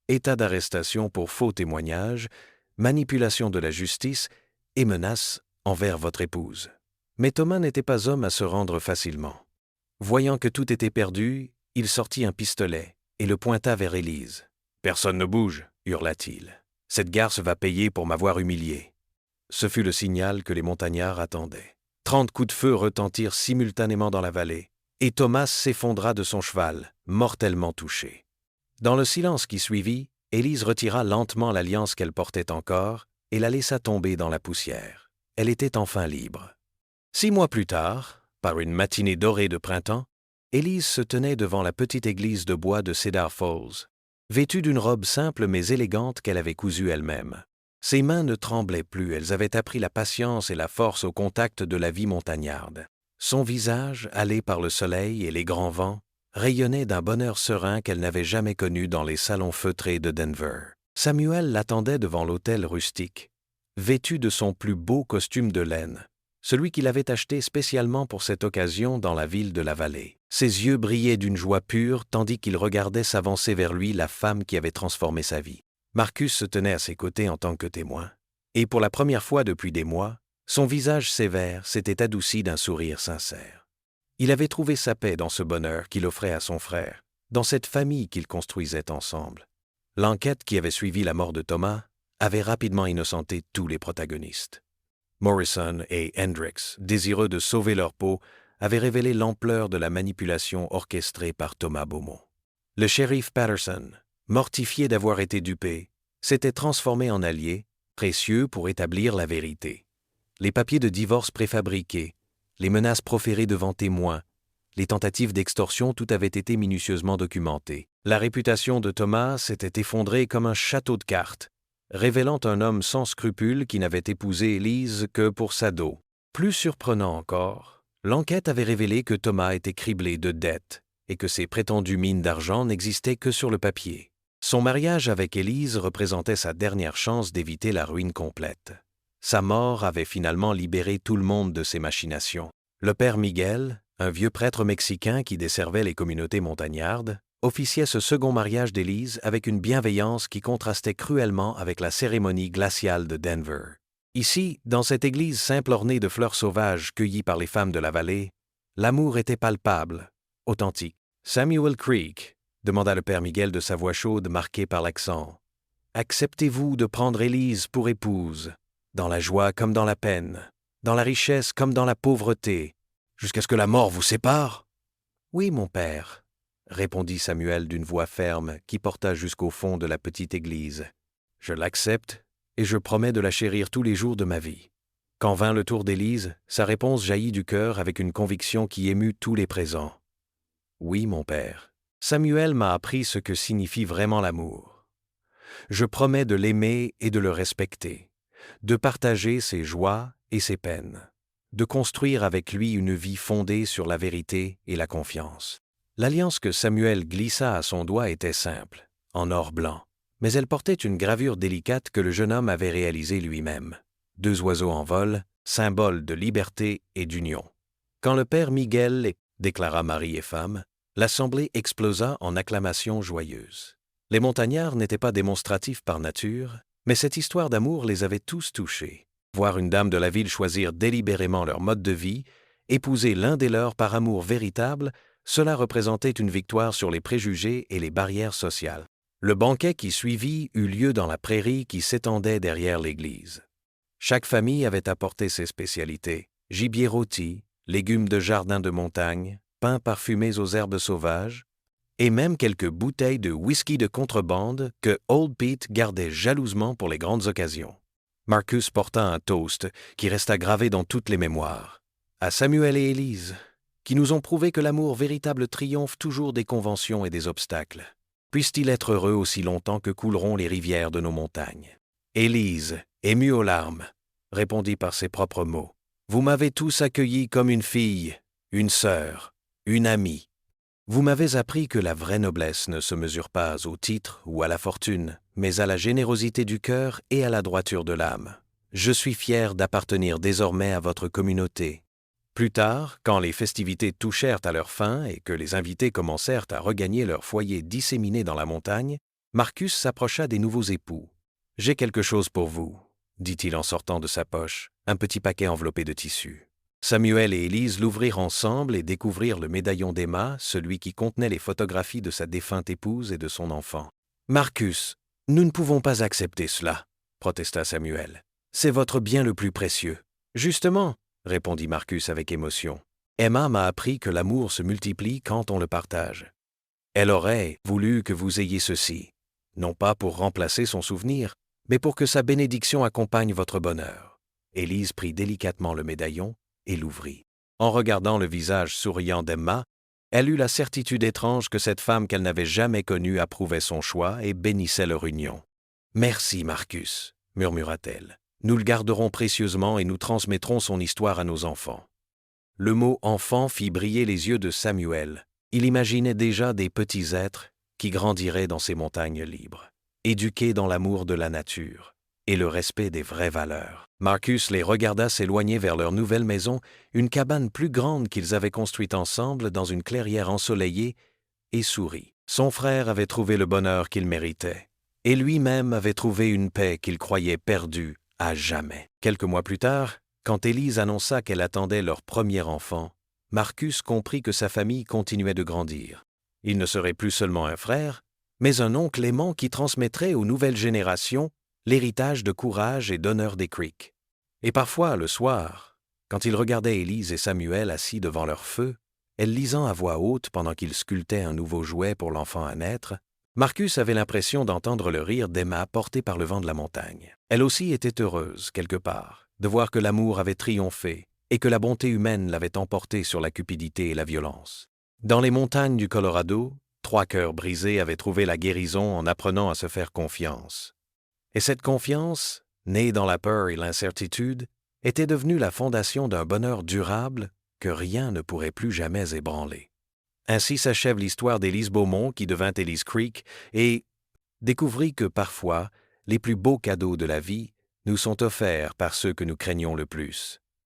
Speaker 1: état d'arrestation pour faux témoignages, manipulation de la justice et menace envers votre épouse. » Mais Thomas n'était pas homme à se rendre facilement. Voyant que tout était perdu, il sortit un pistolet et le pointa vers Élise. « Personne ne bouge » hurla-t-il. « Cette garce va payer pour m'avoir humilié. » Ce fut le signal que les montagnards attendaient. 30 coups de feu retentirent simultanément dans la vallée, et Thomas s'effondra de son cheval, mortellement touché. Dans le silence qui suivit, Élise retira lentement l'alliance qu'elle portait encore et la laissa tomber dans la poussière. Elle était enfin libre. 6 mois plus tard, par une matinée dorée de printemps, Élise se tenait devant la petite église de bois de Cedar Falls, vêtue d'une robe simple mais élégante qu'elle avait cousue elle-même. Ses mains ne tremblaient plus, elles avaient appris la patience et la force au contact de la vie montagnarde. Son visage, hâlé par le soleil et les grands vents, rayonnait d'un bonheur serein qu'elle n'avait jamais connu dans les salons feutrés de Denver. Samuel l'attendait devant l'hôtel rustique, vêtu de son plus beau costume de laine, celui qu'il avait acheté spécialement pour cette occasion dans la ville de la vallée. Ses yeux brillaient d'une joie pure tandis qu'il regardait s'avancer vers lui la femme qui avait transformé sa vie. Marcus se tenait à ses côtés en tant que témoin, et pour la première fois depuis des mois, son visage sévère s'était adouci d'un sourire sincère. Il avait trouvé sa paix dans ce bonheur qu'il offrait à son frère, dans cette famille qu'ils construisaient ensemble. L'enquête qui avait suivi la mort de Thomas avait rapidement innocenté tous les protagonistes. Morrison et Hendricks, désireux de sauver leur peau, avaient révélé l'ampleur de la manipulation orchestrée par Thomas Beaumont. Le shérif Patterson, mortifié d'avoir été dupé, s'était transformé en allié, précieux pour établir la vérité. Les papiers de divorce préfabriqués, les menaces proférées devant témoins, les tentatives d'extorsion, tout avait été minutieusement documenté. La réputation de Thomas s'était effondrée comme un château de cartes, révélant un homme sans scrupules qui n'avait épousé Élise que pour sa dot. Plus surprenant encore, l'enquête avait révélé que Thomas était criblé de dettes et que ses prétendues mines d'argent n'existaient que sur le papier. Son mariage avec Élise représentait sa dernière chance d'éviter la ruine complète. Sa mort avait finalement libéré tout le monde de ses machinations. Le père Miguel, un vieux prêtre mexicain qui desservait les communautés montagnardes, officiait ce second mariage d'Élise avec une bienveillance qui contrastait cruellement avec la cérémonie glaciale de Denver. Ici, dans cette église simple ornée de fleurs sauvages cueillies par les femmes de la vallée, l'amour était palpable, authentique. « Samuel Creek », demanda le père Miguel de sa voix chaude marquée par l'accent, « acceptez-vous de prendre Élise pour épouse, dans la joie comme dans la peine, dans la richesse comme dans la pauvreté, jusqu'à ce que la mort vous sépare ?»« Oui, mon père, » répondit Samuel d'une voix ferme qui porta jusqu'au fond de la petite église. « Je l'accepte et je promets de la chérir tous les jours de ma vie. » Quand vint le tour d'Élise, sa réponse jaillit du cœur avec une conviction qui émut tous les présents. « Oui, mon père. » Samuel m'a appris ce que signifie vraiment l'amour. Je promets de l'aimer et de le respecter, de partager ses joies et ses peines, de construire avec lui une vie fondée sur la vérité et la confiance. L'alliance que Samuel glissa à son doigt était simple, en or blanc, mais elle portait une gravure délicate que le jeune homme avait réalisée lui-même. 2 oiseaux en vol, symbole de liberté et d'union. Quand le père Miguel déclara mari et femme, l'assemblée explosa en acclamations joyeuses. Les montagnards n'étaient pas démonstratifs par nature, mais cette histoire d'amour les avait tous touchés. Voir une dame de la ville choisir délibérément leur mode de vie, épouser l'un des leurs par amour véritable, cela représentait une victoire sur les préjugés et les barrières sociales. Le banquet qui suivit eut lieu dans la prairie qui s'étendait derrière l'église. Chaque famille avait apporté ses spécialités, gibier rôti, légumes de jardin de montagne, pains parfumés aux herbes sauvages, et même quelques bouteilles de whisky de contrebande que Old Pete gardait jalousement pour les grandes occasions. Marcus porta un toast qui resta gravé dans toutes les mémoires. À Samuel et Élise, qui nous ont prouvé que l'amour véritable triomphe toujours des conventions et des obstacles. Puisse-t-il être heureux aussi longtemps que couleront les rivières de nos montagnes. Élise, émue aux larmes, répondit par ses propres mots. Vous m'avez tous accueilli comme une fille, une sœur, une amie. Vous m'avez appris que la vraie noblesse ne se mesure pas au titre ou à la fortune, mais à la générosité du cœur et à la droiture de l'âme. Je suis fier d'appartenir désormais à votre communauté. Plus tard, quand les festivités touchèrent à leur fin et que les invités commencèrent à regagner leur foyer disséminé dans la montagne, Marcus s'approcha des nouveaux époux. « J'ai quelque chose pour vous », dit-il en sortant de sa poche, un petit paquet enveloppé de tissu. Samuel et Élise l'ouvrirent ensemble et découvrirent le médaillon d'Emma, celui qui contenait les photographies de sa défunte épouse et de son enfant. « Marcus, nous ne pouvons pas accepter cela, » protesta Samuel. « C'est votre bien le plus précieux. »« Justement, » répondit Marcus avec émotion. « Emma m'a appris que l'amour se multiplie quand on le partage. Elle aurait voulu que vous ayez ceci, non pas pour remplacer son souvenir, mais pour que sa bénédiction accompagne votre bonheur. » Élise prit délicatement le médaillon et l'ouvrit. En regardant le visage souriant d'Emma, elle eut la certitude étrange que cette femme qu'elle n'avait jamais connue approuvait son choix et bénissait leur union. « Merci, Marcus, » murmura-t-elle. « Nous le garderons précieusement et nous transmettrons son histoire à nos enfants. » Le mot « enfant » fit briller les yeux de Samuel. Il imaginait déjà des petits êtres qui grandiraient dans ces montagnes libres, éduqués dans l'amour de la nature et le respect des vraies valeurs. Marcus les regarda s'éloigner vers leur nouvelle maison, une cabane plus grande qu'ils avaient construite ensemble dans une clairière ensoleillée, et sourit. Son frère avait trouvé le bonheur qu'il méritait, et lui-même avait trouvé une paix qu'il croyait perdue à jamais. Quelques mois plus tard, quand Élise annonça qu'elle attendait leur premier enfant, Marcus comprit que sa famille continuait de grandir. Il ne serait plus seulement un frère, mais un oncle aimant qui transmettrait aux nouvelles générations l'héritage de courage et d'honneur des Creek. Et parfois, le soir, quand il regardait Élise et Samuel assis devant leur feu, elle lisant à voix haute pendant qu'ils sculptaient un nouveau jouet pour l'enfant à naître, Marcus avait l'impression d'entendre le rire d'Emma porté par le vent de la montagne. Elle aussi était heureuse, quelque part, de voir que l'amour avait triomphé et que la bonté humaine l'avait emporté sur la cupidité et la violence. Dans les montagnes du Colorado, 3 cœurs brisés avaient trouvé la guérison en apprenant à se faire confiance. Et cette confiance, née dans la peur et l'incertitude, était devenue la fondation d'un bonheur durable que rien ne pourrait plus jamais ébranler. Ainsi s'achève l'histoire d'Élise Beaumont qui devint Élise Creek et découvrit que parfois, les plus beaux cadeaux de la vie nous sont offerts par ceux que nous craignons le plus.